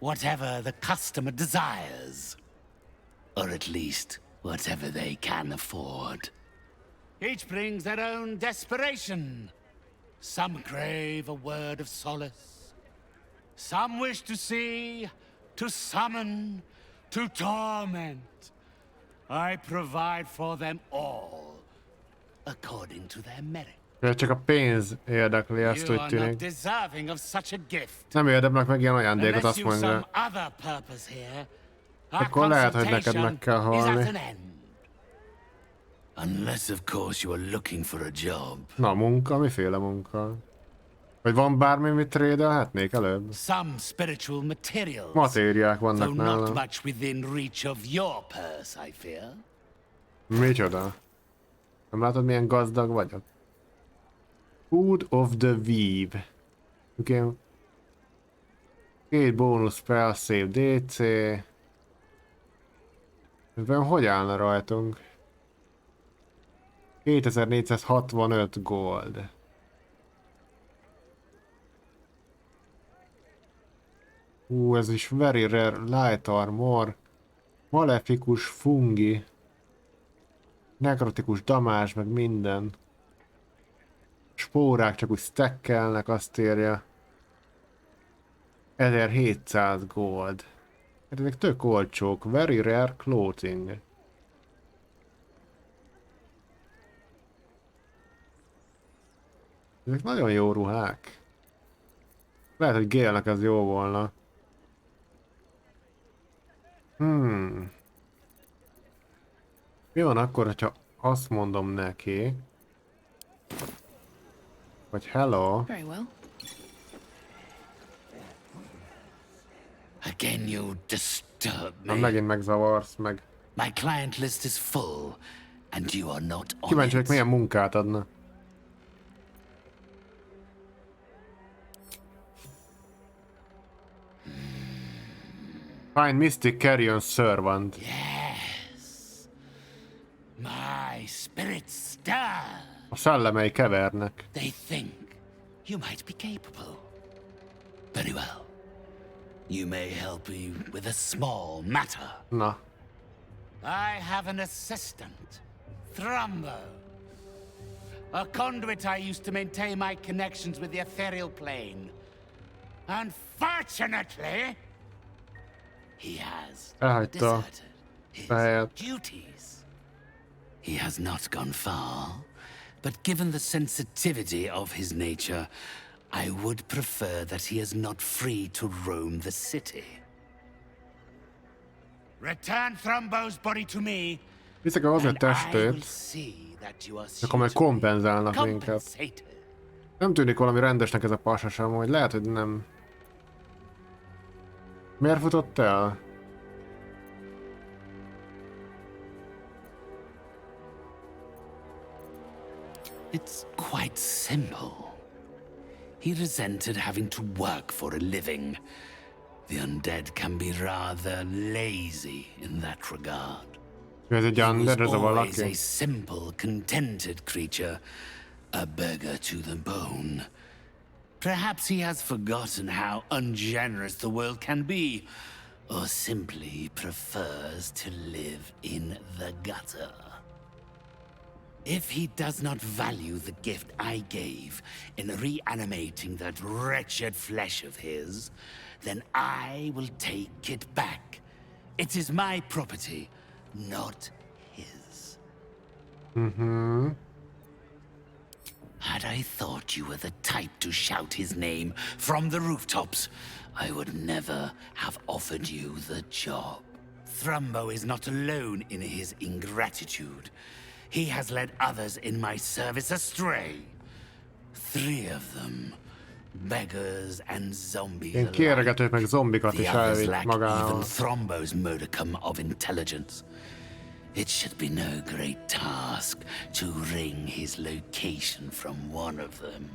Whatever the customer desires, or at least whatever they can afford. Each brings their own desperation, Some crave a word of solace. Some wish to see, to summon, to torment. I provide for them all, according to their merit. Csak a pénz érdekli ezt, You úgy are not tűnik. deserving of such a gift. Nem érdemlek meg ilyen ajándékot, Unless azt you've some mondja. other purpose here, our Akkor lehet, hogy neked meg kell consultation is at halni. an end. Unless, of course, you are looking for a job. Na, munka? Miféle munka? Vagy van bármi, mit trédelhetnék előbb? Some spiritual materials. Matériák vannak Though not nálam. much within reach of your purse, I fear. Micsoda? Nem látod, milyen gazdag vagyok? Food of the Weave. Oké. 2 bónusz spell save DC. Ebben hogy állna rajtunk? 2465 gold. Ez is very rare light armor. Malefikus fungi. Nekrotikus damás, meg minden. Spórák csak úgy stackelnek, azt írja. 1700 gold. Hát ezek tök olcsók. Very rare clothing. Ezek nagyon jó ruhák. Lehet, hogy Gale-nek ez jó volna. Mi van akkor, hogyha azt mondom neki, hogy hello. Very well. Again, you disturb Na, me. megint megzavarsz, meg. My client list is full, and you are not on Kíváncsi vagyok, it. milyen munkát adna. Find Mystic Carrion Servant. Yes. My spirits stir. A szellemei kevernek. They think you might be capable. Very well. You may help me with a small matter. Na. I have an assistant, Thrumbo. A conduit I used to maintain my connections with the ethereal plane. Unfortunately, he has Elhagyta deserted a helyet. Duties. He has not gone far, but given the sensitivity of his nature, I would prefer that he is not free to roam the city. Return Thrumbo's body to me, Viszek hozni a and I will testét, see that you are akkor majd kompenzálnak minket. compensated. Nem tűnik valami rendesnek ez a pasa sem, hogy lehet, hogy nem. Miért futott el? It's quite simple. He resented having to work for a living. The undead can be rather lazy in that regard. Ez egy He was undead, ez a always valaki. a simple, contented creature, a beggar to the bone. Perhaps he has forgotten how ungenerous the world can be, or simply prefers to live in the gutter. If he does not value the gift I gave in reanimating that wretched flesh of his, then I will take it back. It is my property, not his. Had I thought you were the type to shout his name from the rooftops, I would never have offered you the job. Thrumbo is not alone in his ingratitude. He has led others in my service astray. 3 of them, beggars and zombies Ilyen alike. kérgetők meg zombikat The is others elvitt lack magával. even Thrumbo's modicum of intelligence. It should be no great task to wring his location from one of them.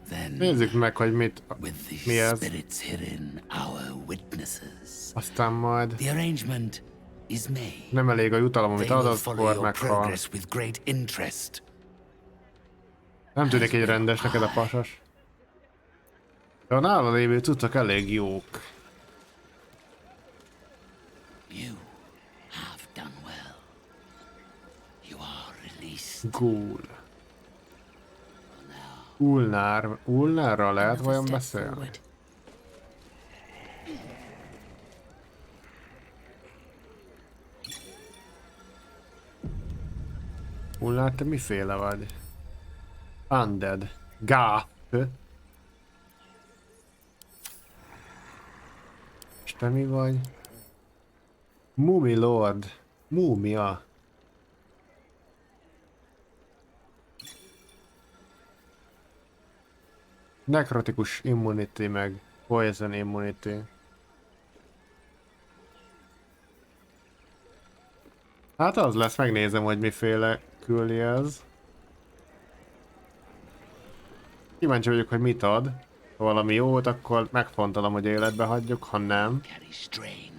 Then, Nézzük meg, hogy mit, with mi the ez. spirits herein our witnesses, Aztán majd the arrangement is made. nem elég a jutalom, amit They will adott, follow akkor your meghal. progress with great interest. Nem tűnik egy rendes neked a pasas. De a nála lévő cuccok elég jók. You have done well. Ghoul. Ulnárral lehet vajon beszélni? Ulnár, te miféle vagy? Undead. Gá. És te mi vagy? Mumi Lord. Múmia. Nekrotikus immunity meg poison immunity. Hát az lesz, megnézem, hogy miféle küldi ez. Kíváncsi vagyok, hogy mit ad. Ha valami jót, akkor megfontolom, hogy életbe hagyjuk, ha nem,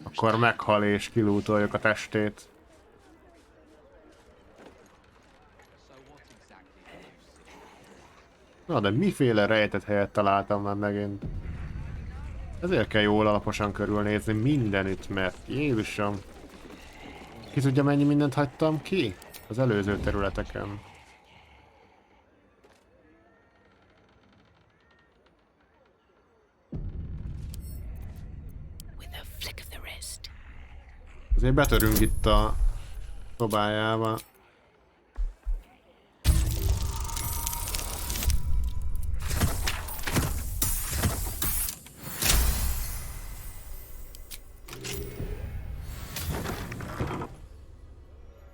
akkor meghal és kilútoljuk a testét. Na, de miféle rejtett helyet találtam már megint. Ezért kell jól alaposan körülnézni mindenütt, mert Jézusom. Ki tudja, mennyi mindent hagytam ki az előző területeken. Azért betörünk itt a szobájába.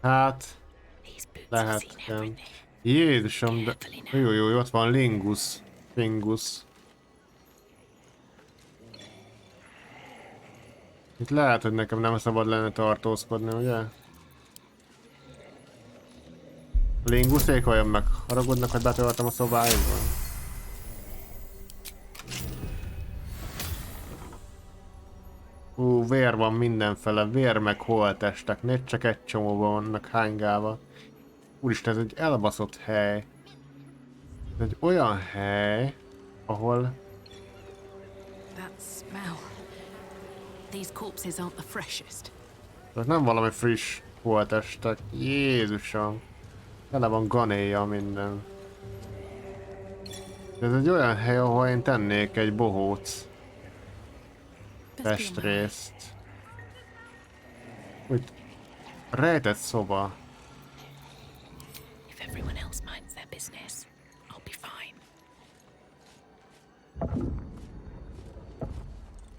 Hát, lehet, igen. Jézusom, de... Jó, ott van Lingus. Itt lehet, hogy nekem nem szabad lenne tartózkodni, ugye? Linguszék olyan meg haragudnak, hogy betöltem a szobájukban. Vér van mindenfele, vér meg holttestek, ne csak egy csomóban vannak hángálva. Úristen, ez egy elbaszott hely. Ez egy olyan hely, ahol... These corpses aren't the freshest. Ez nem valami friss holttestek. Jézusom. Tele van ganéja minden. Ez egy olyan hely, ahol én tennék egy bohóc testrészt. Úgy rejtett szoba. If everyone else minds their business, I'll be fine.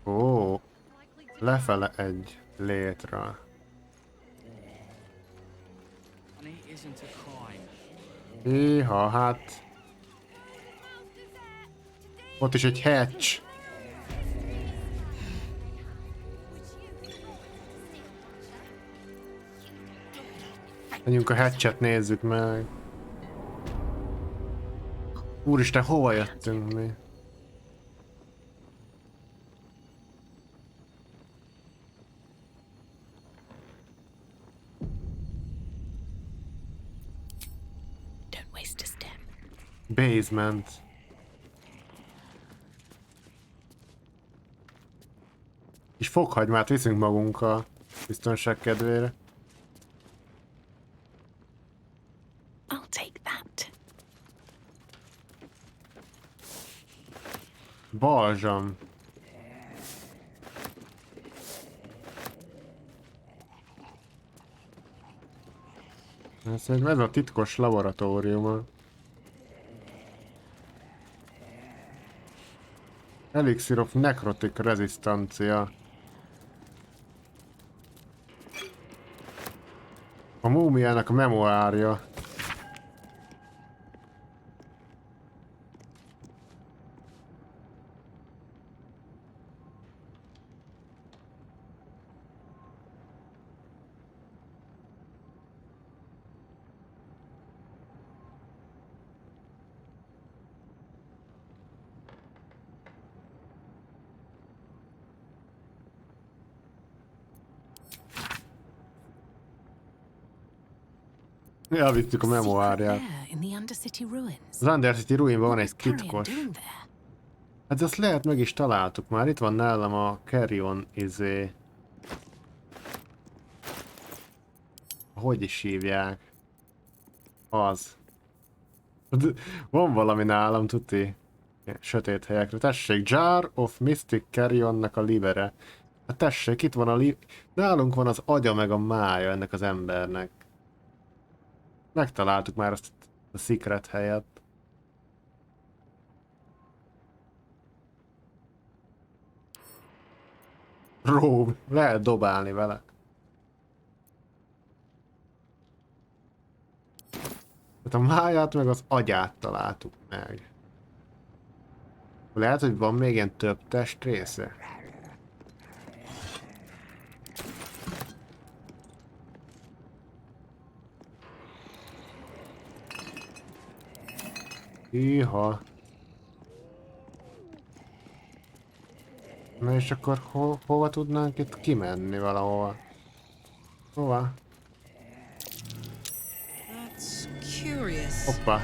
Ó, lefele egy létre. Éha, hát... Ott is egy hatch. Menjünk a hatchet, nézzük meg. Úristen, hova jöttünk mi? Basement. És fokhagymát viszünk magunkkal, biztonság kedvére. I'll take that. Balzsam. Ez a titkos laboratóriuma. Elixir of Necrotic rezisztancia. A múmiának a memoárja. Elvittük a memoárját. Az Undercity ruinban van egy titkos. Hát azt lehet meg is találtuk már. Itt van nálam a Carrion izé. Hogy is hívják? Az. Van valami nálam, tuti. Sötét helyekre. Tessék, Jar of Mystic Carrionnak a livere. Hát tessék, itt van nálunk van az agya meg a mája ennek az embernek. Megtaláltuk már azt a secret helyet. Rób, lehet dobálni vele. Hát a máját meg az agyát találtuk meg. Lehet, hogy van még ilyen több test része. Hűha. Na és akkor hova tudnánk itt kimenni valahova? Hova? Hoppá.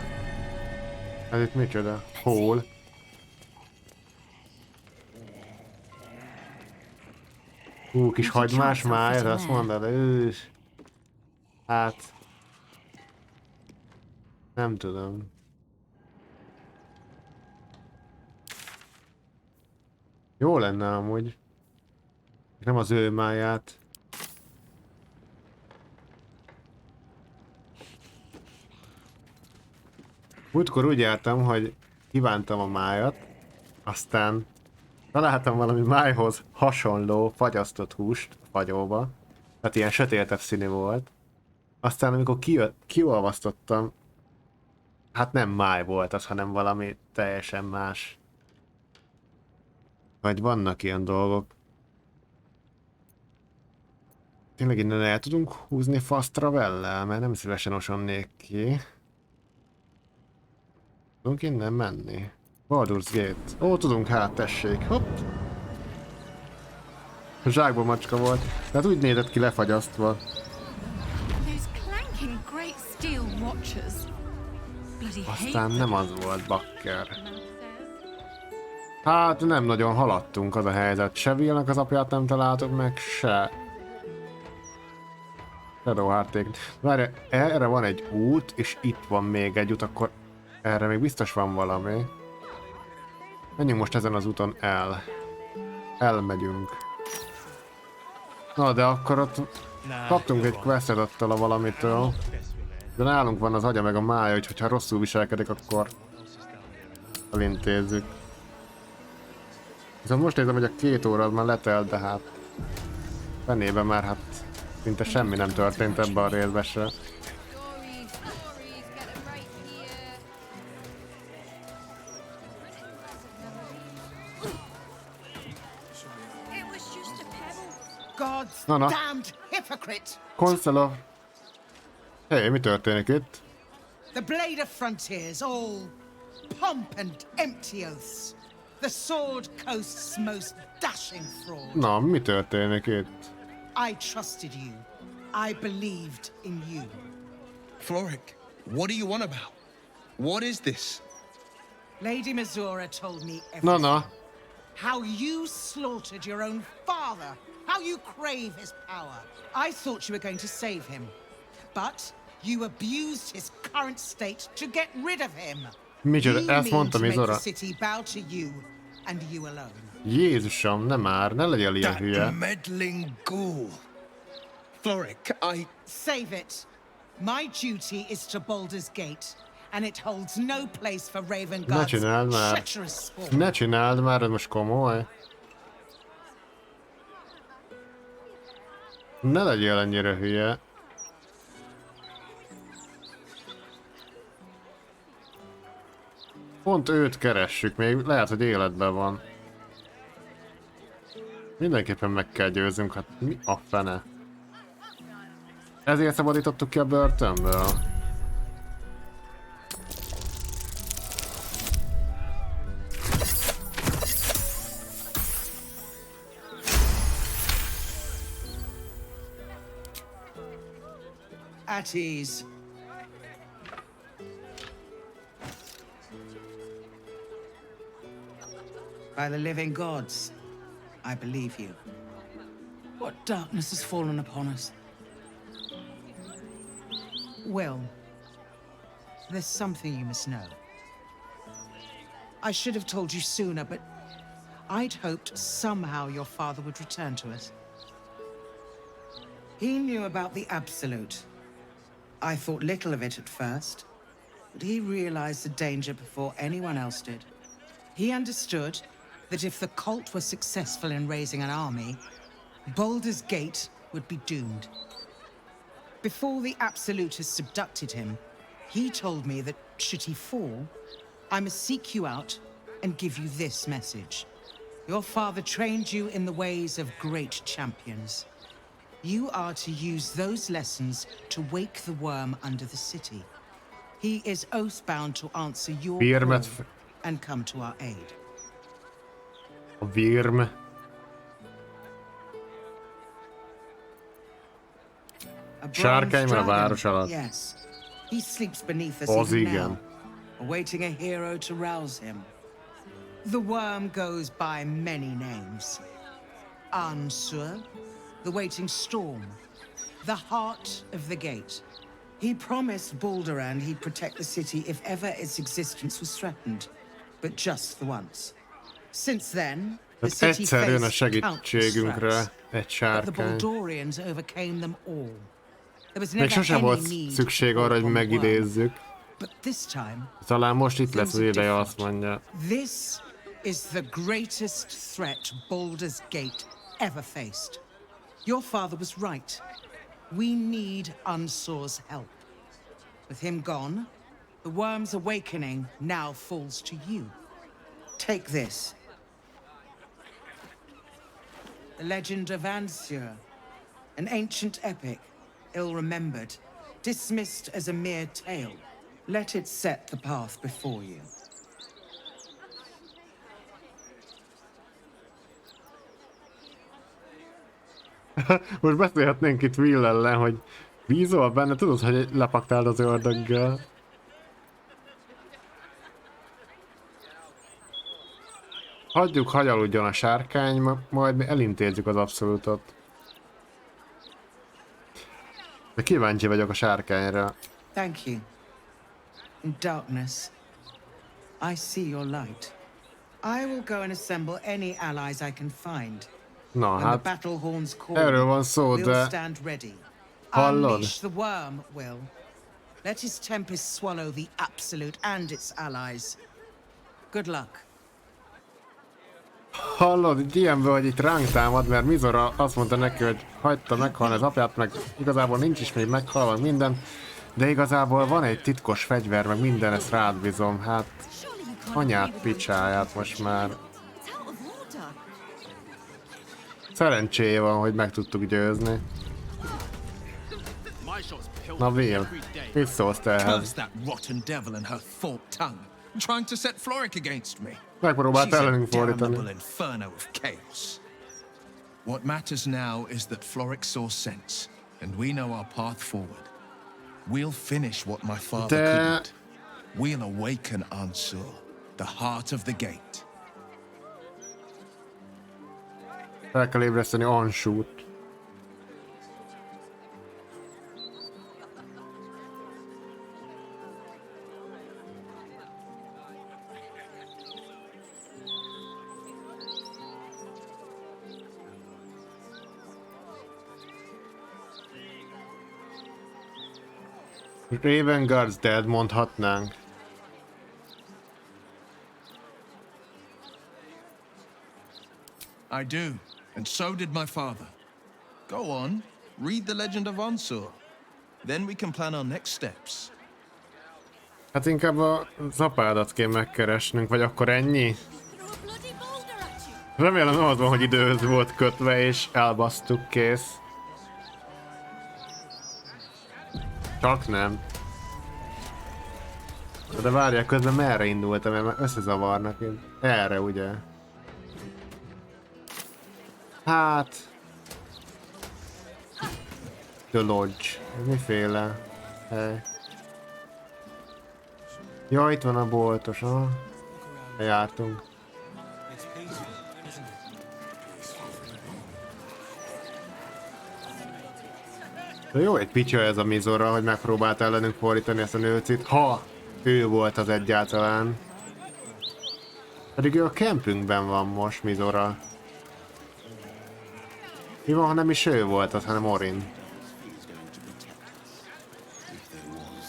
Ez itt micsoda? Hol? Kis hagymás máj, azt mondod, ős. Hát... Nem tudom. Jó lenne amúgy. Nem az ő máját. Múltkor úgy jártam, hogy kívántam a májat, aztán találtam valami májhoz hasonló fagyasztott húst a fagyóba. Tehát ilyen sötétebb színű volt. Aztán amikor kiolvasztottam, hát nem máj volt az, hanem valami teljesen más. Vagy vannak ilyen dolgok. Tényleg innen el tudunk húzni fast travel-lel, mert nem szívesen osonnék ki. Tudunk innen menni. Baldur's Gate. Ó, tudunk, hát tessék. Hopp. Zsákba macska volt. Tehát úgy nézett ki lefagyasztva. Aztán nem az volt, bakker. Hát nem nagyon haladtunk, az a helyzet. Se Willnek az apját nem találtuk meg, se Shadowhearték. Várj, erre van egy út, és itt van még egy út, akkor erre még biztos van valami. Menjünk most ezen az úton el. Elmegyünk. Na, de akkor ott kaptunk egy questet attól a valamitől. De nálunk van az agya meg a mája, úgyhogy ha rosszul viselkedik, akkor elintézzük. Viszont most nézem, hogy a 2 óra már letelt, de hát fenében már hát szinte semmi nem történt ebben a részben se. Na. Consular. Hey, mi történik itt? The blade of frontiers, all pomp and empty oaths. The sword coast's most dashing fraud. Na, mi történik itt? I trusted you. I believed in you. Floric, what are you on about? What is this? Lady Mizora told me everything. No. How you slaughtered your own father. How you crave his power. I thought you were going to save him. But you abused his current state to get rid of him. Micsoda, ezt mondta Mizora. Jézusom, nem már, ne legyél ilyen hülye. That meddling ghoul. Floric, Save it. My duty is to Baldur's Gate, and it holds no place for Ravengard's treacherous spawn. Ne csináld már, ez most komoly. Ne legyél ennyire hülye. Pont őt keressük, még lehet, hogy életben van. Mindenképpen meg kell győznünk, hát mi a fene? Ezért szabadítottuk ki a börtönből. At ease. By the living gods, I believe you. What darkness has fallen upon us? Will, there's something you must know. I should have told you sooner, but I'd hoped somehow your father would return to us. He knew about the Absolute. I thought little of it at first, but he realized the danger before anyone else did. He understood that if the cult were successful in raising an army, Baldur's Gate would be doomed. Before the Absolutists abducted him, he told me that should he fall, I must seek you out and give you this message. Your father trained you in the ways of great champions. You are to use those lessons to wake the worm under the city. He is oath-bound to answer your call and come to our aid. A Virm. Sárkány van a város alatt. Yes. He sleeps beneath us Az even igen. now, awaiting a hero to rouse him. The worm goes by many names. Ansur, the waiting storm, the heart of the gate. He promised Baldur he'd protect the city if ever its existence was threatened, but just the once. Since then, the Tehát city egyszer jön a faced countless segítségünkre threats, egy but the sárkány. Baldurians overcame them all. There was Még never sosem any volt need szükség to arra, call hogy upon the worm. megidézzük. But this time, Talán most itt lesz az things are ideje, different. azt mondja. This is the greatest threat Baldur's Gate ever faced. Your father was right. We need Unsur's help. With him gone, the worm's awakening now falls to you. Take this. The legend of Ansur, an ancient epic, ill-remembered, dismissed as a mere tale. Let it set the path before you. Most beszélhetnénk itt Will ellen, hogy bízol benne, tudod, hogy lepaktáld az ördöggel. Hagyjuk, hagyaludjon a sárkány, majd mi elintézzük az abszolútot. De kíváncsi vagyok a sárkányra. Thank you. In darkness, I see your light. I will go and assemble any allies I can find. Na When the hát, battle horns call, erről van szó, we'll de stand ready. hallod? Unleash the worm, Will. Let his tempest swallow the Absolute and its allies. Good luck. Hallod, itt ilyenből, hogy itt ránk támad, mert Mizora azt mondta neki, hogy hagyta meghalni az apját, meg igazából nincs is még meghalva minden, de igazából van egy titkos fegyver, meg minden, ezt rád bízom, hát anyát picsáját most már. Szerencséje van, hogy meg tudtuk győzni. Na Will, mit szólsz te ehhez? Curse that rotten devil and her forked tongue, trying to set Floric against me. Megpróbált ellenünk She's a fordítani. damnable inferno of chaos. What matters now is that Floric saw sense, and we know our path forward. We'll finish what my father couldn't. We'll awaken Ansur, the heart of the gate. Fel kell ébreszteni Ansút. Ravengard's dead mondhatnánk. I do, and so did my father. Go on, read the legend of Ansur. Then we can plan our next steps. Hát inkább az apádat kell megkeresnünk, vagy akkor ennyi? Remélem nem az van, hogy időhöz volt kötve és elbasztuk, kész. Csak nem. De várják, közben merre indultam, mert már összezavarnak. Erre, ugye? Hát... The Lodge. Ez miféle hely? Ja, itt van a boltos, ha? Jártunk. De jó egy picsa ez a Mizora, hogy megpróbált ellenünk fordítani ezt a nőcit. Ha ő volt az egyáltalán. Pedig ő a kempünkben van most, Mizora. Mi van, ha nem is ő volt az, hanem Orin?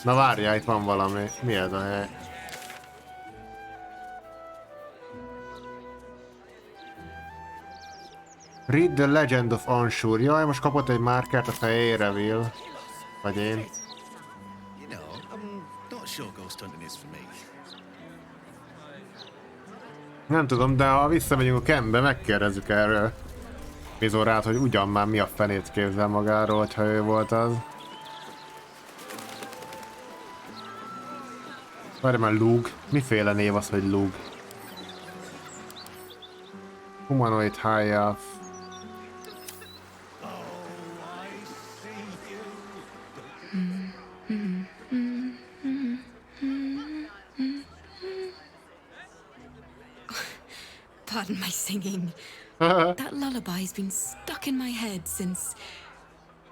Na várjál, itt van valami. Mi ez a hely? Read the Legend of Anshur. Jaj, most kapott egy márkát a fejére, Will. Vagy én. Nem tudom, de ha visszamegyünk a campbe, megkérdezzük erről Mizorát, hogy ugyan már mi a fenét képzel magáról, hogyha ő volt az. Várj már, Lug. Miféle név az, hogy Lug? Humanoid High Elf. Pardon my singing. That lullaby's been stuck in my head since...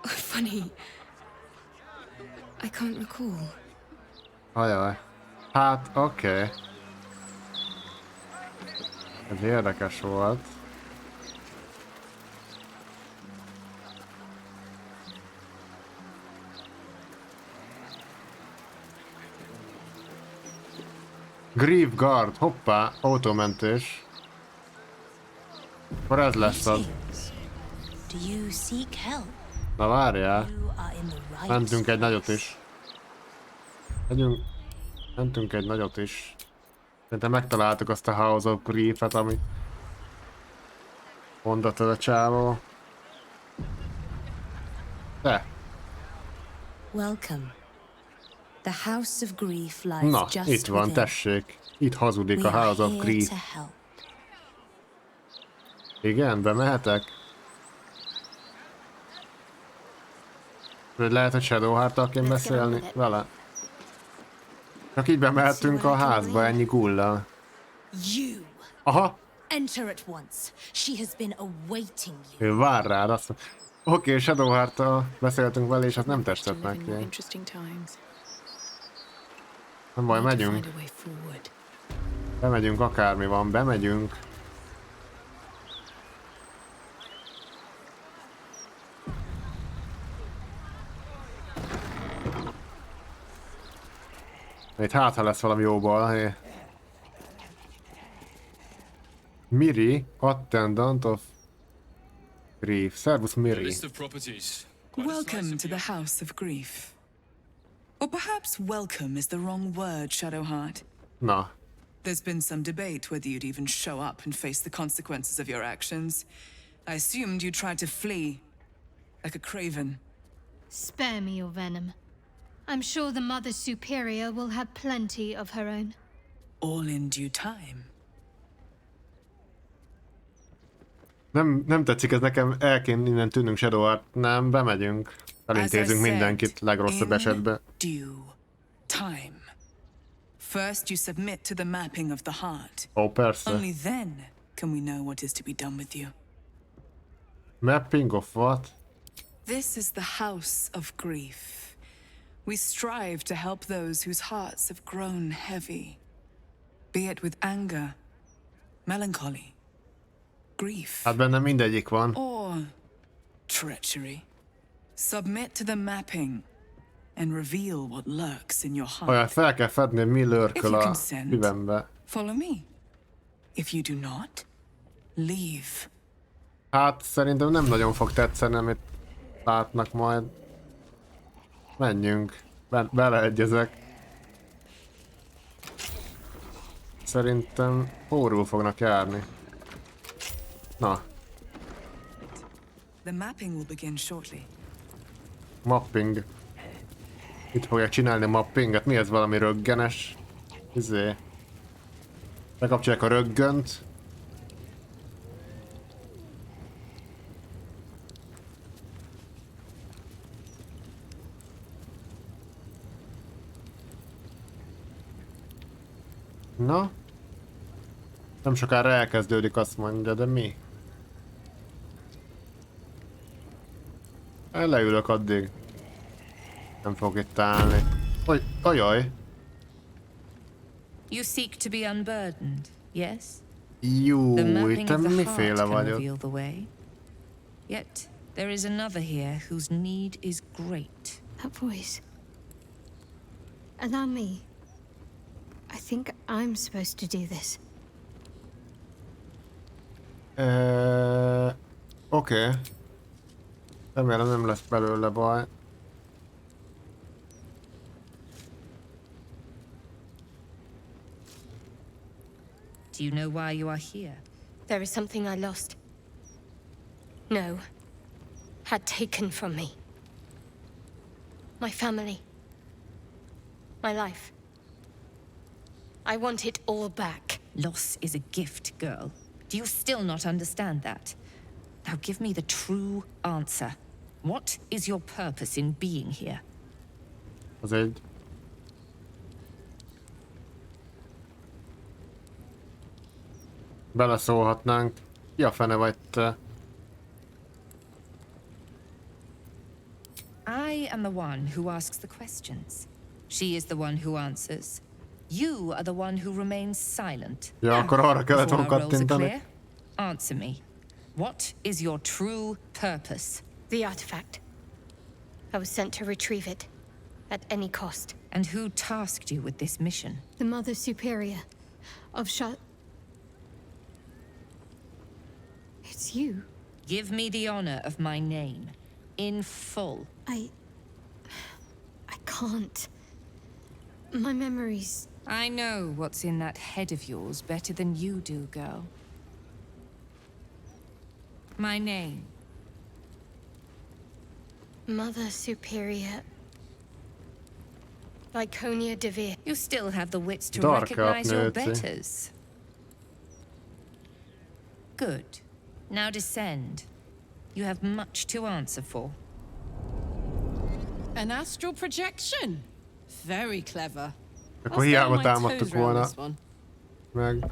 Funny. I can't recall. Ajaj. Hát, oké. Ez érdekes volt. Grief Guard, hoppá, autómentés. Akkor ez lesz az. Na várjál. Mentünk egy nagyot is. Mentünk egy nagyot is. Szerintem megtaláltuk azt a House of Grief-et, ami mondott a csávó. De. Welcome. The House of Grief lies Na, just itt van, within. tessék. Itt hazudik a House of Grief. Igen, bemehetek? Vagy lehet, hogy Shadowheart-tal kéne beszélni vele? Csak így bemehetünk a házba, ennyi gullal. You. Aha! Enter at once. She has been awaiting you. Ő vár rád, azt mondja. Oké, Shadowheart-tal beszéltünk vele, és azt nem tetszett neki. Nem baj, megyünk. Bemegyünk, akármi van, bemegyünk. Itt hát, ha lesz valami jó bal, hé. Miri, attendant of Grief. Servus, Miri. Welcome to the House of Grief. Or perhaps welcome is the wrong word, Shadowheart. Na. There's been some debate whether you'd even show up and face the consequences of your actions. I assumed you tried to flee, like a craven. Spare me your venom. I'm sure the Mother Superior will have plenty of her own. All in due time. Nem tetszik ez nekem, el kéne innen tűnünk, Shadowheart. Nem, bemegyünk. Elintézünk mindenkit legrosszabb esetben. Due time. First you submit to the mapping of the heart. Ó, persze. Only then can we know what is to be done with you. Mapping of what? This is the House of Grief. We strive to help those whose hearts have grown heavy, be it with anger, melancholy, grief, Hát benne mindegyik van. or treachery. Submit to the mapping and reveal what lurks in your heart. Olyan fel kell fedni, mi If lörköl you a consent, szívembe. follow me. If you do not, leave. Hát szerintem nem nagyon fog tetszeni, amit látnak majd. Menjünk. Beleegyezek. Szerintem pórul fognak járni. Na, The mapping will begin shortly. mapping. Itt fogják csinálni mappinget. Mi ez, valami röggenes? Izé. Bekapcsolják a röggönt. Na? Nem sokára elkezdődik, azt mondja, de mi? Leülök addig. Nem fogok itt állni. Ajaj! You seek to be unburdened, yes? Jó, The mapping te of the heart miféle can vagyok? reveal the way. Yet there is another here whose need is great. That voice. Allow me. I think I'm supposed to do this. Oké. Remélem nem lesz belőle baj. Do you know why you are here? There is something I lost. No. Had taken from me. My family. My life. I want it all back. Loss is a gift, girl. Do you still not understand that? Now give me the true answer. What is your purpose in being here? Az egy... Beleszólhatnánk. Ki a fene vagy te? I am the one who asks the questions. She is the one who answers. You are the one who remains silent. Ja, akkor arra kellett volna Before our roles are kattintani. clear, answer me. What is your true purpose? The artifact. I was sent to retrieve it. At any cost. And who tasked you with this mission? The Mother Superior of It's you. Give me the honor of my name. In full. I can't. My memories... I know what's in that head of yours better than you do, girl. My name. Mother Superior... Lyconia Devere. You still have the wits to Dark recognize your up, Nancy. betters. Good. Now descend. You have much to answer for. An astral projection? Very clever. Akkor hiába támadtuk volna meg.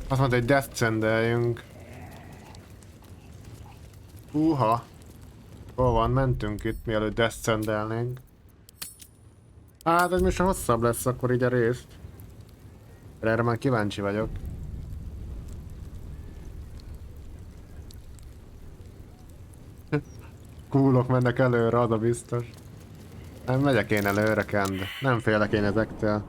Azt mondta, hogy descendeljünk. Húha. Hol van? Mentünk itt, mielőtt descendelnénk. Hát ez most hosszabb lesz akkor így a részt. Erre már kíváncsi vagyok. Coolok mennek előre, az a biztos. Nem megyek én előre, Kend. Nem félek én ezektől.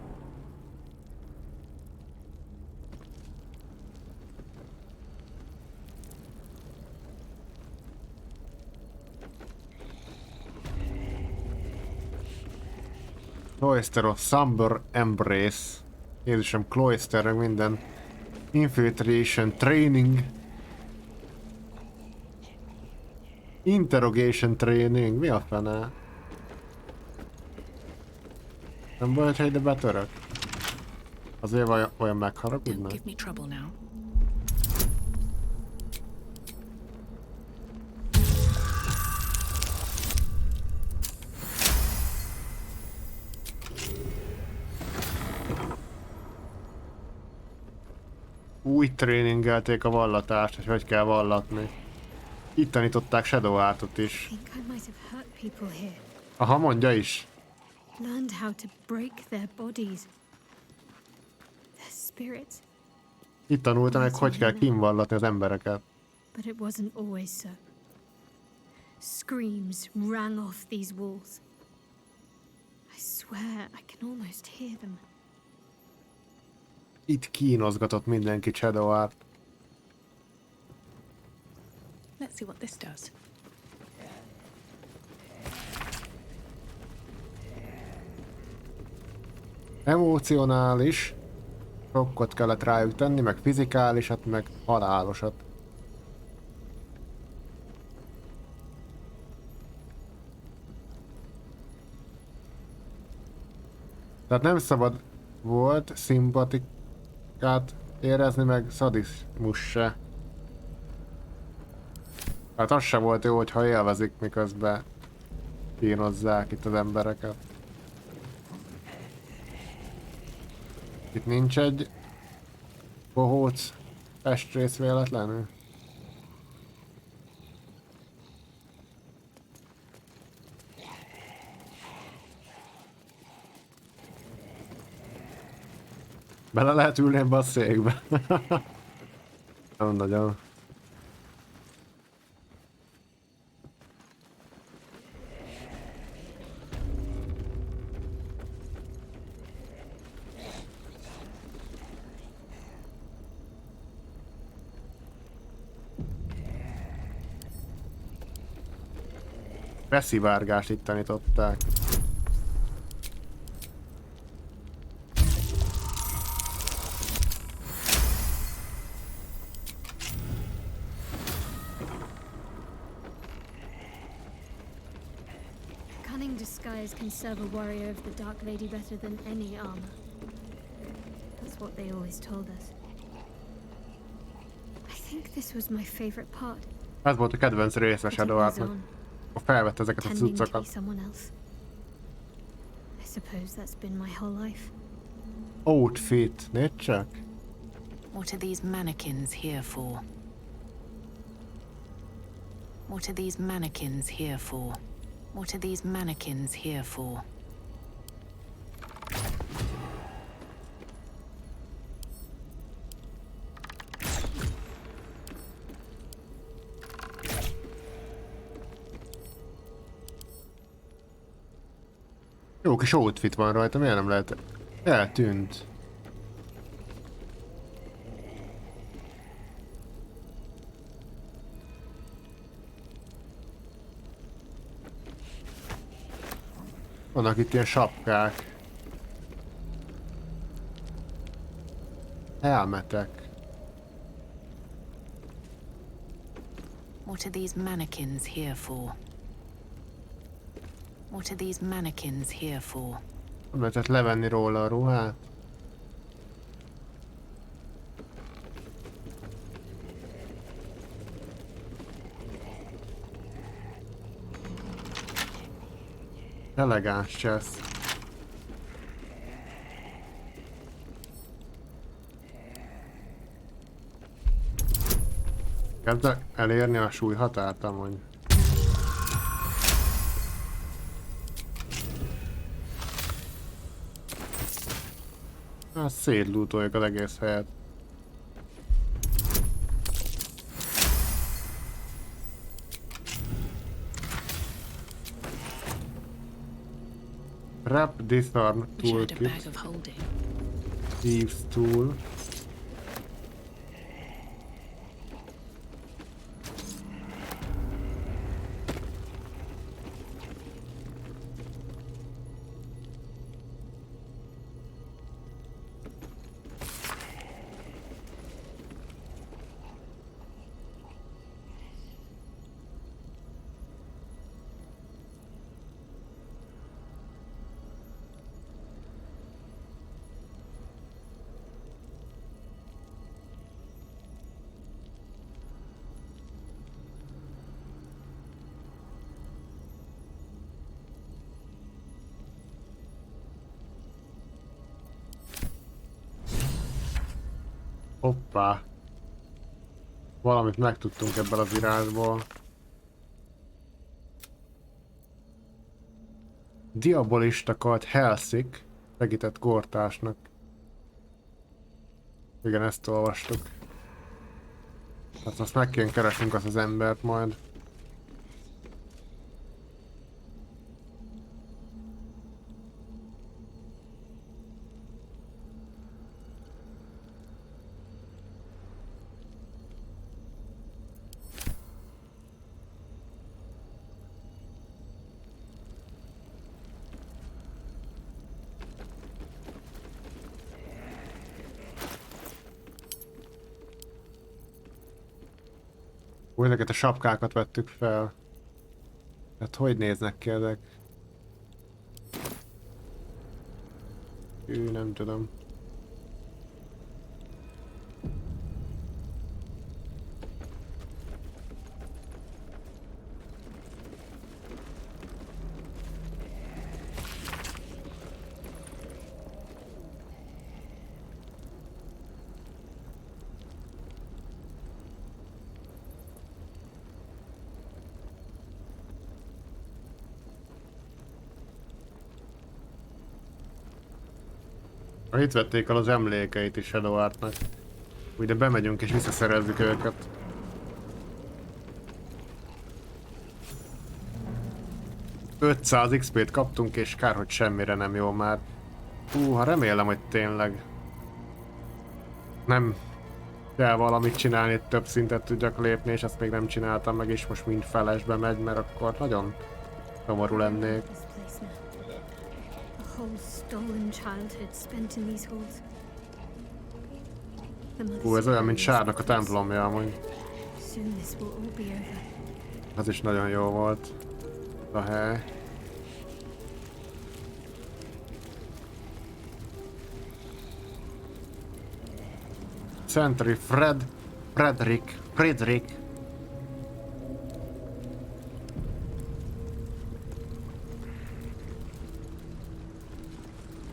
Cloister of Somber Embrace. Jézusom, Cloister, meg minden. Infiltration Training. Interrogation Training. Mi a fene? Nem baj, hogyha ide betörök? Azért olyan megharagudnak? Give me trouble now. Úgy tréningelték a vallatást, hogy kell vallatni. Itt tanították Shadowheartot is. I think I might have hurt people here. Aha, mondja is. Learned how to break their bodies. Their spirits. Itt tanultam meg, hogy kell kínvallatni az embereket. But it wasn't always so. Screams rang off these walls. I swear I can almost hear them. Itt kínozgatott mindenki Shadowheart. Let's see what this does. Emocionális. Sokkot kellett rájuk tenni, meg fizikálisat, meg halálosat. Tehát nem szabad volt szimpatikát érezni, meg szadizmus se. Hát az se volt jó, hogyha élvezik, miközben kínozzák itt az embereket. Itt nincs egy bohóc testrész véletlenül? Bele lehet ülni ebbe a székbe. Nagyon. Beszivárgást itt tanították. Cunning disguise can serve a warrior of the Dark Lady better than any armor. That's what they always told us. I think this was my favorite part. Ez volt a kedvenc része Shadowheartnak. Felvett ezeket a cuccokat. I suppose that's been my whole life. Outfit, nézd csak. What are these mannequins here for? What are these mannequins here for? What are these mannequins here for? Jó kis outfit van rajta, miért nem lehet? Eltűnt. Vannak itt ilyen sapkák. Helmetek. What are these mannequins here for? What are these mannequins here for? Nem lehetett levenni róla a ruhát. Elegáns csesz. Kezdek elérni a súlyhatárt amúgy. Szétlútoljuk az egész helyet. Wrap disarm toolkit. Thieves tool. Hoppá. Valamit megtudtunk ebből az írásból. Diabolista kalt Helszik segített Gortásnak. Igen, ezt olvastuk. Hát azt meg kéne keresnünk azt az embert majd. Ezeket a sapkákat vettük fel. Hát hogy néznek ki ezek? Nem tudom. Itt vették el az emlékeit is Shadowheartnak. Ugye bemegyünk és visszaszerezzük őket. $500 XP-t kaptunk, és kár, hogy semmire nem jó már. Ha remélem, hogy tényleg nem kell valamit csinálni, több szintet tudjak lépni, és ezt még nem csináltam meg, és most mind felesbe megy, mert akkor nagyon szomorú lennék. Ez olyan, mint Sárnak a templomja amúgy. Az is nagyon jó volt a hely. Sentry Frederick.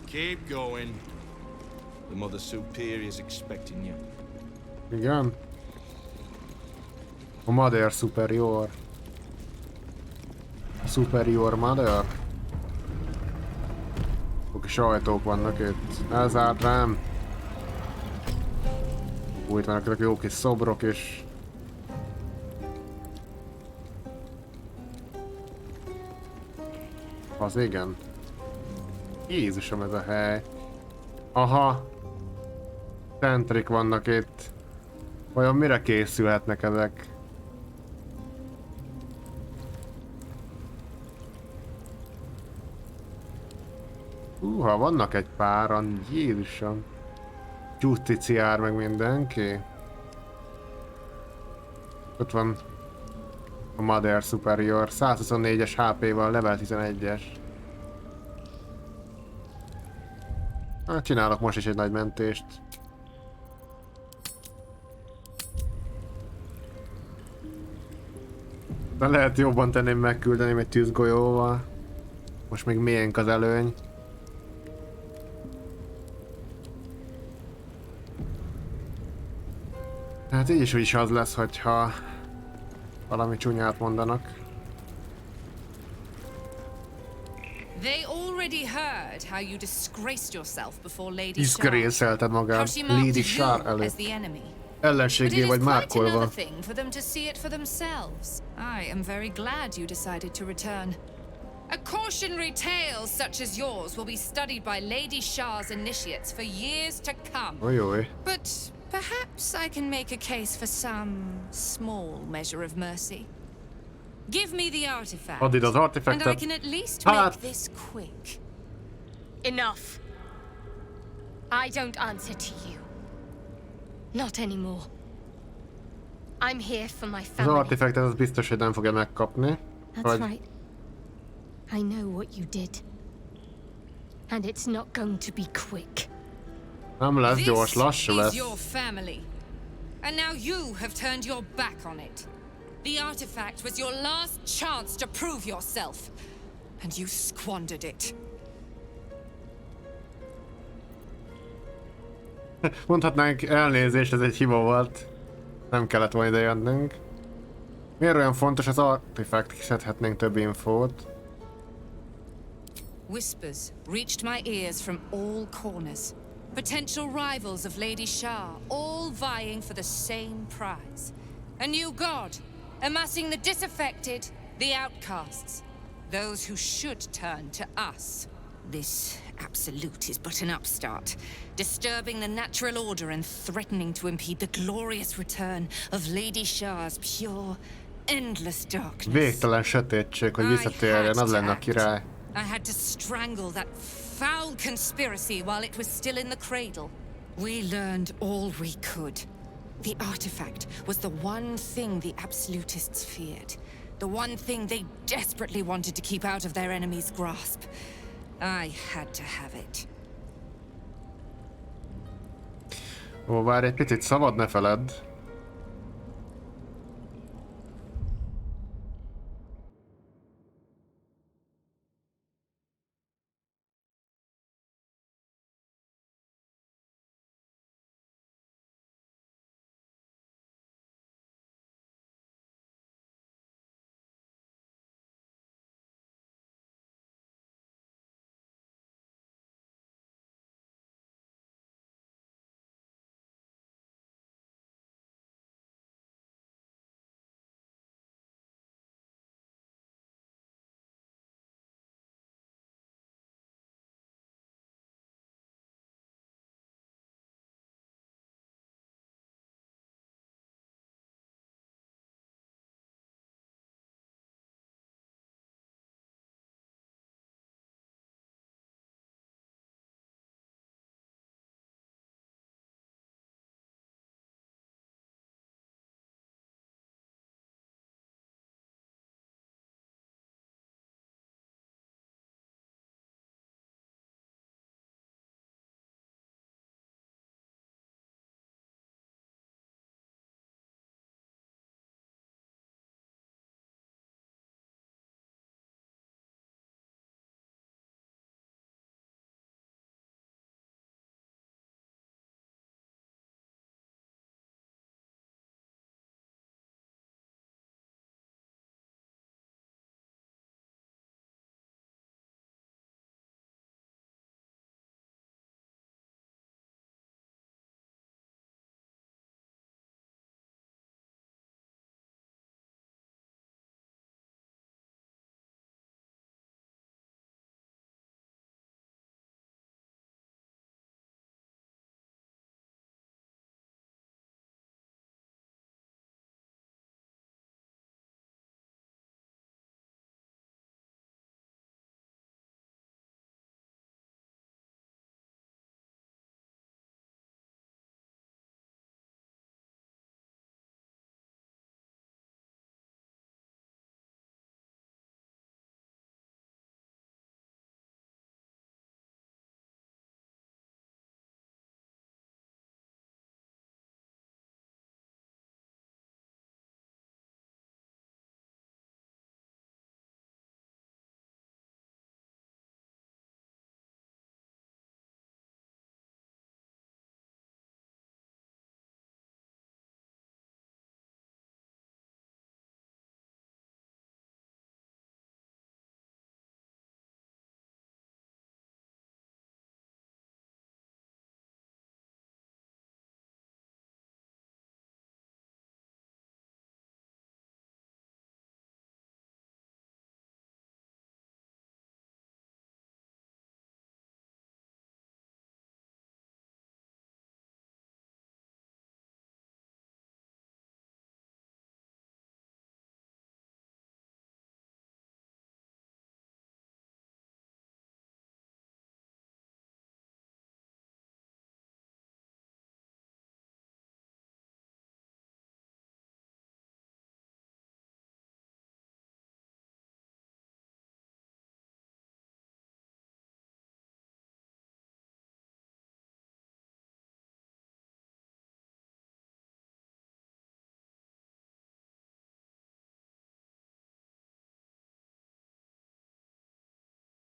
Keep going. The Mother Superior is expecting you. Igen. A Mother Superior. Superior Mother. Kis ajtók vannak itt. Elzárt rám. Itt vannak ezek jó kis szobrok is. Az igen. Jézusom, ez a hely. Aha. Centrik vannak itt. Vajon mire készülhetnek ezek? Vannak egy páran. Jézusom. Justiciár meg mindenki. Ott van a Mother Superior. 124-es HP-val, level 11-es. Hát csinálok most is egy nagy mentést. De lehet jobban tenném megküldeni egy tűzgolyóval. Most még miénk az előny. Hát így is úgyis az lesz, hogyha valami csúnyát mondanak. They already heard how you disgraced yourself before Lady Shar. Diszgrészelted magát Lady Shar előtt. Ellenségé vagy márkolva. For them to see it for themselves. I am very glad you decided to return. A cautionary tale such as yours will be studied by Lady Shar's initiates for years to come. Oy. But perhaps I can make a case for some small measure of mercy. Give me the artifact, Add az artefaktet. and I can at least make this quick. Enough. I don't answer to you. Not anymore. I'm here for my Az family. artefaktet az biztos, hogy nem fogja megkapni. That's right. I know what you did. And it's not going to be quick. Nem lesz gyors, lassú This lesz. is your family. And now you have turned your back on it. The artifact was your last chance to prove yourself. And you squandered it. Mondhatnánk elnézést, ez egy hiba volt. Nem kellett volna idejönnünk. Miért olyan fontos az artefakt? Szedhetnénk több infót. Whispers reached my ears from all corners. Potential rivals of Lady Shar, all vying for the same prize. A new god, amassing the disaffected, the outcasts. Those who should turn to us. This absolute is but an upstart, disturbing the natural order and threatening to impede the glorious return of Lady Shar's pure, endless darkness. Végtelen sötétség, hogy visszatérjen, az lenne a király. I had to strangle that foul conspiracy while it was still in the cradle. We learned all we could. The artifact was the one thing the absolutists feared. The one thing they desperately wanted to keep out of their enemy's grasp. I had to have it. Ó, várj egy picit, szabad ne feledd.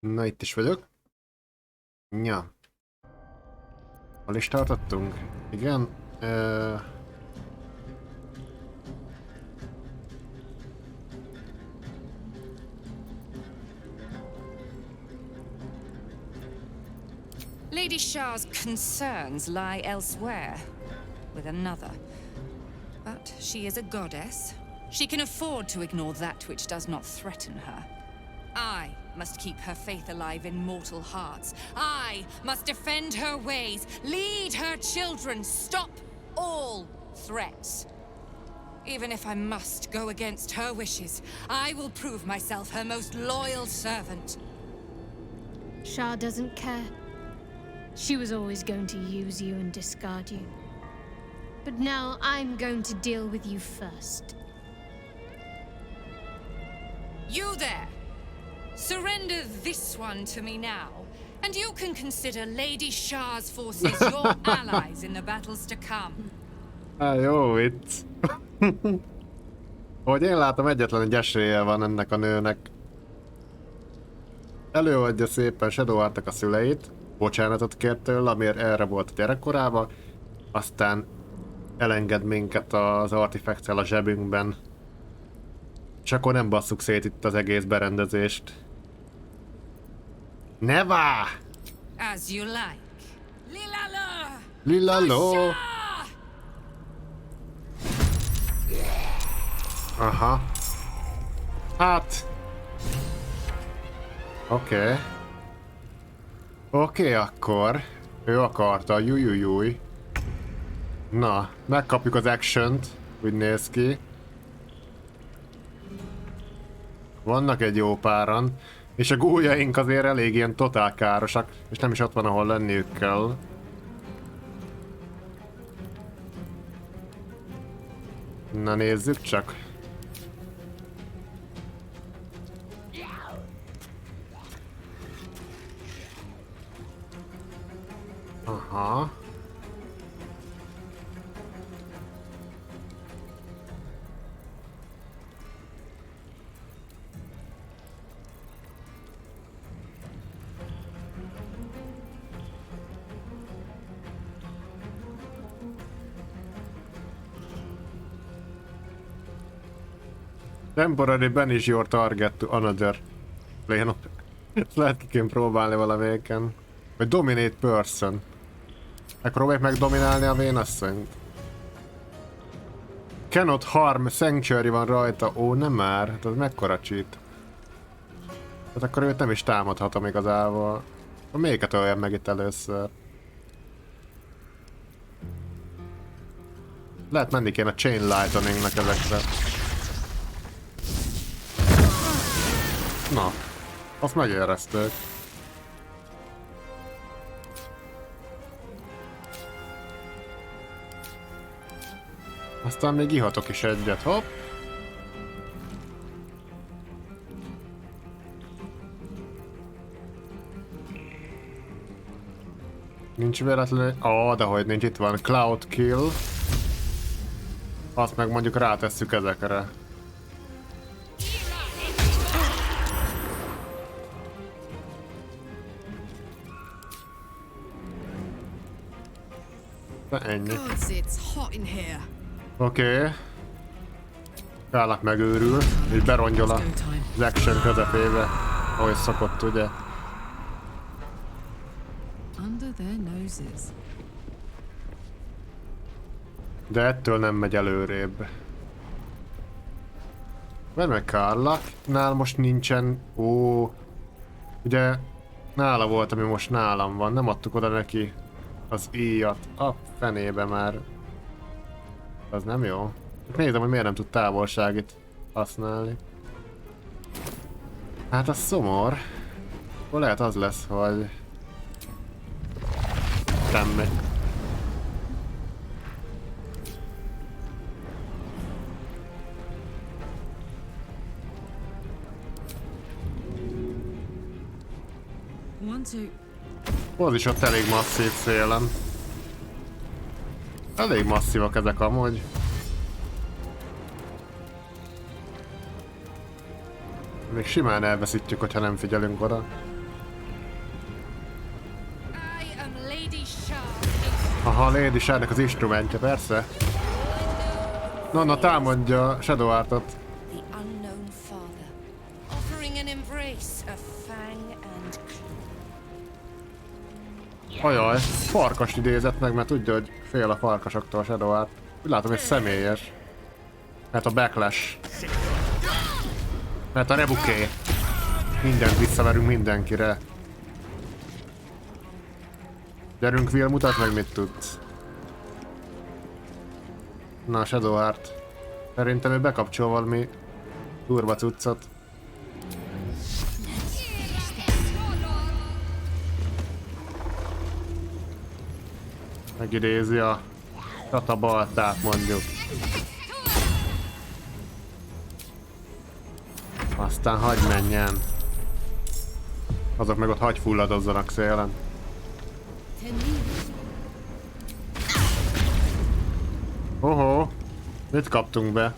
Na, itt is vagyok. Ja. Hol is tartottunk? Igen. Lady Shah's concerns lie elsewhere, with another. But she is a goddess. She can afford to ignore that which does not threaten her. I must keep her faith alive in mortal hearts. I must defend her ways, lead her children, stop all threats. Even if I must go against her wishes, I will prove myself her most loyal servant. Shah doesn't care. She was always going to use you and discard you. But now I'm going to deal with you first. You there! Surrender this one to me now, and you can consider Lady Shah's forces your allies in the battles to come. Jó vicc. Ahogy én látom, egyetlen egy esélye van ennek a nőnek. Előadja szépen Shadowheartnak a szüleit, bocsánatot kért tőle, amiért erre volt a gyerekkorában, aztán elenged minket az artifacttel a zsebünkben. És akkor nem basszuk szét itt az egész berendezést. Neva! As you like. Lilalo! Lilalo! Aha. Hát... Oké. Oké, akkor. Ő akarta, jújjújjúj. Na, megkapjuk az action-t, úgy néz ki. Vannak egy jó páran, és a gúlyaink azért elég ilyen totál károsak, és nem is ott van, ahol lenniük kell. Na nézzük csak. Aha. Temporary banish your target to another plane. Ezt lehet ki kéne próbálni valamelyiken. Vagy dominate person. Megpróbáljuk megdominálni a vénasszonyt. Cannot harm sanctuary van rajta. Ó, nem már. Hát az mekkora cheat. Hát akkor őt nem is támadhatom igazából. Melyiket öljön meg itt először? Lehet menni kéne a chain lightningnek ezekre. Na, azt megéreztük. Aztán még ihatok is egyet, hopp. Nincs véletlenül... dehogy nincs, itt van Cloud Kill. Azt meg mondjuk rátesszük ezekre. Ennyi. Oké. Kálak megőrül, és berongyol az action közepébe, ahogy szokott, ugye. De ettől nem megy előrébb. Vedd meg Karlaknál most nincsen... Ugye nála volt, ami most nálam van, nem adtuk oda neki az íjat. A fenébe már. Az nem jó. Nézem, hogy miért nem tud távolságit használni. Hát az szomor. Hol lehet az lesz, hogy... Semmi. Az is ott elég masszív szélem. Elég masszívak ezek amúgy. Még simán elveszítjük, hogyha nem figyelünk oda. Aha, Lady Shardnak az instrumentje, persze. Na, támadja Shadowheartot. Ajaj, farkast idézett meg, mert tudja, hogy fél a farkasoktól Shadowheart. Úgy látom, hogy személyes. Mert a backlash. Mert a rebuké. Mindent visszaverünk mindenkire. Gyerünk, Will, mutasd meg, mit tudsz. Na, Shadowheart. Szerintem ő bekapcsol valami durva cuccot. Megidézi a csatabaltát, mondjuk. Aztán hagy menjen. Azok meg ott hagy fulladozzanak szélen. Ohó, mit kaptunk be?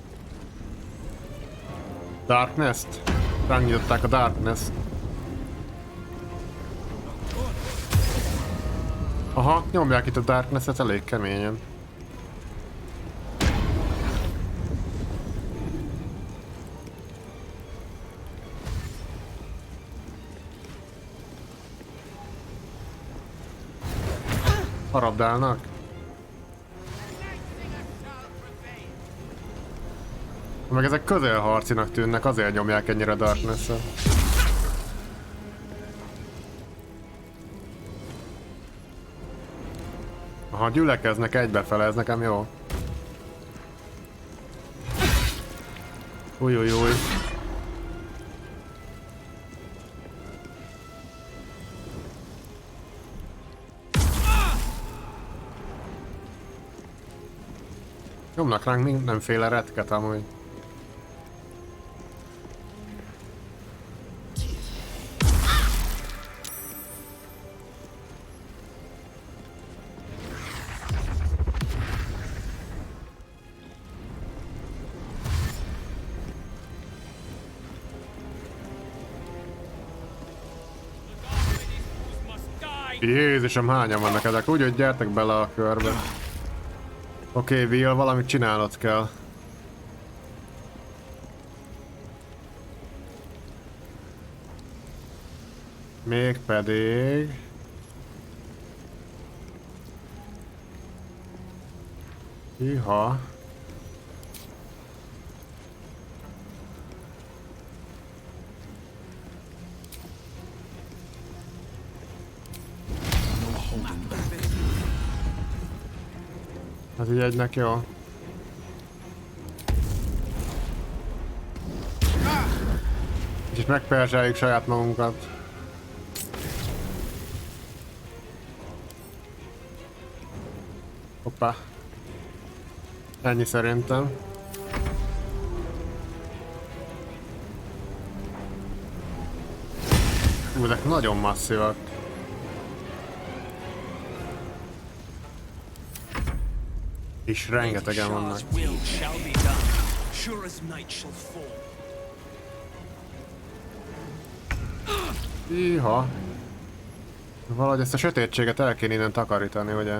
Darkness-t? Rányították a Darkness-t. Aha, nyomják itt a Darkness-et elég keményen. Harabdálnak? Meg ezek közelharcinak tűnnek, azért nyomják ennyire a Darkness-et. Aha, gyülekeznek egybefele, ez nekem jó. Új. Nyomnak ránk mindenféle retket amúgy. Jézusom, hányan vannak ezek? Úgy, hogy gyertek bele a körbe. Oké, Will, valamit csinálnod kell. Mégpedig... Hűha. Ez így egynek jó. És megperzseljük saját magunkat. Hoppá. Ennyi szerintem. Ezek nagyon masszívak. És rengetegen vannak. Iha. Valahogy ezt a sötétséget el kéne innen takarítani, ugye?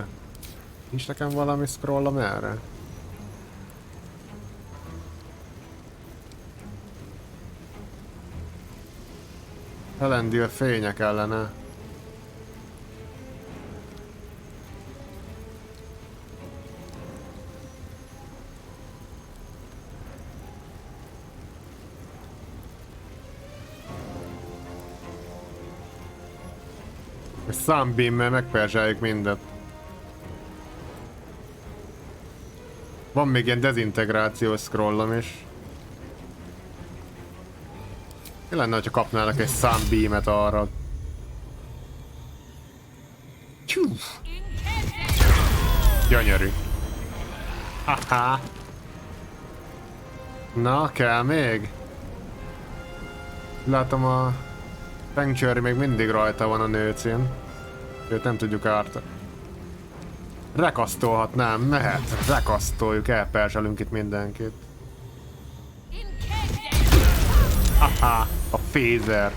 Nincs nekem valami scrollom erre? Elendil fények ellene. Sunbeam-mel megperzsáljuk mindet. Van még ilyen dezintegrációs scrollom is. Mi lenne, ha kapnának egy Sunbeam-et arra? Csúf! Gyönyörű. Haha! Na, kell még? Látom a Sanctuary még mindig rajta van a nőcén. Őt nem tudjuk ártani. Rekasztolhatnám, mehet. Rekasztoljuk, elperzselünk itt mindenkit. Haha, a phaser.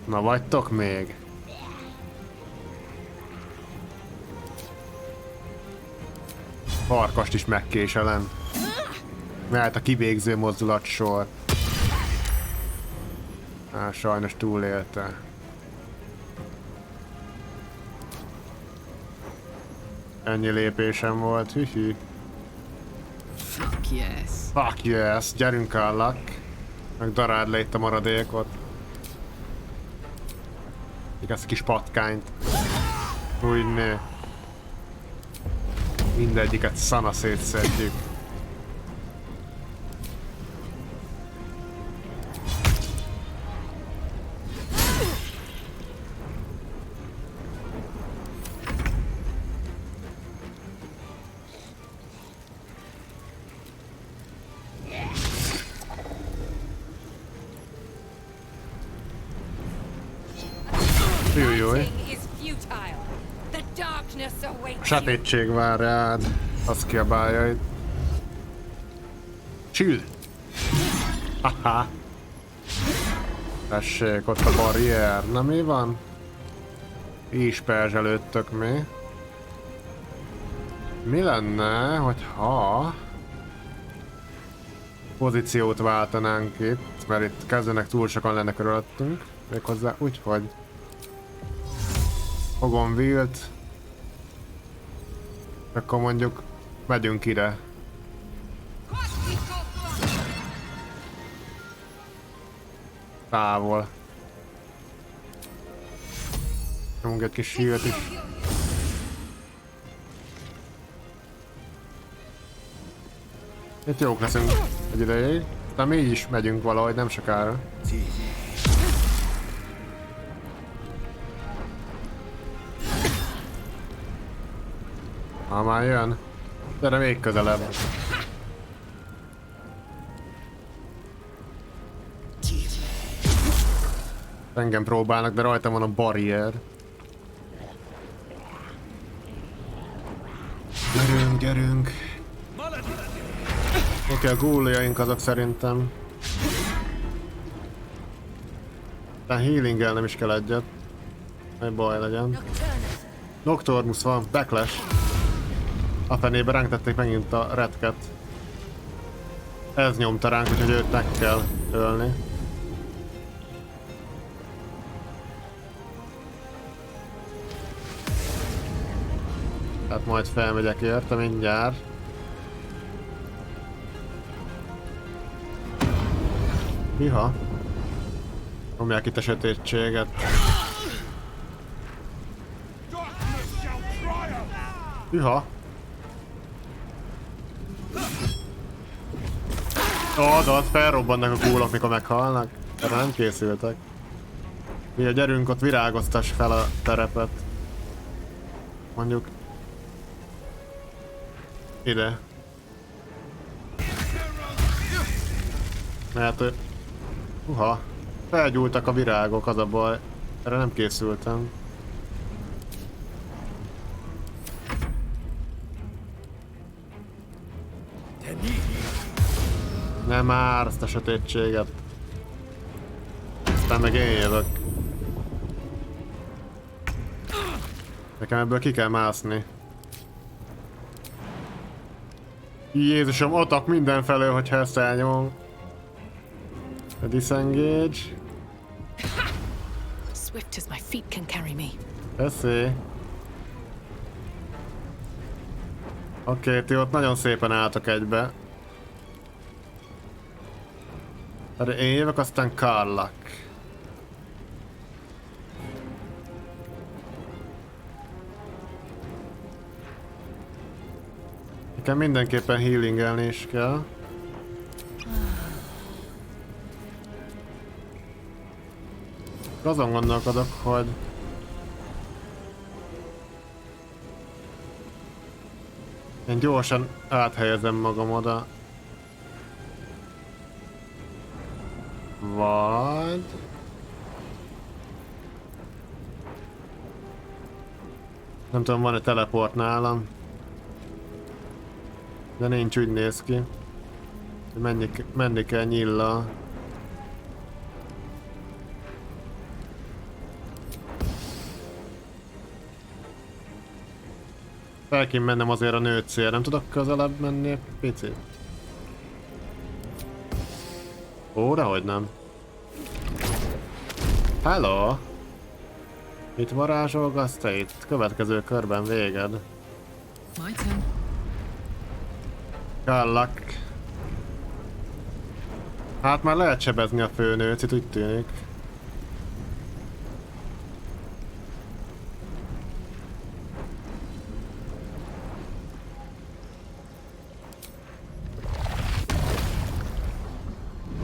Na, vagytok még? Farkast is megkéselem. Mert a kivégző mozdulat sor. Sajnos túlélte. Ennyi lépésem volt, hihi. Fuck yes. Fuck yes, gyerünk állak. Meg daráld le itt a maradékot. Ezt a kis patkányt. Úgy né. Mindegyiket szana szétszedjük. A sötétség vár rád. Azt kiabálja itt. Chill! Haha! Tessék, ott a barrier. Na mi van? És perzselődtök mi? Mi lenne, hogyha pozíciót váltanánk itt, mert itt kezdenek túl sokan lenne körülöttünk. Méghozzá úgy, hogy fogom vilt. Akkor mondjuk megyünk ide. Távol. Nyomunk egy kis shield is. Itt jók leszünk egy ideig. De mi is megyünk valahogy, nem sokára. Ha már jön. De még közelebb. Engem próbálnak, de rajtam van a barrier. Gyerünk, gyerünk. Oké, a gúljaink azok szerintem. De healinggel nem is kell egyet. Egy baj legyen. Nocturmus van, backlash. A fenébe ránk tették megint a retket. Ez nyomta ránk, úgyhogy őt meg kell ölni. Tehát majd felmegyek érte mindjárt. Hiha. Nyomják itt a sötétséget. Hiha. Adott, felrobbannak a gúlok, mikor meghalnak. Erre nem készültek. Ugye, gyerünk, ott virágoztass fel a terepet. Mondjuk ide. Mert ő... felgyúltak a virágok, az a baj. Erre nem készültem. Nem már azt a sötétséget. Aztán meg én jövök. Nekem ebből ki kell mászni. Jézusom, atak mindenfelől, hogyha ezt elnyomom. A disengage. Swift as my feet can carry me. Köszi. Oké, ti ott nagyon szépen álltok egybe. Erre én jövök, aztán Karlak. Nekem mindenképpen healingelni is kell. Azon gondolkodok, hogy én gyorsan áthelyezem magam oda. Vagy... nem tudom, van-e teleport nálam. De nincs, úgy néz ki. Menni kell nyillal. Fel kéne mennem azért a nőt cél, nem tudok közelebb menni egy picit? Ó, dehogy nem. Hello! Mit varázsolgatsz te itt? Következő körben véged. My turn. Kallak. Hát már lehet sebezni a főnőcit, úgy tűnik.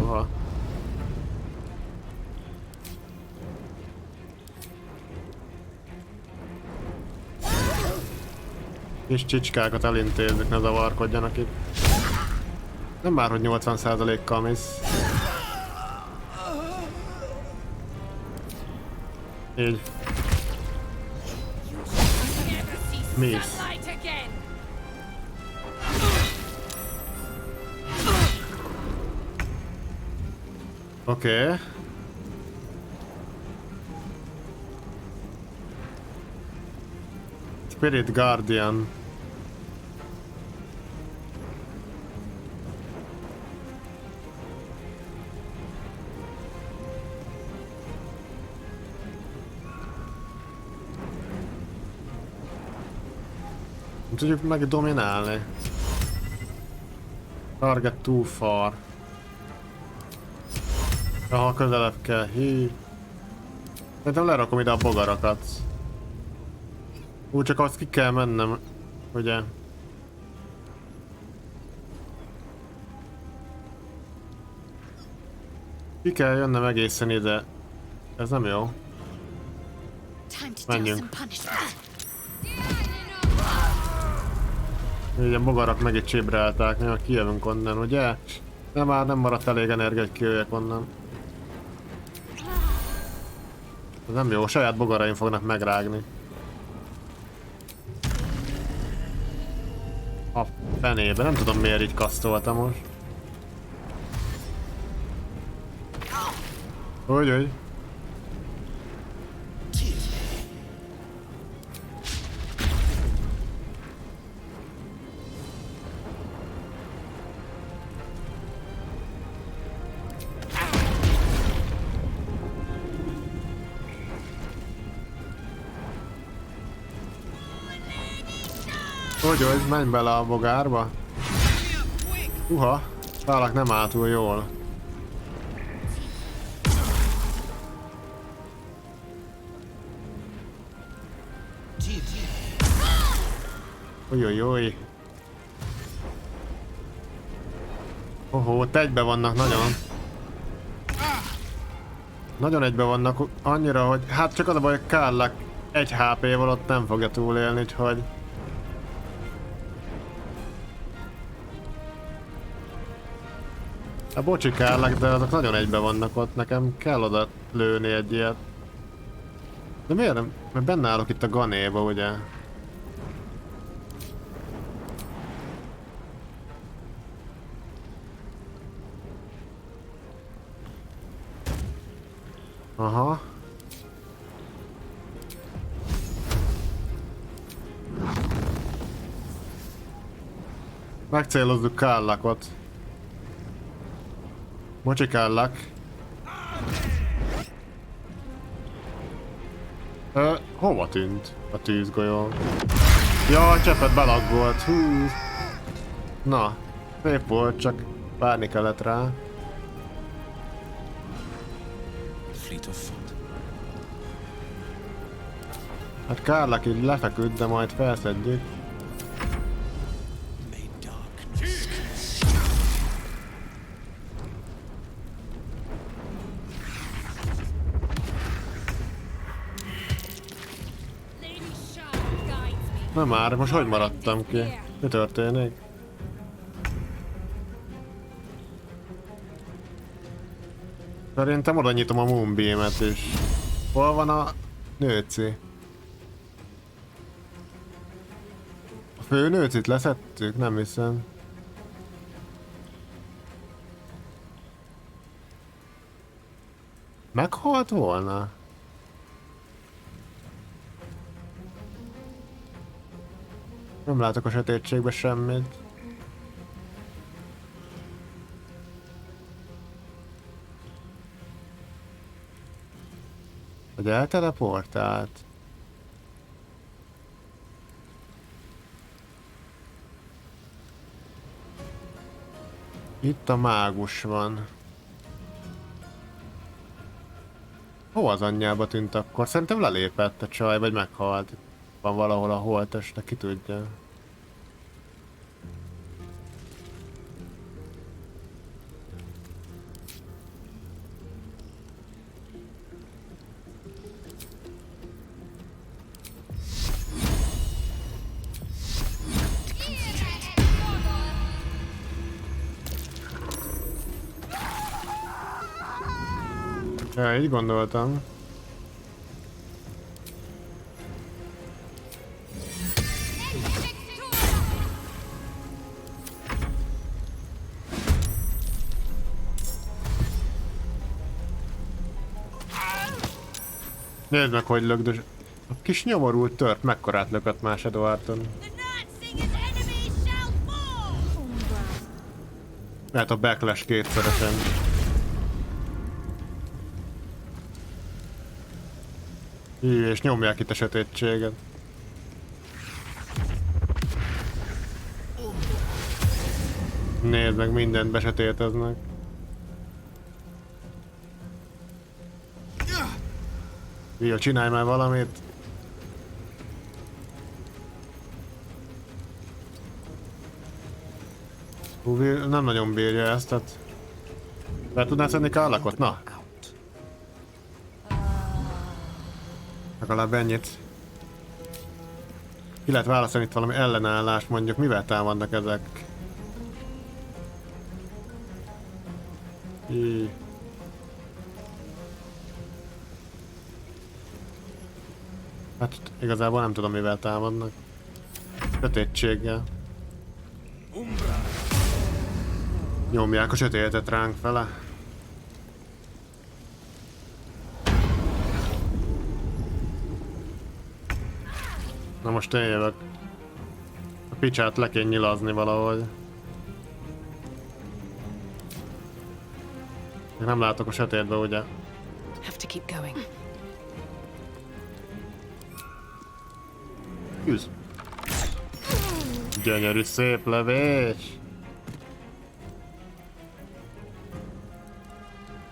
Oha. Kis csicskákat elintézzük, ne zavarkodjanak itt. Nem már, hogy 80%-kal mész. Így. Mész. Oké. Spirit Guardian. Nem tudjuk megdominálni. Target too far. Ha közelebb kell, hí. Szerintem lerakom ide a bogarakat. Úgy csak azt ki kell mennem, ugye? Ki kell jönnöm egészen ide. Ez nem jó. Menjünk. Így a bogarak meg itt csébrálták, mert kijövünk onnan, ugye? De már nem maradt elég energia, hogy kijöjjek onnan. Ez nem jó, saját bogaraim fognak megrágni. A fenébe, nem tudom miért így kasztoltam most. Hogy. Hogy, menj bele a bogárba. Szálak nem áll túl jól. Ojojoj. Ott egybe vannak nagyon. Nagyon egybe vannak annyira, hogy hát csak az a baj, hogy Kárlak 1 HP-val ott nem fogja túlélni, úgyhogy... A bocsi Kárlak, de azok nagyon egybe vannak ott, nekem kell oda lőni egy ilyet. De miért nem? Mert benne állok itt a ganéba, ugye? Aha. Megcélozzuk Kárlakot. Bocsi Kárlak. Hova tűnt a tűzgolyó? Ja, a csepet belaggolt. Hú. Na, szép volt, csak várni kellett rá. Hát Kárlak így lefeküdt, de majd felszedjük. Na már, most hogy maradtam ki? Mi történik? Szerintem oda nyitom a Moonbeam-et is. Hol van a nőci? A főnőcit leszettük? Nem hiszem. Meghalt volna? Nem látok a sötétségbe semmit. Hogy elteleportált? Itt a mágus van. Hova az anyjába tűnt akkor? Szerintem lelépett a csaj, vagy meghalt. Van valahol a holtteste, ki tudja. Ja, így gondoltam. Nézd meg, hogy lökdös. A kis nyomorult tört mekkorát lökött már Shadowhearton. Lehet a backlash kétszeresen. És nyomják itt a sötétséget. Nézd meg, mindent besötéteznek. Will, csinálj már valamit! Will nem nagyon bírja ezt, tehát... Fel tudnál szedni kállakot? Na! Legalább ennyit. Ki lehet válaszolni itt valami ellenállást, mondjuk mivel támadnak ezek? Hát igazából nem tudom mivel támadnak. Sötétséggel. Nyomják a sötétet ránk fele. Na most én jövök. A picsát le kell nyilazni valahogy. Még nem látok a sötétbe, ugye? Have to keep going. Üz. Gyönyörű szép lövés.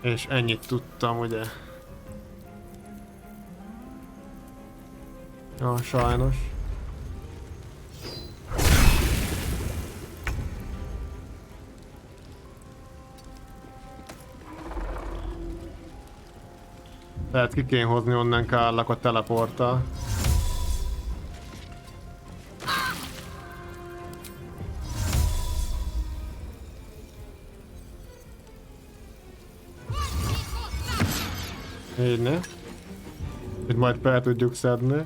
És ennyit tudtam, ugye? Ja, sajnos. Lehet ki kéne hozni onnan Kárlakot teleporttal. Így ne? Itt majd fel tudjuk szedni.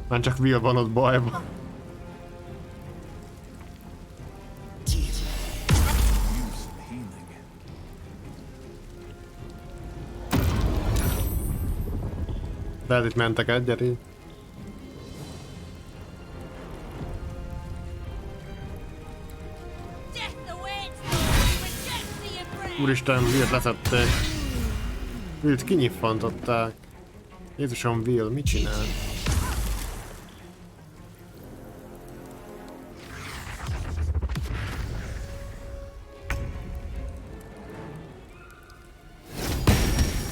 Már csak Will van ott bajban. Lehet itt mentek egyet így. Úristen, Will-t leszették. Will-t kinyiffantották. Jézusom, Will, mit csinál?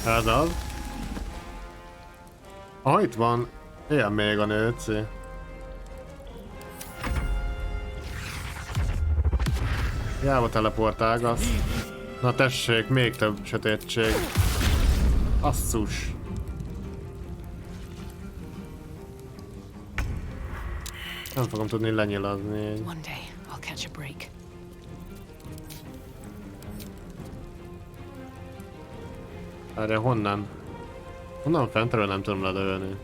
Ez az. Ah, itt van. Él még a nőci. Jába teleportálgasz. Na tessék, még több sötétség. Asszus. Nem fogom tudni lenyilazni. One day I'll catch a break. Erre honnan? Honnan fentről nem tudom ledőlni.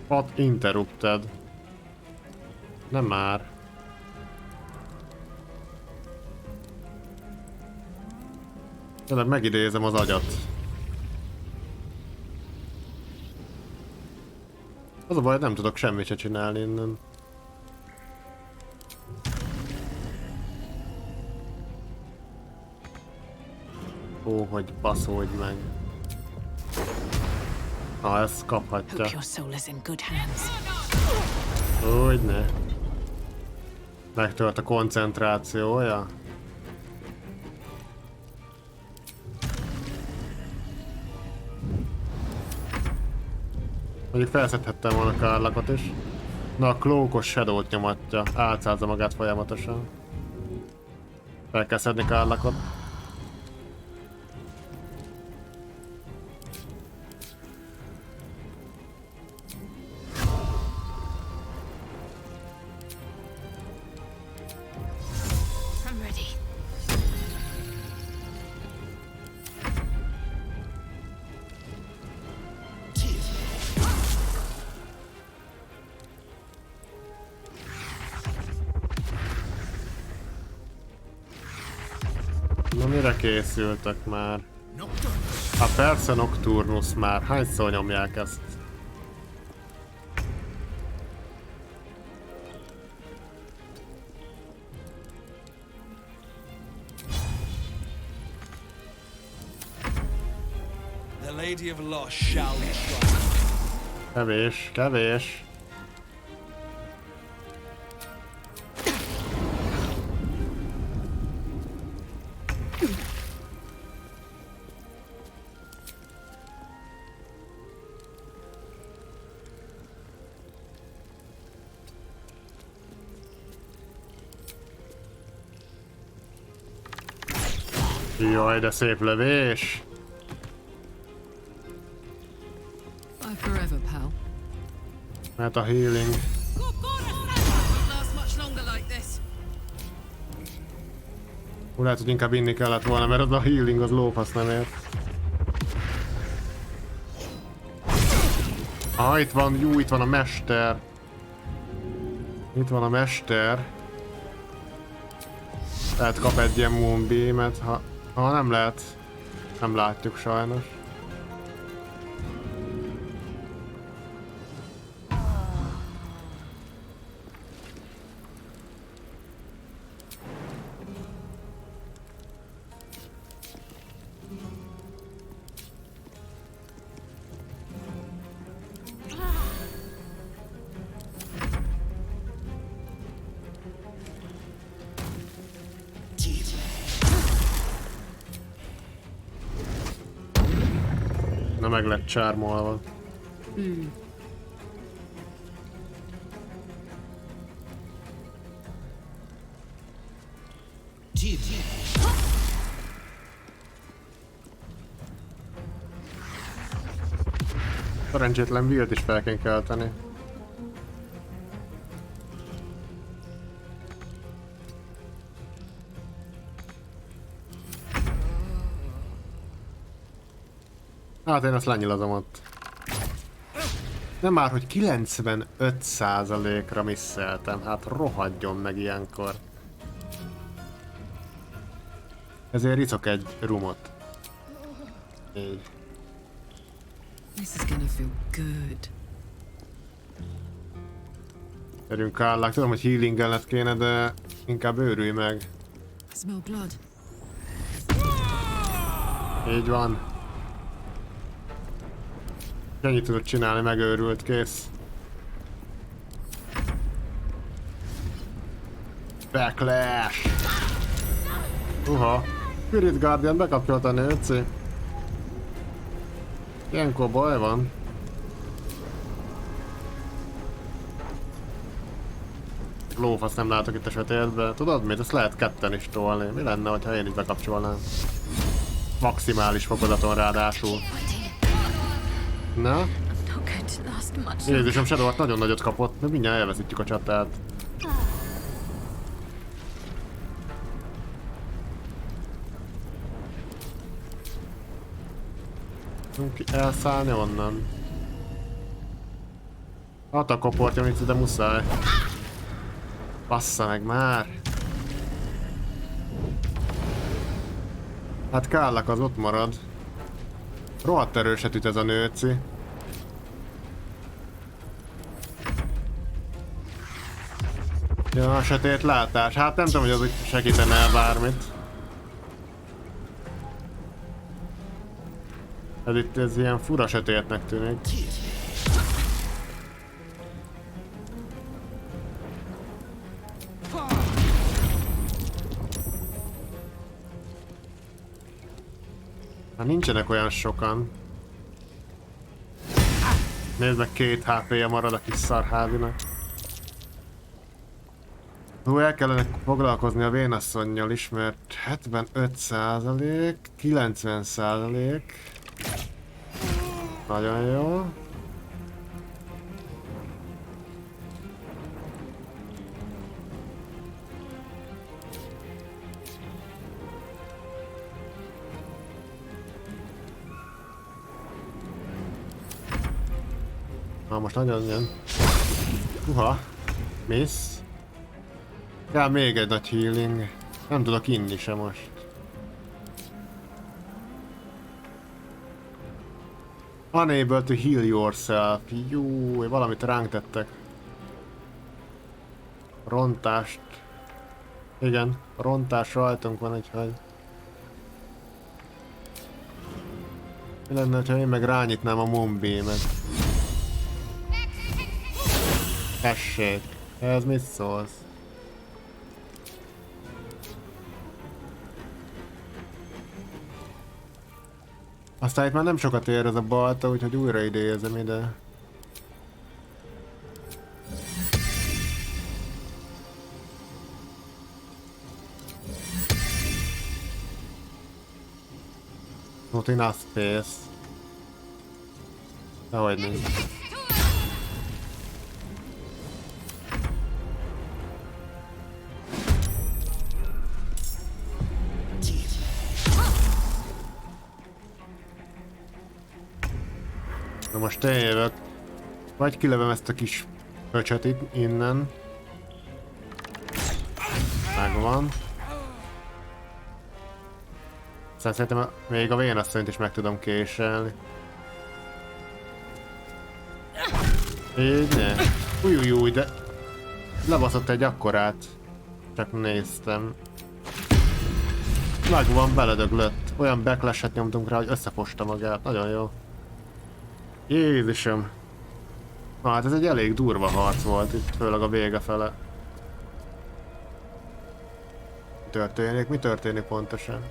Pat interrupted. Nem már. Tényleg megidézem az agyat. Az a baj, nem tudok semmit se csinálni innen. Ó, hogy baszódj meg. Na, ezt kaphatja. Hogyne. Megtölt a koncentrációja. Mondjuk felszedhettem volna Karlakot is. Na, a klókos Shadow-t nyomatja. Álcázza magát folyamatosan. Fel kell szedni Karlakot. Na mire készültek már? Hát persze Nocturnus már. Hányszor nyomják ezt? The Lady of Loss shall be tried. Kevés, kevés. Jaj, de szép lövés! Bye forever, pal. Mert a healing. Lehet, hogy inkább inni kellett volna, mert az a healing az lófasz nem ért. Ah, itt van, jó, itt van a mester. Itt van a mester. Lehet kap egy ilyen moonbeamet, ha nem lehet. Nem látjuk sajnos. Na meg lett csármolva. Szerencsétlen Wilt is fel kell kelteni. Hát én azt lenyilazom ott. Nem már, hogy 95%-ra misszeltem. Hát rohadjon meg ilyenkor. Ezért icok egy rumot. Így. This is gonna feel good. Gyerünk Karlak, tudom, hogy healingelned kéne, de inkább őrülj meg. I smell blood. Így van. Ennyit tudod csinálni, megőrült, kész. Backlash! Spirit Guardian bekapcsolta a nőci. Ilyenkor baj van. Lófasz nem látok itt a sötétben. Tudod mit? Ezt lehet ketten is tolni. Mi lenne, ha én is bekapcsolnám? Maximális fokozaton ráadásul. Na? Jézusom, Shadowheart nagyon nagyot kapott, mert mindjárt elveszítjük a csatát. Tudunk elszállni onnan. Hát a koportja, amit ide muszáj. Bassza meg már! Hát Kállak az ott marad. Rohadt erőset üt ez a nőci. Ja, a sötét látás. Hát nem tudom, hogy az úgy segítene el bármit. Ez itt ez ilyen fura sötétnek tűnik. Hát nincsenek olyan sokan. Nézd meg, 2 HP-ja marad a kis szarházinak. Hú, el kellene foglalkozni a vénasszonnyal is, mert 75%, 90%. Nagyon jó. Na most nagyon jön. Uha. Miss. Ja, még egy nagy healing. Nem tudok inni sem most. Unable to heal yourself. Jó, valamit ránk tettek. Rontást. Igen, rontás rajtunk van, úgyhogy... Mi lenne, ha én meg rányitnám a Moonbeam-et? Tessék, ez mit szólsz? Aztán itt már nem sokat ér ez a balta, úgyhogy újra idézem ide. Not enough space. Dehogy nincs. Na most én jövök. Vagy kilövöm ezt a kis pöcsöt innen. Megvan. Aztán szerintem még a vénasszonyt is meg tudom késelni. Így ne. Újújúj, de... lebaszott egy akkorát. Csak néztem. Megvan, beledöglött. Olyan backlash-et nyomtunk rá, hogy összefosta magát. Nagyon jó. Jézusom. Na hát ez egy elég durva harc volt itt, főleg a vége fele. Mi történik? Mi történik pontosan?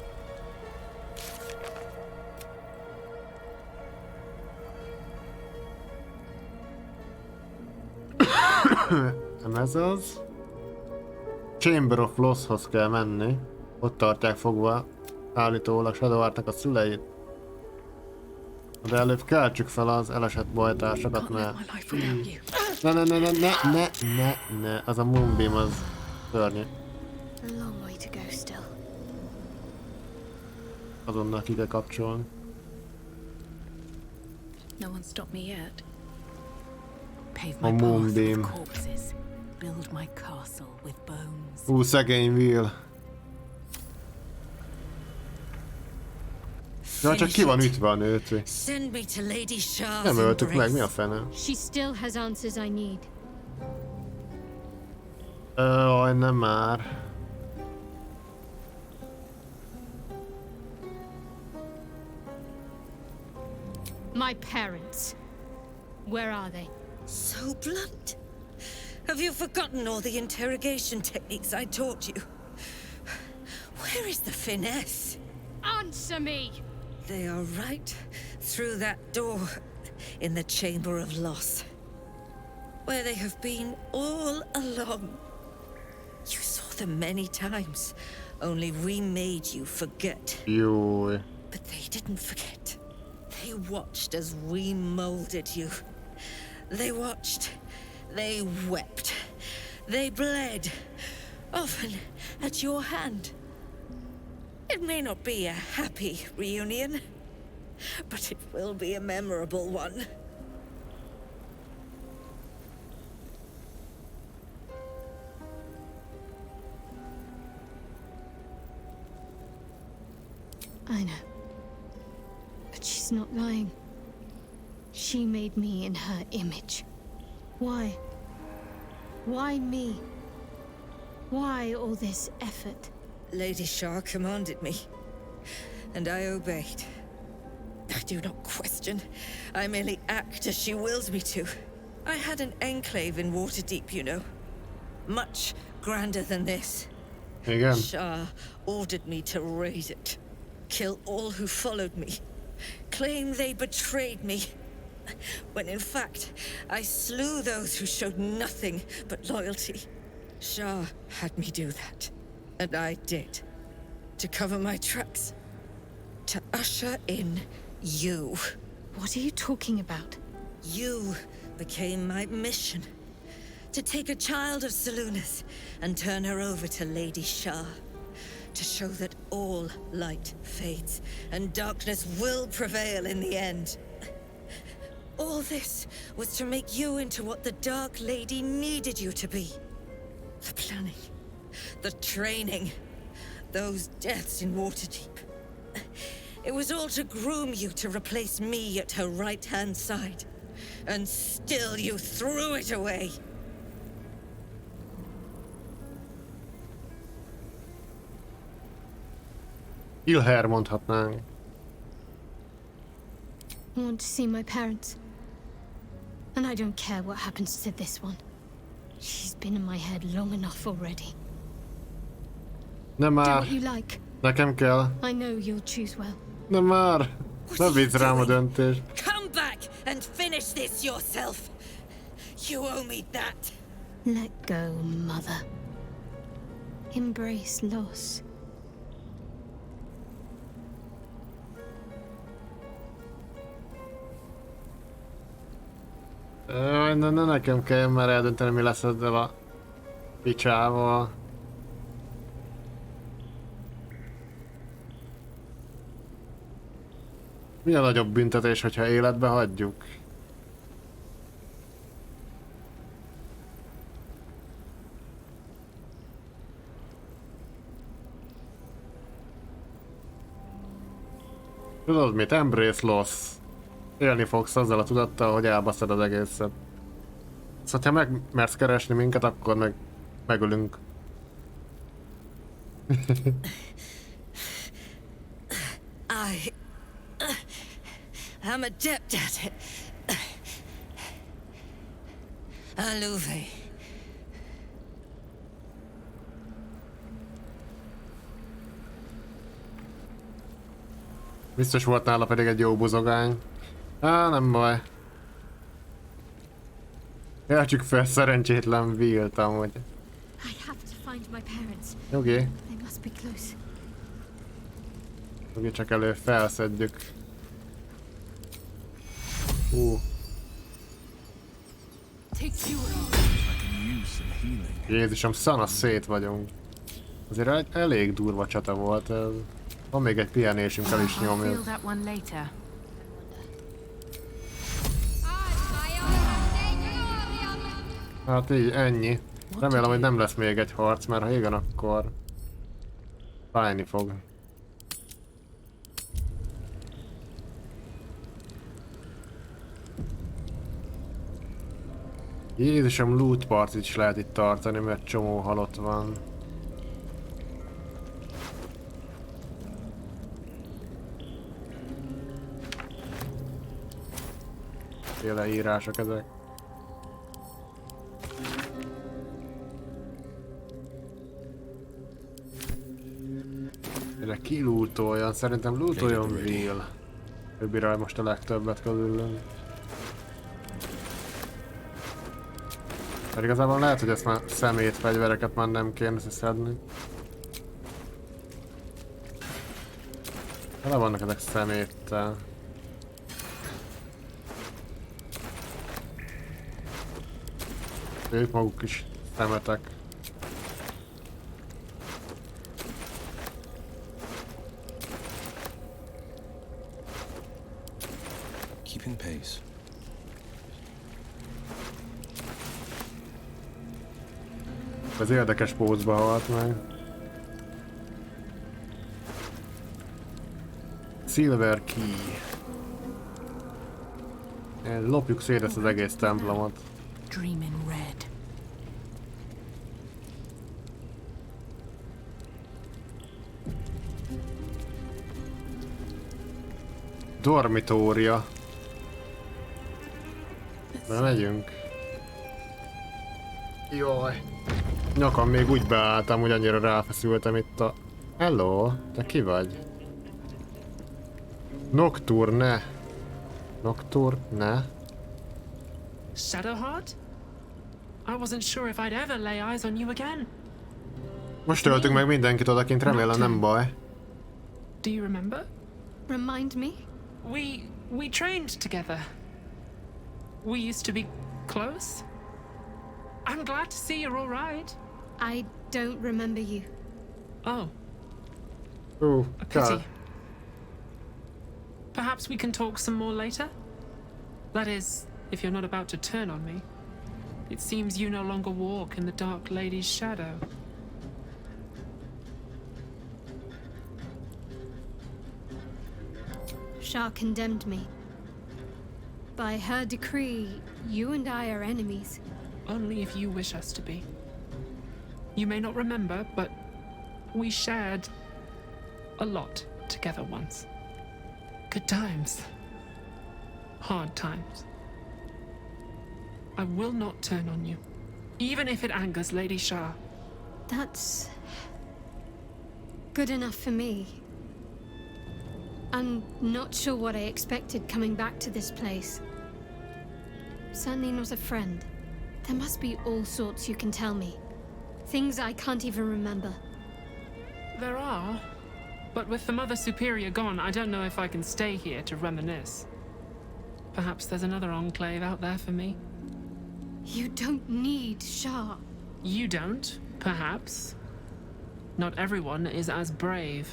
Nem ez az? Chamber of Losshoz kell menni. Ott tartják fogva állítólag Shadowheartnak a szüleit. De előbb keltsük fel az elesett bajtársakat, mert... Ne, az a Moonbeam az szörnyű. Azonnal ki kell kapcsolni. No one stopped me yet. Pave A my Moonbeam. path with corpses. Build my castle with bones. Szegény Will. Ja, csak ki van ütve a nőt. Nem öltük meg, mi a fene? She still has answers I need. Nem már. My parents. Where are they? So blunt. Have you forgotten all the interrogation techniques I taught you? Where is the finesse? Answer me! They are right through that door in the Chamber of Loss, where they have been all along. You saw them many times, only we made you forget. But they didn't forget. They watched as we molded you. They watched, they wept, they bled, often at your hand. It may not be a happy reunion, but it will be a memorable one. I know. But she's not lying. She made me in her image. Why? Why me? Why all this effort? Lady Shah commanded me, and I obeyed. I do not question. I merely act as she wills me to. I had an enclave in Waterdeep, you know. Much grander than this. Again. Shah ordered me to raise it. Kill all who followed me. Claim they betrayed me. When in fact, I slew those who showed nothing but loyalty. Shah had me do that. And I did. To cover my tracks. To usher in you. What are you talking about? You became my mission. To take a child of Selûne's and turn her over to Lady Shah. To show that all light fades and darkness will prevail in the end. All this was to make you into what the Dark Lady needed you to be. The planning, the training, those deaths in Waterdeep. It was all to groom you to replace me at her right-hand side. And still you threw it away. Ilher mondhatnánk. I want to see my parents. And I don't care what happens to this one. She's been in my head long enough already. Nem Do már. what you like. Nekem kell. I know you'll choose well. Nem már. Ne bízz rám a döntést. Come back and finish this yourself. You owe me that. Let go, Mother. Embrace loss. Ne nekem kell már eldönteni, mi lesz ezzel a picsával. Mi a nagyobb büntetés, hogyha életbe hagyjuk? Tudod mit? Embrace loss. Élni fogsz azzal a tudattal, hogy elbaszod az egészet. Szóval ha megmersz keresni minket, akkor megölünk. I'm adept at it. Aluve. Biztos volt nála pedig egy jó buzogány. Á, nem baj. Jeltsük fel szerencsétlen Willt amúgy. I have to find my parents. Oké. They must be close. Oké, csak elő felszedjük. Jézusom, szana szét vagyunk. Azért egy elég durva csata volt ez. Van még egy pihenésünk, el is nyomjuk. Hát így, ennyi. Remélem, hogy nem lesz még egy harc, mert ha igen, akkor fájni fog. Jézusom, loot partit is lehet itt tartani, mert csomó halott van. Féle írások ezek. Erre ki lootoljon? Szerintem lootoljon Will. Ő bírál most a legtöbbet közülünk. Mert igazából lehet, hogy ezt már szemétfegyvereket már nem kéne szedni. Hol vannak ezek szeméttel? Ők maguk is szemetek. Keeping pace. Ez érdekes pózba halt meg. Silver Key. Lopjuk szét ezt az egész templomot. Dream in red. Dormitória. Bemegyünk. Jaj. Nyakam még úgy beálltam, hogy annyira ráfeszültem itt a... Hello, te ki vagy? Nocturne. Nocturne. Shadowheart? I wasn't sure if I'd ever lay eyes on you again. Most öltünk meg mindenkit odakint, remélem nem baj. Do you remember? Remind me? We trained together. We used to be close. I'm glad to see you're all right. I don't remember you. Oh. Ooh, a pity. God. Perhaps we can talk some more later? That is, if you're not about to turn on me. It seems you no longer walk in the Dark Lady's shadow. Shah condemned me. By her decree, you and I are enemies. Only if you wish us to be. You may not remember, but we shared a lot together once. Good times. Hard times. I will not turn on you, even if it angers Lady Shah. That's good enough for me. I'm not sure what I expected coming back to this place. Certainly not a friend. There must be all sorts you can tell me. Things I can't even remember. There are, but with the Mother Superior gone, I don't know if I can stay here to reminisce. Perhaps there's another enclave out there for me. You don't need Shah. You don't, perhaps. Not everyone is as brave.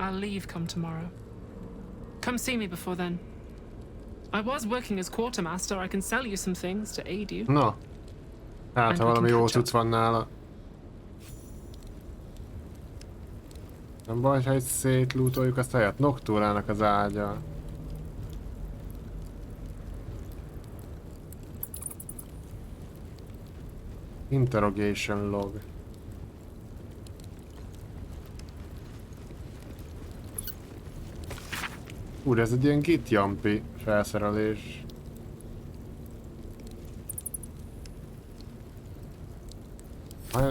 I'll leave come tomorrow. Come see me before then. I was working as quartermaster. I can sell you some things to aid you. No. Hát, ha valami jó cucc van nála. Nem baj, ha itt szétlútoljuk azt a helyet. Nocturának az ágya. Interrogation log. Úr, ez egy ilyen git-jampi felszerelés.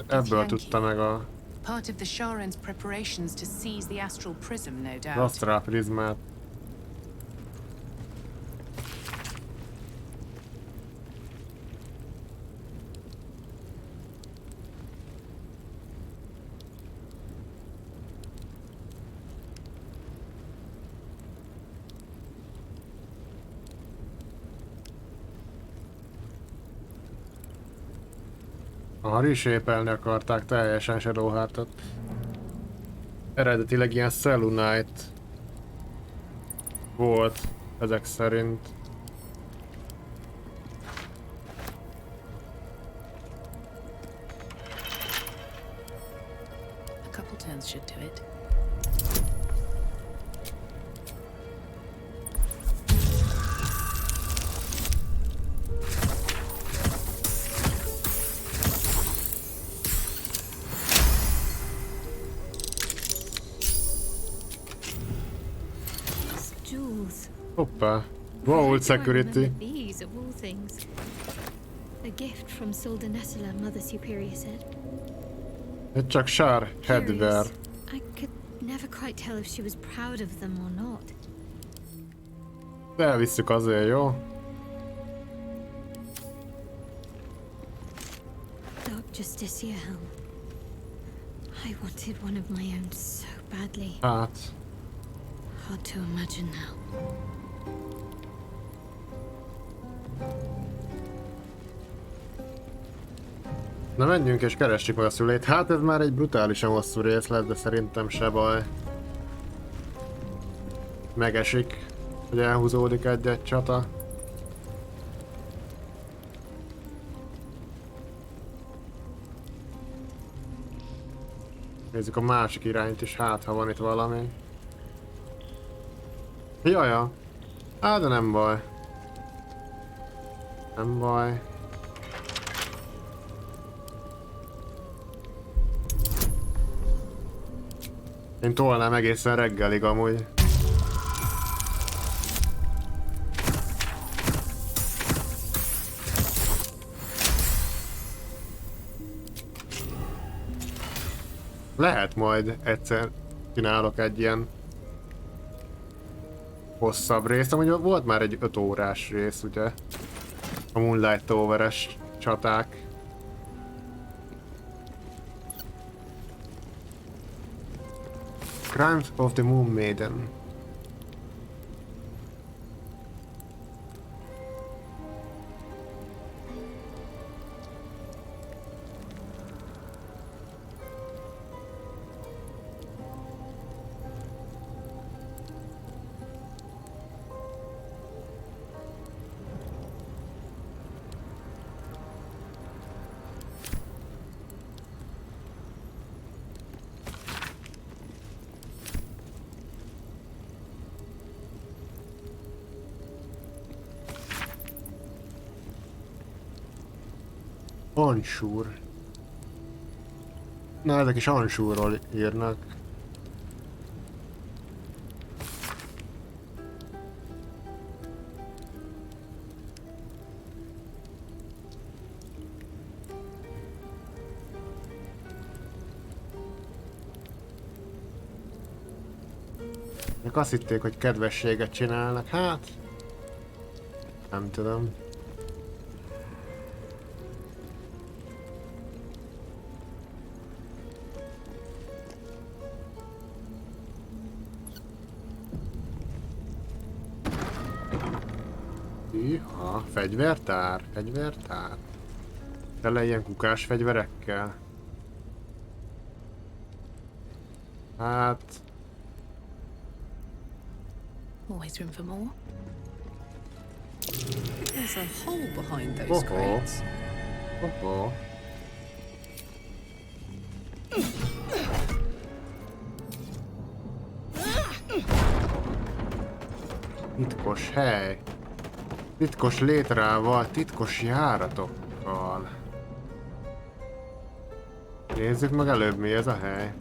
Ebből tudta meg a... Part of the Sharan's preparations to seize the astral prism, no doubt. Asztrál prizmát. A reshape-elni akarták teljesen Shadowheartot. Eredetileg ilyen Cellunite volt ezek szerint. A couple turns should do it. Hoppá. Vault security. These of all things. A gift from Soldanessula, Mother Superior said. Ez csak Shar headwear. I could never quite tell if she was proud of them or not. De elvisszük azért, jó? Dark Justicia helm. I wanted one of my own so badly. Hát. Hard to imagine now. Na menjünk és keressük meg a szülét. Hát ez már egy brutálisan hosszú rész lesz, de szerintem se baj. Megesik, hogy elhúzódik egy-egy csata. Nézzük a másik irányt is, hát ha van itt valami. Jaja. Á, de nem baj. Nem baj. Én tolnám egészen reggelig amúgy. Lehet majd egyszer csinálok egy ilyen hosszabb részt, amúgy volt már egy 5 órás rész, ugye? A Moonlight Tower-es csaták. Crimes of the Moon Maiden. Ansúr. Na, ezek is Ansúrról írnak. Ők azt hitték, hogy kedvességet csinálnak, hát... Nem tudom. Iha, fegyvertár, fegyvertár. Tele ilyen kukás fegyverekkel. Hát... Always room for more. There's a hole behind those crates. Oh. Titkos hely. Titkos létrával, titkos járatokkal. Nézzük meg előbb, mi ez a hely.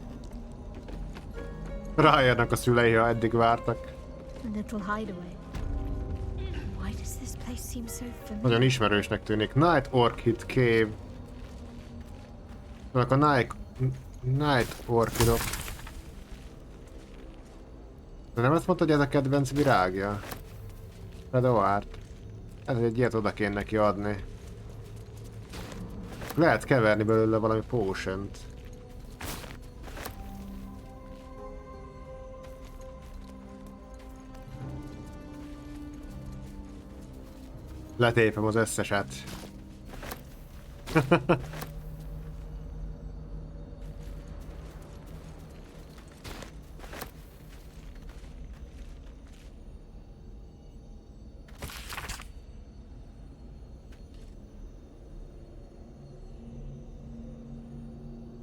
Ráérnek a szülei, ha eddig vártak. Nagyon ismerősnek tűnik. Night Orchid Cave. Vannak a Night Orchidok. De nem azt mondta, hogy ez a kedvenc virágja? Shadowheart. Ez egy ilyet oda kéne neki adni. Lehet keverni belőle valami potion-t. Letépem az összeset.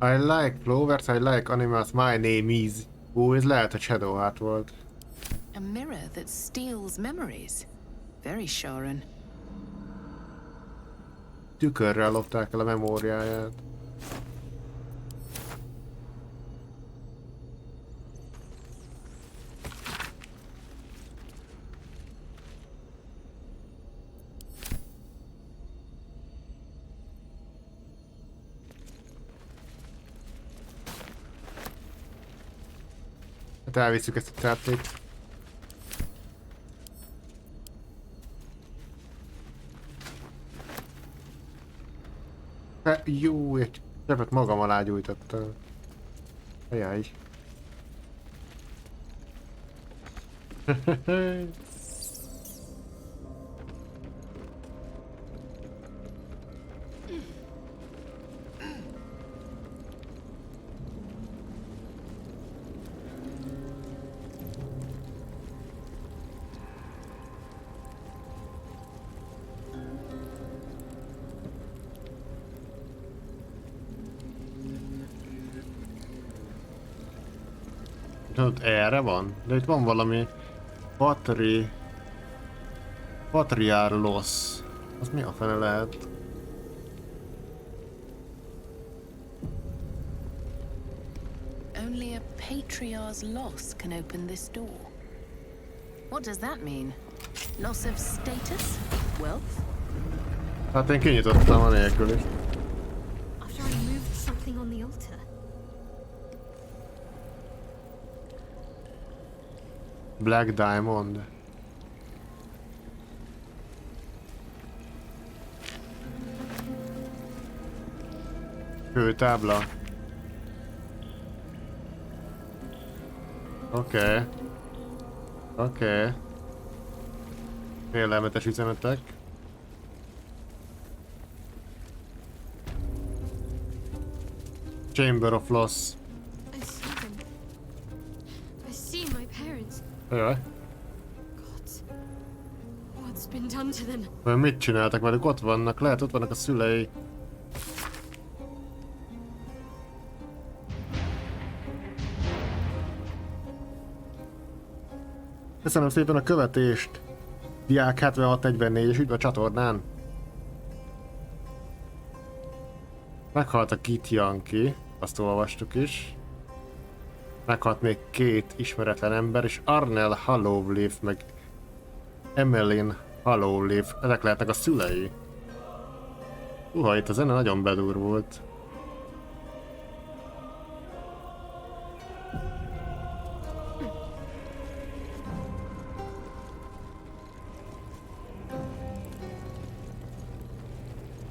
I like flowers, I like animals, my name is... ez lehet, hogy Shadowheart volt. A mirror that steals memories. Very Sharon. Tükörrel lopták el a memóriáját. Hát elviszük ezt a csátlét. Jó, egy csepet magam alá gyújtottam. Ajaj. Ott erre van? De itt van valami Patriarlos. Az mi a fene lehet? Only a patriarch's loss can open this door. What does that mean? Loss of status? Wealth? Hát én kinyitottam a nélkül is. After I moved something on the altar. Black Diamond. Kőtábla. Oké. Oké. Félelmetes üzenetek. Chamber of Loss. I see them. I see my parents. Jaj. What's been done to them? Vagy mit csináltak velük? Ott vannak, lehet ott vannak a szülei. Köszönöm szépen a követést! Diák 7644 és üdv a csatornán! Meghalt a Kit Yankee, azt olvastuk is. Meghalt még 2 ismeretlen ember, és Arnell Hollowleaf meg Emmeline Hollowleaf, ezek lehetnek a szülei. Itt a zene nagyon bedurvult.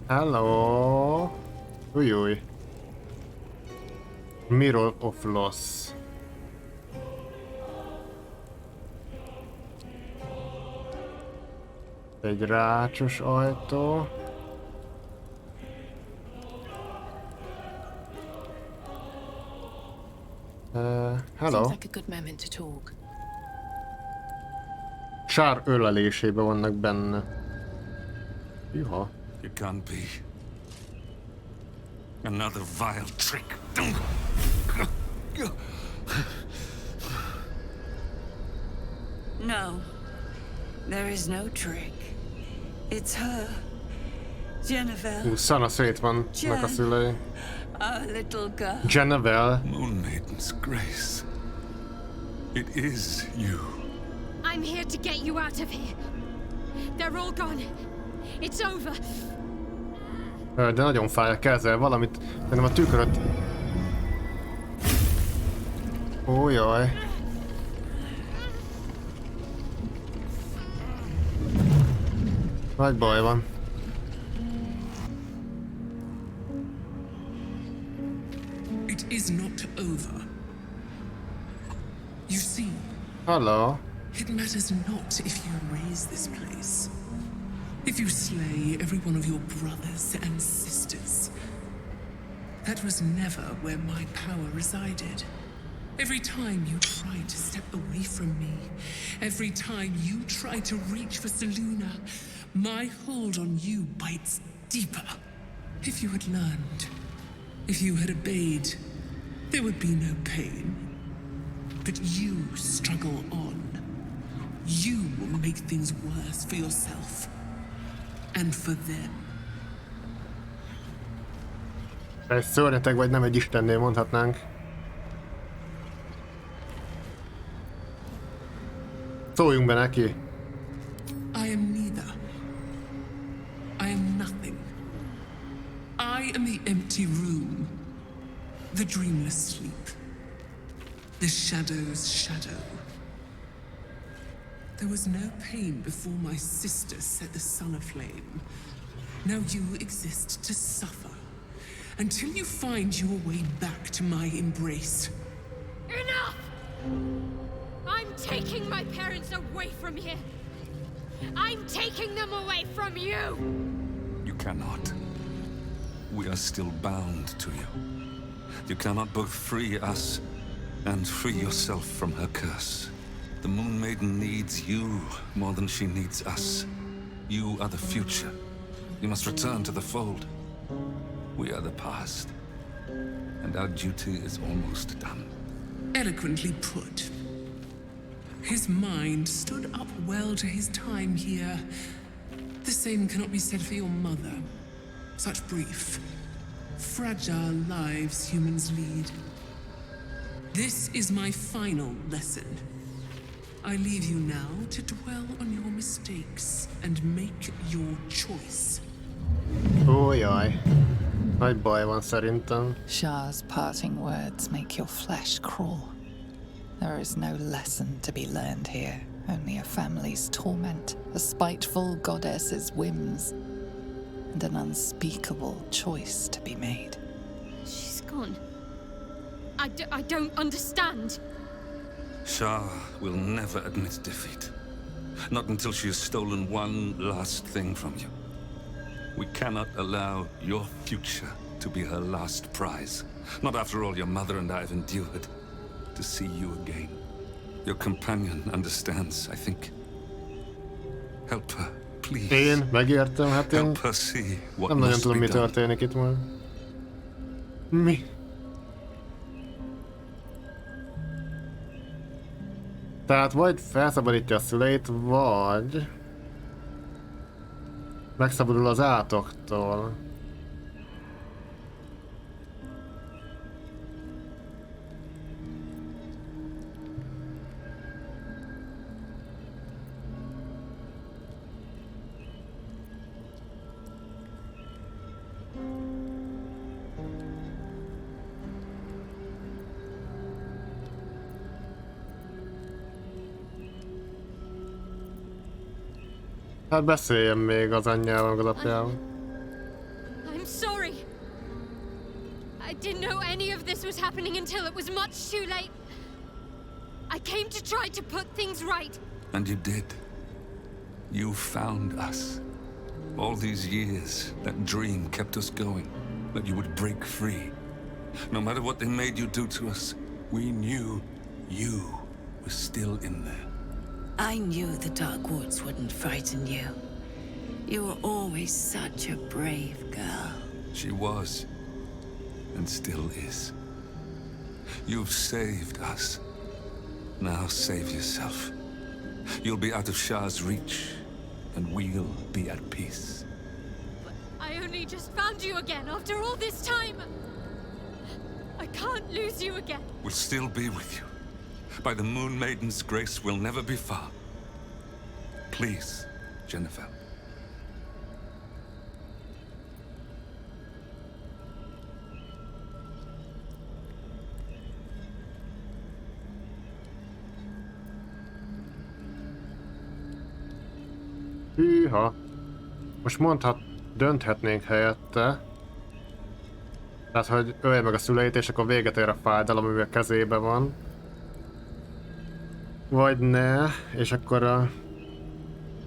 Hello. Ujjúj. Mirror of Loss. Egy rácsos ajtó. Hello. Seems like a good moment to talk. Sár ölelésében vannak benne. Juha. It can't be. Another vile trick. No. There is no trick. It's her. Jennifer. Szana szét vannak a szülei. Our little girl. Jennifer. Moon Maiden's grace. It is you. I'm here to get you out of here. They're all gone. It's over. De nagyon fáj a keze, valamit, nem a tükröt. Ó, jaj. Nagy baj van. It is not over. You see. Hello. It matters not if you raise this place. If you slay every one of your brothers and sisters. That was never where my power resided. Every time you tried to step away from me, every time you tried to reach for Selûne, my hold on you bites deeper. If you had learned, if you had obeyed, there would be no pain. But you struggle on. You will make things worse for yourself. And for them. Egy szörnyeteg vagy, nem egy istennél mondhatnánk. Szóljunk be neki. I am neither. I am nothing. I am the empty room. The dreamless sleep. The shadow's shadow. There was no pain before my sister set the sun aflame. Now you exist to suffer. Until you find your way back to my embrace. Enough! I'm taking my parents away from here. I'm taking them away from you! You cannot. We are still bound to you. You cannot both free us and free yourself from her curse. The Moon Maiden needs you more than she needs us. You are the future. You must return to the fold. We are the past. And our duty is almost done. Eloquently put. His mind stood up well to his time here. The same cannot be said for your mother. Such brief, fragile lives humans lead. This is my final lesson. I leave you now to dwell on your mistakes and make your choice. Ójaj. Nagy baj van szerintem. Shah's parting words make your flesh crawl. There is no lesson to be learned here, only a family's torment, a spiteful goddess's whims, and an unspeakable choice to be made. She's gone. I don't understand. Shah will never admit defeat. Not until she has stolen one last thing from you. We cannot allow your future to be her last prize. Not after all your mother and I have endured. To see you again. Your companion understands, I think. Help her, please. Én megértem, hát én Help her see what nem nagyon must tudom, be mi done. történik itt már. Mi? Tehát vagy felszabadítja a szüleit, vagy megszabadul az átoktól. Hát beszéljen még az anyjával, meg az apjával. I'm sorry. I didn't know any of this was happening until it was much too late. I came to try to put things right. And you did. You found us. All these years, that dream kept us going. That you would break free. No matter what they made you do to us, we knew you were still in there. I knew the Dark Woods wouldn't frighten you. You were always such a brave girl. She was, and still is. You've saved us. Now save yourself. You'll be out of Shah's reach, and we'll be at peace. I only just found you again after all this time. I can't lose you again. We'll still be with you. By the Moon Maiden's grace, we'll never be far. Please, Jennifer. Hűha. Most dönthetnénk helyette. Tehát, hogy ölje meg a szüleit, és akkor véget ér a fájdalom, ami a kezébe van. Vagy ne, és akkor a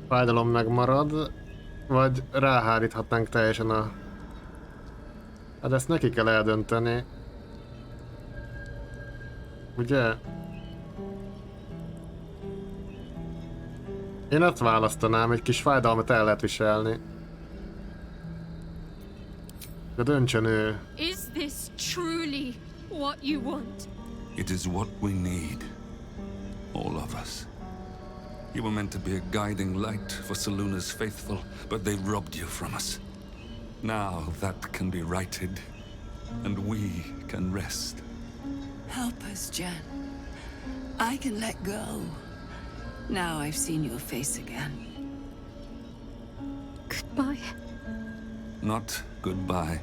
fájdalom megmarad. Vagy ráháríthatnánk teljesen a... Hát ezt neki kell eldönteni. Ugye? Én ezt választanám, egy kis fájdalmat el lehet viselni. De döntsön ő. Is this truly what you want? It is what we need. All of us. You were meant to be a guiding light for Seluna's faithful, but they robbed you from us. Now that can be righted, and we can rest. Help us, Jen. I can let go. Now I've seen your face again. Goodbye. Not goodbye.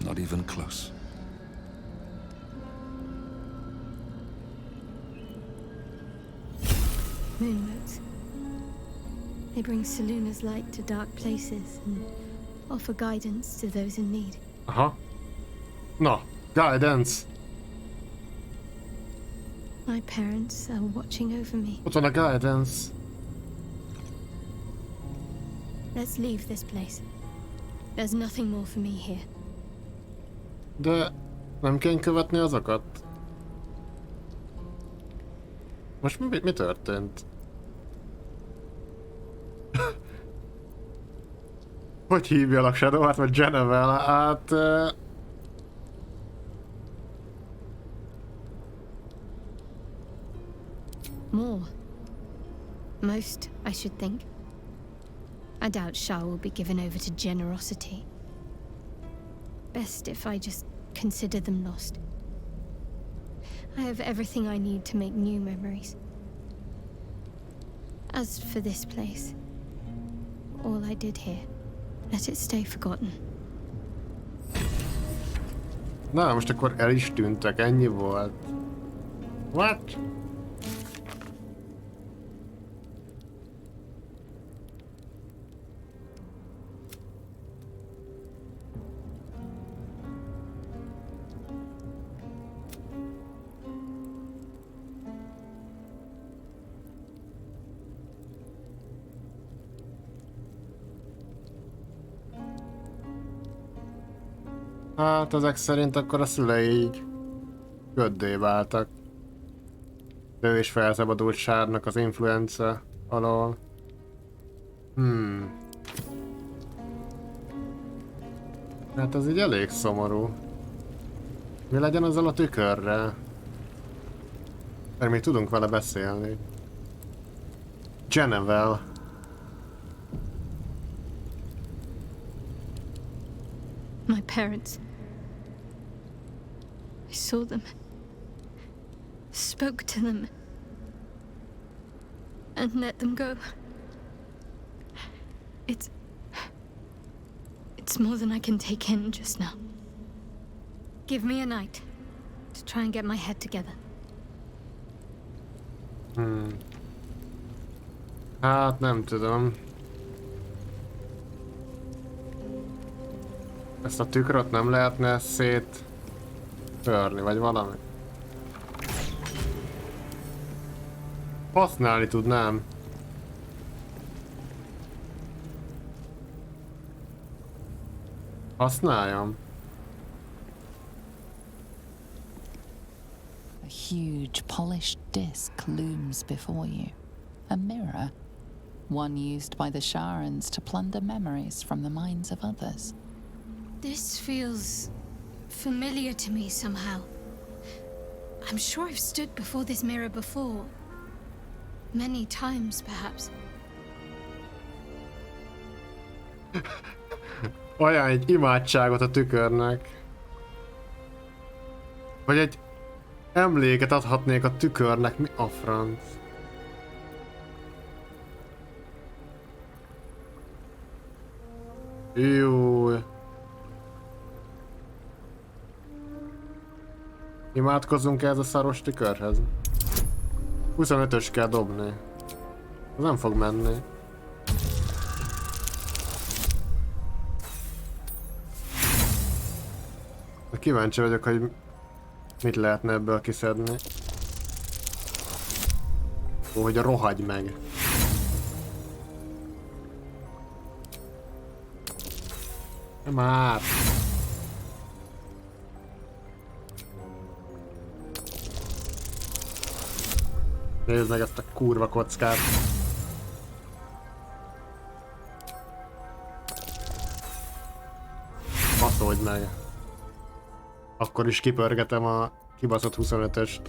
Not even close. Moonboats. They bring Seluna's light to dark places and offer guidance to those in need. Aha. No, guidance. My parents are watching over me. Ott van a guidance. Let's leave this place. There's nothing more for me here. De nem kell követni azokat? Most mi történt? Hogy hívjalak Shadowheart vagy Jennifer? Hát... More. Most, I should think. I doubt Shah will be given over to generosity. Best if I just consider them lost. I have everything I need to make new memories. As for this place, all I did here, let it stay forgotten. Na, most akkor el is tűntek, ennyi volt. What? Hát ezek szerint akkor a szülei így göddé váltak. De ő is felszabadult Sárnak az influenza alól. Hát ez így elég szomorú. Mi legyen azzal a tükörrel? Mert még tudunk vele beszélni. Genevel. My parents. I saw them. Spoke to them. And let them go. It's more than I can take in just now. Give me a night to try and get my head together. Hát nem tudom. Ezt a tükröt nem lehetne széttörni, vagy valami? Használni tudnám. Használjam. A huge polished disc looms before you. A mirror. One used by the Sharans to plunder memories from the minds of others. This feels familiar to me somehow. I'm sure I've stood before this mirror before. Many times, perhaps. Olyan egy imádságot a tükörnek. Vagy egy emléket adhatnék a tükörnek, mi a franc? Jó. Imádkozzunk ez a szaros tükörhez. 25-ös kell dobni. Ez nem fog menni. Kíváncsi vagyok, hogy mit lehetne ebből kiszedni. Ó, hogy rohagy meg. Nem már. Nézd meg ezt a kurva kockát. Baszódj meg. Akkor is kipörgetem a kibaszott 25-öst.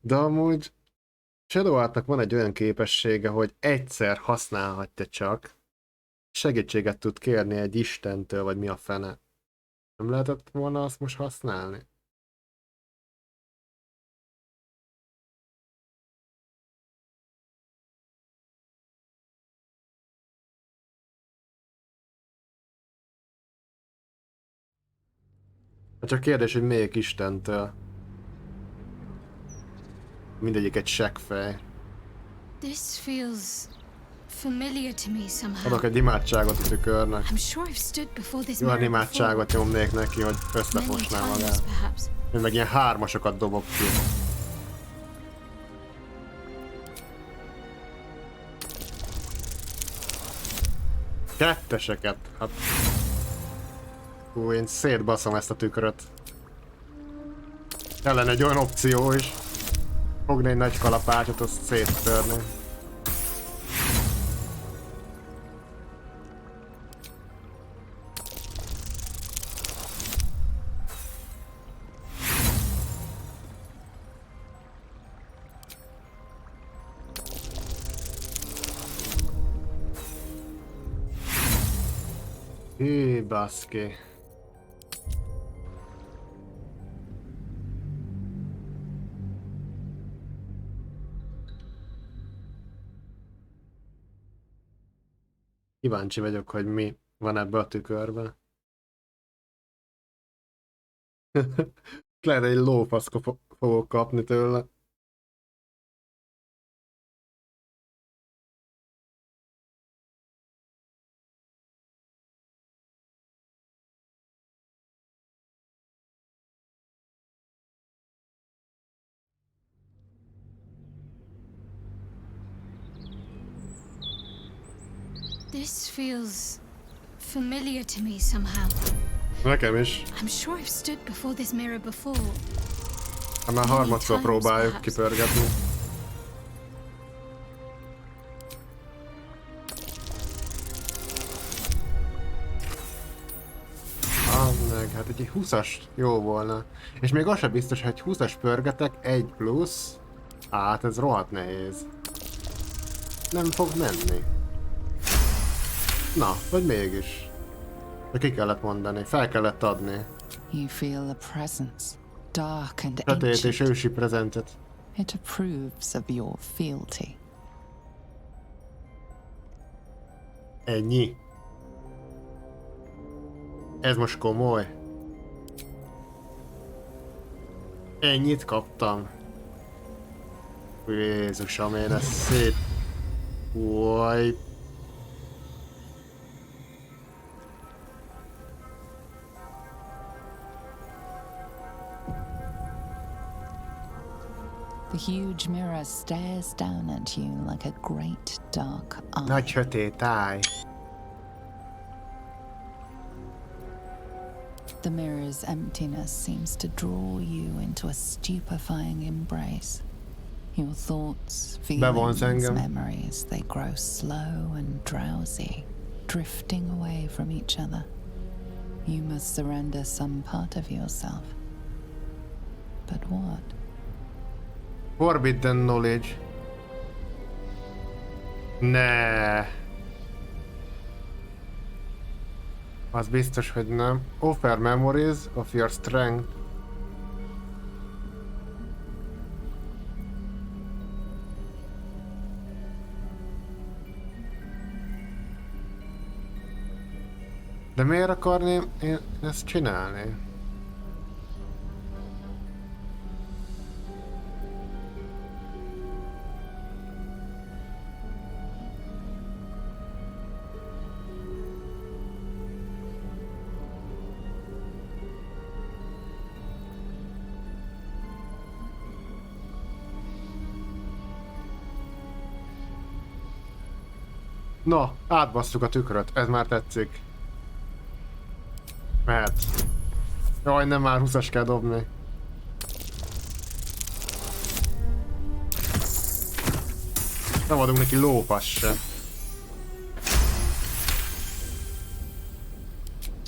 De amúgy Shadowheartnak van egy olyan képessége, hogy egyszer használhatja csak. Segítséget tud kérni egy istentől, vagy mi a fene. Nem lehetett volna azt most használni? Csak kérdés, hogy melyik istentől. Mindegyik egy seggfej. This feels familiar to me somehow. Adok egy imádságot a tükörnek. I'm sure I've stood before this Olyan mirror imádságot nyomnék neki, hogy összefosná magát. Én meg ilyen hármasokat dobok ki. Ketteseket, hát... Hú, én szétbaszom ezt a tükröt. Ellen egy olyan opció is. Fogni egy nagy kalapácsot, azt széttörni. Hű, baszki. Kíváncsi vagyok, hogy mi van ebbe a tükörbe. Lehet egy lófasz fogok kapni tőle. This feels familiar to me somehow. Nekem is. I'm sure I've stood before this mirror before. Ha már harmadszor próbáljuk kipörgetni. Meg, hát egy 20-as jó volna. És még az sem biztos, hogy 20-as pörgetek, 1 plusz. Hát ez rohadt nehéz. Nem fog menni. Na, vagy mégis. De ki kellett mondani, fel kellett adni. You feel a presence, dark and Sötét és ancient. ősi prezentet. It approves of your fealty. Ennyi. Ez most komoly. Ennyit kaptam. Jézusom, én ezt szét... Uaj. The huge mirror stares down at you like a great dark eye. Nagy sötét táj. The mirror's emptiness seems to draw you into a stupefying embrace. Your thoughts, feelings, memories, they grow slow and drowsy, drifting away from each other. You must surrender some part of yourself. But what? Forbidden knowledge. Ne. Az biztos, hogy nem. Offer memories of your strength. De miért akarném én ezt csinálni? Na, átbasszuk a tükröt, ez már tetszik. Mehet. Jaj, nem, már 20-as kell dobni. Nem adunk neki lófasz se.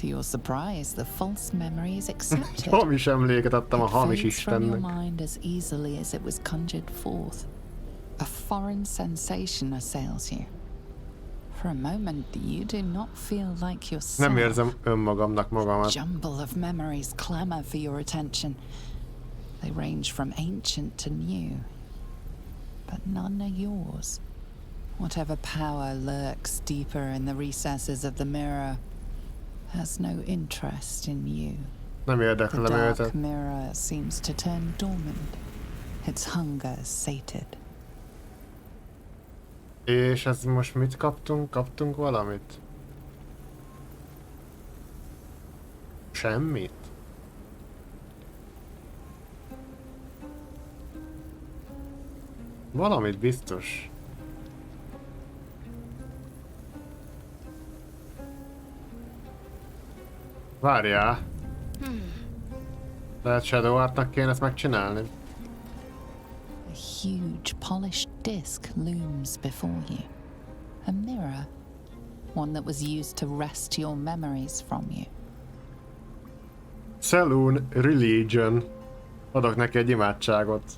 To your surprise, the false memory is accepted. Hamis emléket adtam a hamis It fades from your istennek. mind as easily as it was conjured forth. A foreign sensation assails you. For a moment, you do not feel like yourself. Nem érzem önmagamnak magamat. Jumble of memories clamor for your attention. They range from ancient to new, but none are yours. Whatever power lurks deeper in the recesses of the mirror has no interest in you. Nem The érdeklem dark őket. mirror seems to turn dormant, its hunger sated. És ez most mit kaptunk? Kaptunk valamit? Semmit? Valamit biztos. Várjál. Lehet Shadowheartnak kéne ezt megcsinálni. A huge polished disc looms before you. A mirror, one that was used to wrest your memories from you. Saloon Religion. Adok neki egy imádságot.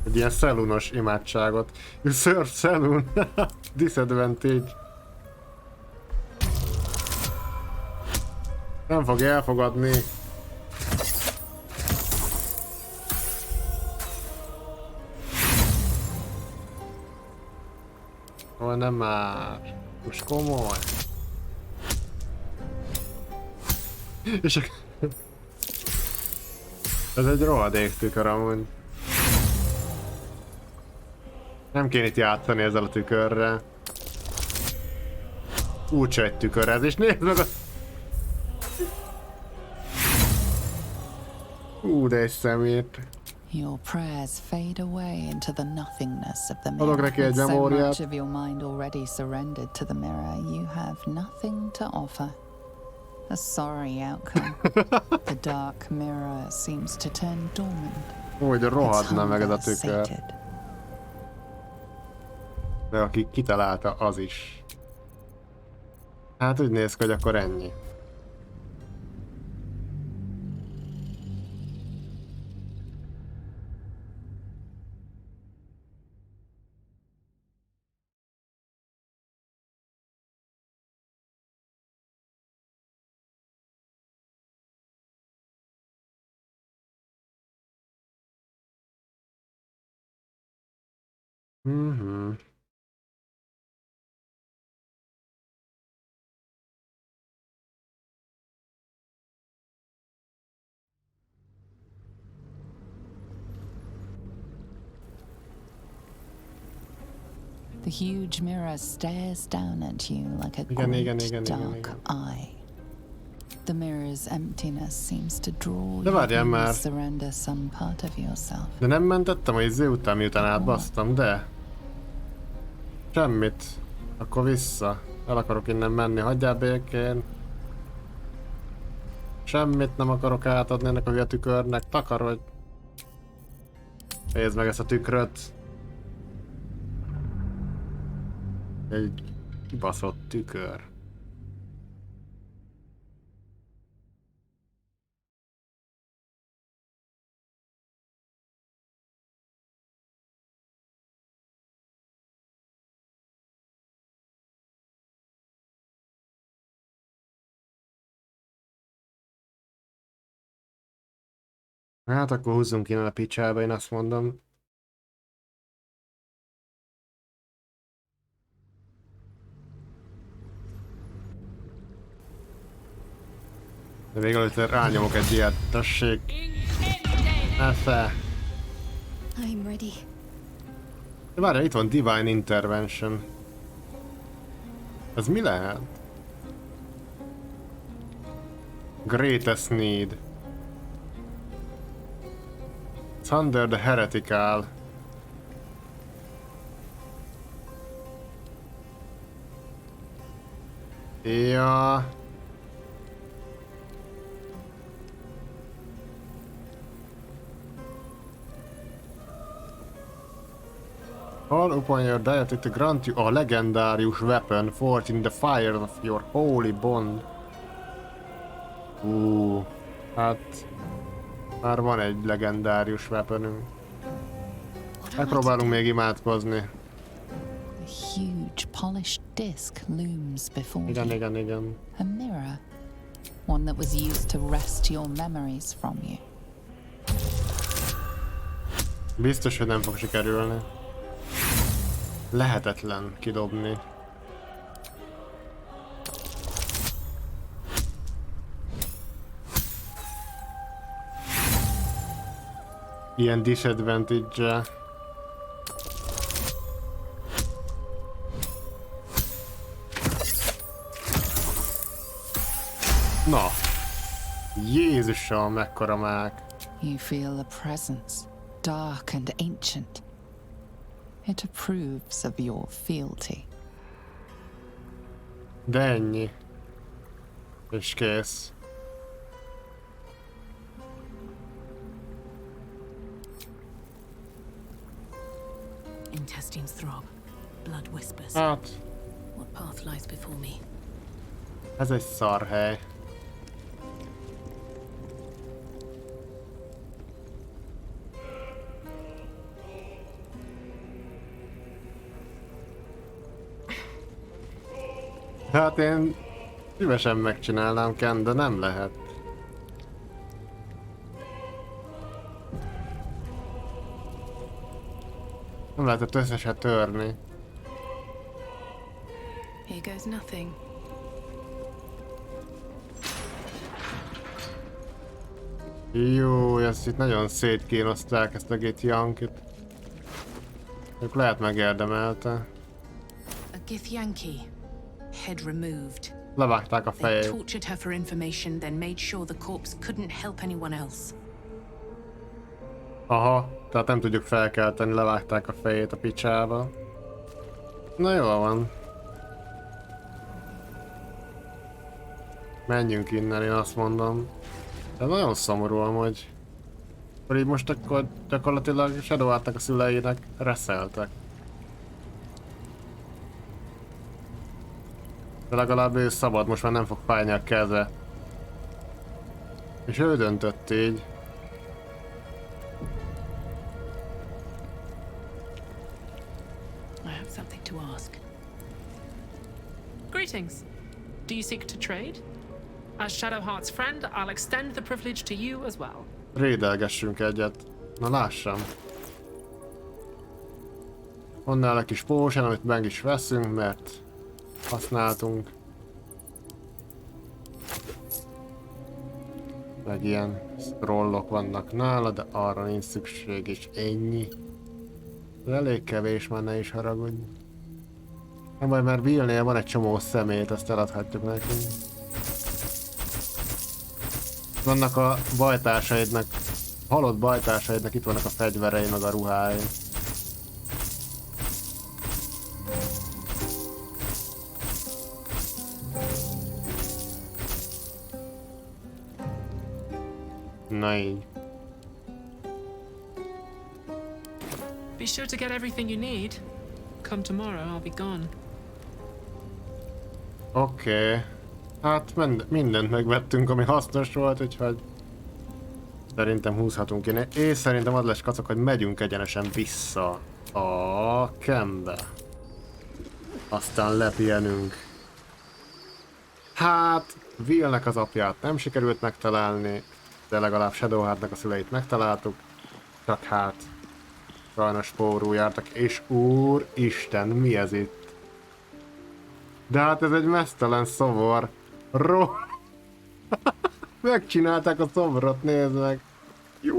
Egy ilyen szalunos imádságot. You serve saloon. Disadvantage. Nem fog elfogadni. Ó, nem már. Most komoly. És ez egy rohadék tükör amúgy. Nem kéne itt játszani ezzel a tükörrel. Úgyse egy tükör ez, és nézd meg a... De egy szemét. Your prayers fade away into the nothingness of the Adok mirror. neki egy With so memóriát. much of your mind already surrendered to the mirror, you have nothing to offer. A sorry outcome. The dark mirror seems to turn dormant. Úgy rohadna Its meg ez a hunger tükör. sated. De aki kitalálta, az is. Hát úgy néz ki, hogy akkor ennyi. Mhm. The huge mirror stares down at you like a Igen, great igen, dark eye. The mirror's emptiness seems to draw De you várjál in már. and surrender some part of yourself. De nem mentettem a izé után, miután átbasztam, de... Semmit. Akkor vissza. El akarok innen menni, hagyjál békén. Semmit nem akarok átadni ennek a hülye tükörnek, takarodj. Nézd meg ezt a tükröt. Egy kibaszott tükör. Hát akkor húzzunk innen a picsába, én azt mondom. De még előtt rányomok egy ilyet, tessék. Esze. I'm ready. De várjál, itt van Divine Intervention. Ez mi lehet? Greatest Need. Thunder the Heretical. Ja. Call upon your deity to grant you a legendarius weapon forged in the fire of your holy bond. Hát... Már van egy legendárius weaponünk. Megpróbálunk még imádkozni. A huge polished disc looms before Igen, you. igen, igen. A mirror. One that was used to wrest your memories from you. Biztos, hogy nem fog sikerülni. Lehetetlen kidobni. Ilyen disadvantage-e. Na. Jézusom, mekkora mák. You feel a presence, dark and ancient. It approves of your fealty. De ennyi. És kész. Intestines throb. Blood whispers. Hát, What path lies before me? ez egy szar hely. Hát én szívesen megcsinálnám, Ken, de nem lehet. Nem lehetett összeset törni. Here goes nothing. Jó, ezt itt nagyon szétkínozták, ezt a Githyankit. Ők lehet megérdemelte. A Githyanki. Head removed. Levágták a They fejét. tortured her for information, then made sure the corpse couldn't help anyone else. Aha, tehát nem tudjuk felkelteni, levágták a fejét a picsába. Na jól van. Menjünk innen, én azt mondom. De nagyon szomorú amúgy. Akkor így most akkor gyakorlatilag Shadowheartnak a szüleinek reszeltek. De legalább ő szabad, most már nem fog fájni a keze. És ő döntött így. I have something to ask. Greetings. Do you seek to trade? As Shadowheart's friend, I'll extend the privilege to you as well. Rédelgessünk egyet. Na lássam. Onnál egy kis potion, amit meg is veszünk, mert használtunk. Meg ilyen scrollok vannak nála, de arra nincs szükség, és ennyi. De elég kevés, már ne is haragudj. Nem baj, mert Billnél van egy csomó szemét, ezt eladhatjuk nekünk. Vannak a bajtársaidnak, halott bajtársaidnak itt vannak a fegyverei, meg a ruhái. Na így. Be sure to get everything you need. Come tomorrow, I'll be gone. Oké. Hát mindent megvettünk, ami hasznos volt, úgyhogy szerintem húzhatunk innen. És szerintem az lesz, kacok, hogy megyünk egyenesen vissza a campbe. Aztán lepihenünk. Hát, Willnek az apját nem sikerült megtalálni, de legalább Shadowheartnak a szüleit megtaláltuk. Csak hát, sajnos pórul jártak, és úristen, mi ez itt? De hát ez egy meztelen szobor. Megcsinálták a szobrot, nézd meg. Jó.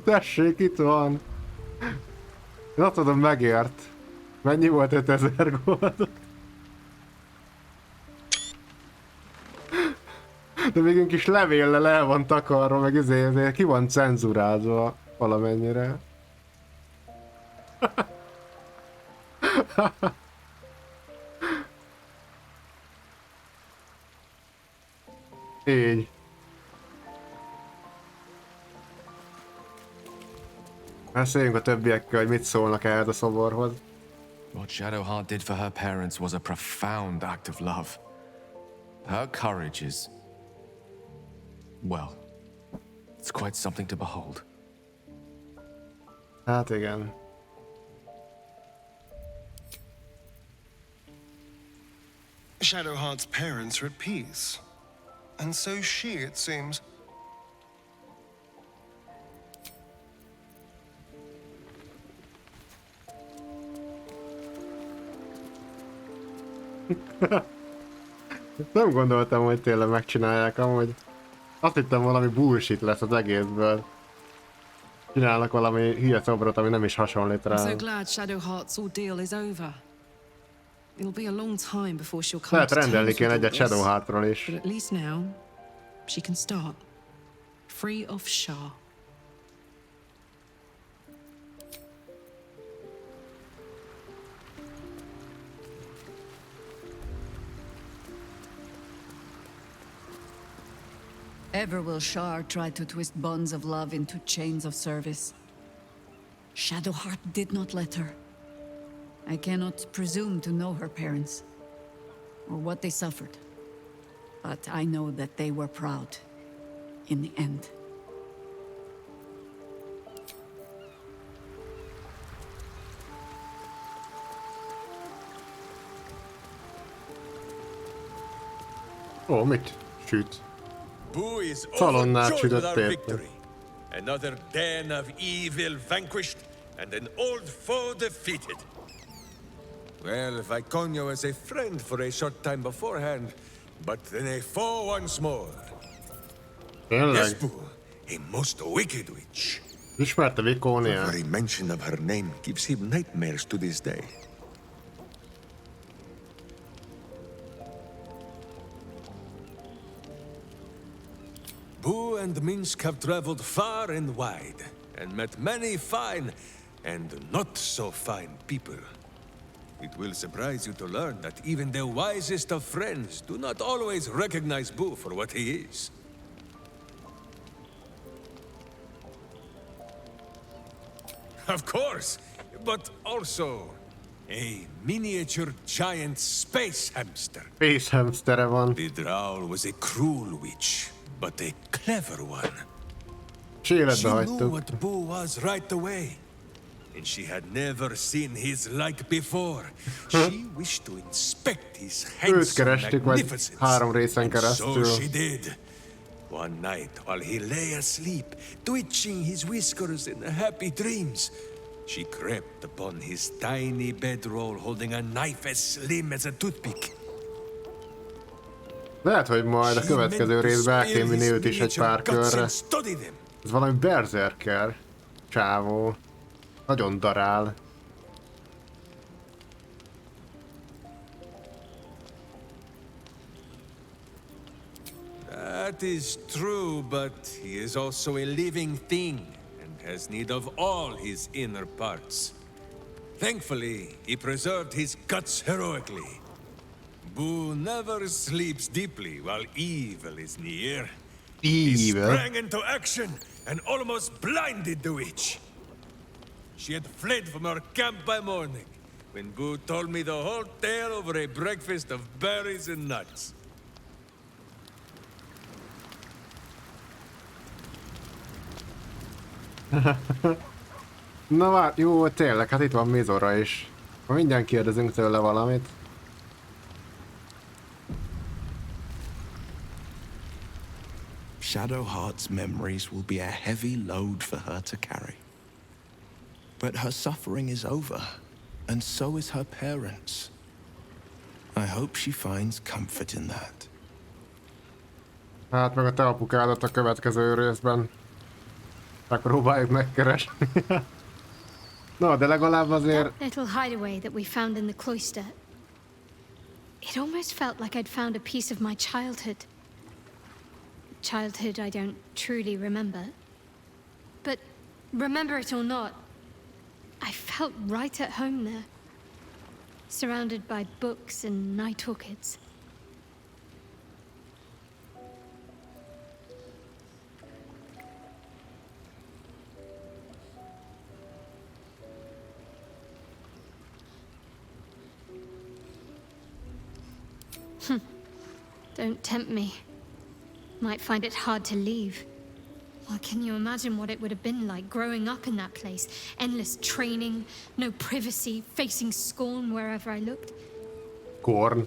Tessék, itt van. Én azt tudom, megért. Mennyi volt 5000 gold? De még egy kis levéllel el van takarva, meg ezért ki van cenzurázva valamennyire. Így. Beszéljünk a többiekkel, hogy mit szólnak ehhez a szoborhoz. What Shadowheart did for her parents was a profound act of love. Her courage is... well, it's quite something to behold. Hát igen. Shadowheart's parents are at peace. And so she, it seems. Nem gondoltam, hogy tényleg megcsinálják, amúgy. Azt hittem, valami bullshit lesz az egészből. Csinálnak valami hülye szobrot, ami nem is hasonlít rá. I'm so glad Shadowheart's ordeal is over. It'll be a long time before she'll come Lehet to rendelni terms kéne with all egyet this. Shadowheartról is. But at least now, she can start. Free of Shah. Ever will Shar try to twist bonds of love into chains of service. Shadowheart did not let her. I cannot presume to know her parents, or what they suffered. But I know that they were proud, in the end. Ó, mit süt? Boo is Szalonnát overjoyed with sütött our érte. victory. Another den of evil vanquished, and an old foe defeated. Well, Viconio was a friend for a short time beforehand, but then a foe once more. Yes, Boo, a most wicked witch. Ismerte The Vicóniát. very mention of her name gives him nightmares to this day. Boo and Minsk have traveled far and wide, and met many fine and not so fine people. It will surprise you to learn that even the wisest of friends do not always recognize Boo for what he is. Of course, but also a miniature giant space hamster. Space hamstere van. The Drow was a cruel witch, but a clever one. És életbe She knew hagytuk. what Boo was right away, and she had never seen his like before. She wished to inspect his Őt handsome kerestük majd magnificence. 3 részen And so keresztül. she did. One night, while he lay asleep, twitching his whiskers in happy dreams, she crept upon his tiny bedroll holding a knife as slim as a toothpick. Lehet, hogy majd a következő részben el kell vinni őt is egy pár körre. Ez valami berserker csávó. Nagyon darál. That is true, but he is also a living thing and has need of all his inner parts. Thankfully, he preserved his guts heroically. Boo never sleeps deeply while evil is near. He sprang into action and almost blinded the witch. She had fled from our camp by morning, when Boo told me the whole tale over a breakfast of berries and nuts. Na vár, jó, tényleg, hát itt van Mizora is. Ma mindjárt kérdezünk tőle valamit. Shadowheart's memories will be a heavy load for her to carry. But her suffering is over, and so is her parents'. I hope she finds comfort in that. Hát meg a te apukádat a következő részben. Megpróbáljuk megkeresni. No, de legalább azért... That little hideaway that we found in the cloister. It almost felt like I'd found a piece of my childhood. Childhood I don't truly remember. But remember it or not, I felt right at home there. Surrounded by books and night orchids. Don't tempt me. Might find it hard to leave. Well, can you imagine what it would have been like growing up in that place? Endless training, no privacy, facing scorn wherever I looked. Korn.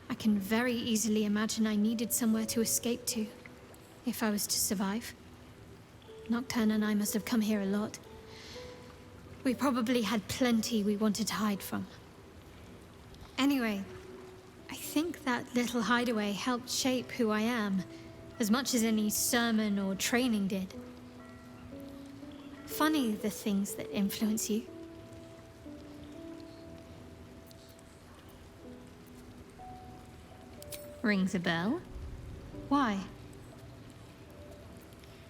I can very easily imagine I needed somewhere to escape to, if I was to survive. Nocturne and I must have come here a lot. We probably had plenty we wanted to hide from. Anyway, I think that little hideaway helped shape who I am, as much as any sermon or training did. Funny the things that influence you. Rings a bell? Why?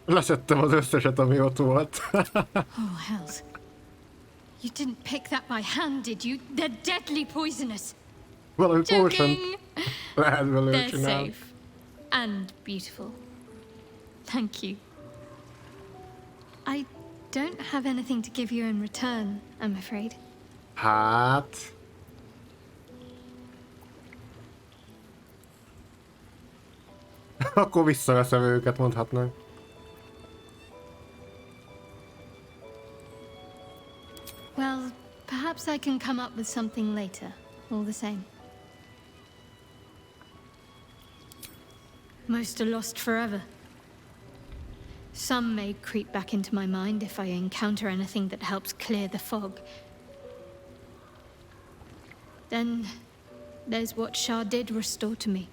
Leszettem az összeset, ami ott volt. Oh, hells. You didn't pick that by hand, did you? They're deadly poisonous. Valami potion lehet belőle They're csinálni. safe. And beautiful. Thank you. I don't have anything to give you in return, I'm afraid. Hát... Akkor visszaveszem őket, mondhatnánk. Well, perhaps I can come up with something later, all the same. Most are lost forever. Some may creep back into my mind if I encounter anything that helps clear the fog. Then there's what Shah did restore to me.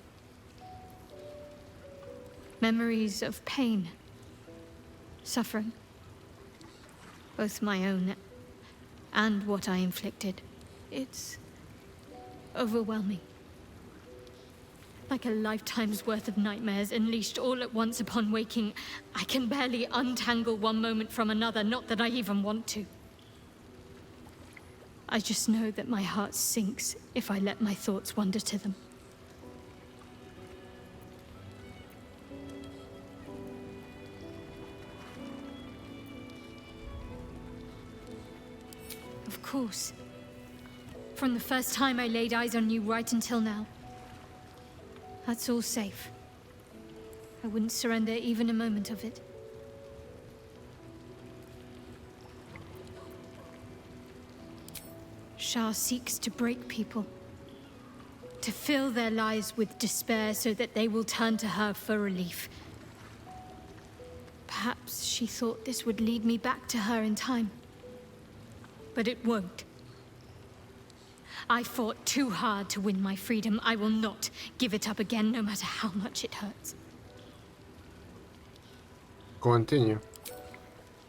Memories of pain, suffering, both my own and what I inflicted. It's overwhelming. Like a lifetime's worth of nightmares unleashed all at once upon waking. I can barely untangle one moment from another, not that I even want to. I just know that my heart sinks if I let my thoughts wander to them. Of course. From the first time I laid eyes on you right until now. That's all safe. I wouldn't surrender even a moment of it. Shah seeks to break people. To fill their lives with despair so that they will turn to her for relief. Perhaps she thought this would lead me back to her in time. But it won't. I fought too hard to win my freedom. I will not give it up again, no matter how much it hurts. Continue.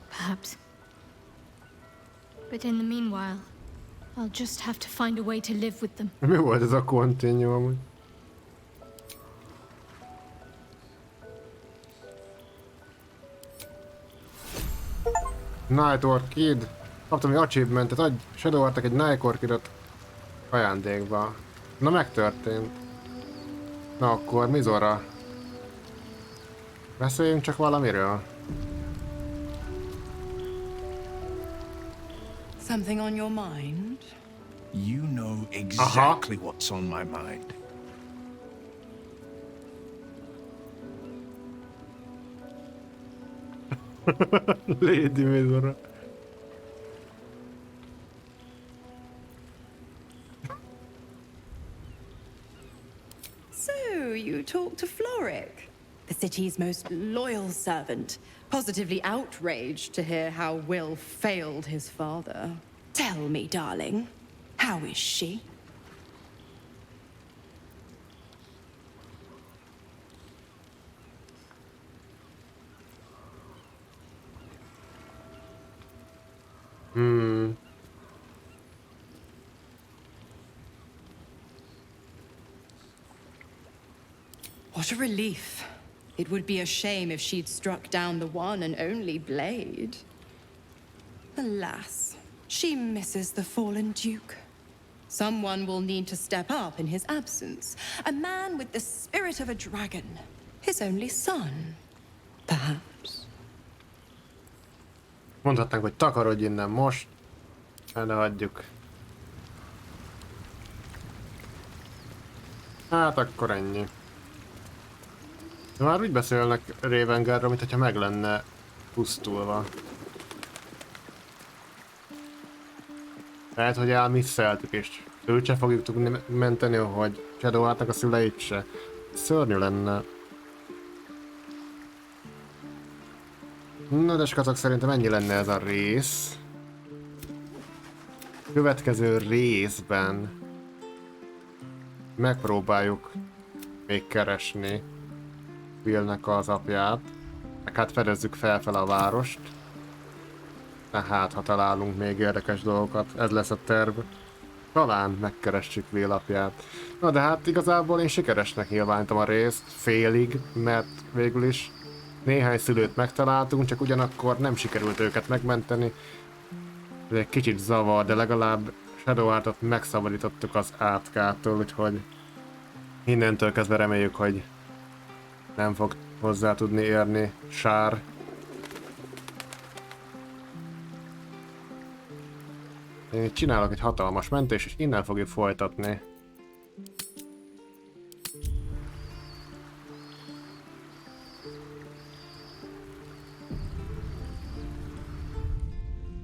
Perhaps. But in the meanwhile, I'll just have to find a way to live with them. Mi volt ez a continue amúgy? Night Orchid. Kaptam egy achievementet, adj Shadowheartnak egy Night Orchidot ajándékba. Na, megtörtént. Na akkor mizorra? Beszéljünk csak valamiről. Something on your mind? You know exactly what's on my mind. Lady Mizora. So, you talked to Floric, the city's most loyal servant, positively outraged to hear how Will failed his father. Tell me, darling, how is she? What a relief. It would be a shame if she'd struck down the one and only blade. Alas, she misses the fallen Duke. Someone will need to step up in his absence. A man with the spirit of a dragon. His only son, perhaps. Mondhatnánk, hogy takarodj innen most. De hagyjuk. Hát akkor ennyi. De már úgy beszélnek Ravengarről, mintha meg lenne pusztulva. Lehet, hogy elmisszeltük, és őt se fogjuk tudni menteni, hogy Shadowheartnak a szüleit se. Szörnyű lenne. Na de skacok, szerintem ennyi lenne ez a rész. Következő részben megpróbáljuk még keresni Willnek az apját. Meg hát fedezzük fel a várost. Tehát ha találunk még érdekes dolgokat, ez lesz a terv. Talán megkeressük Will apját. Na de hát igazából én sikeresnek nyilvánítom a részt, félig, mert végül is néhány szülőt megtaláltunk, csak ugyanakkor nem sikerült őket megmenteni. Ez egy kicsit zavar, de legalább Shadowheartot megszabadítottuk az átkától, úgyhogy innentől kezdve reméljük, hogy nem fog hozzá tudni érni Sár. Én itt csinálok egy hatalmas mentést, és innen fogjuk folytatni.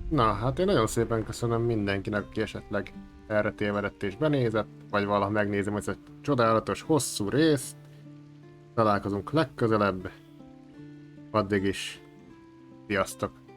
Na, hát én nagyon szépen köszönöm mindenkinek, aki esetleg erre tévedett és benézett, vagy valaha megnézem ezt a csodálatos, hosszú részt. Találkozunk legközelebb. Addig is. Sziasztok!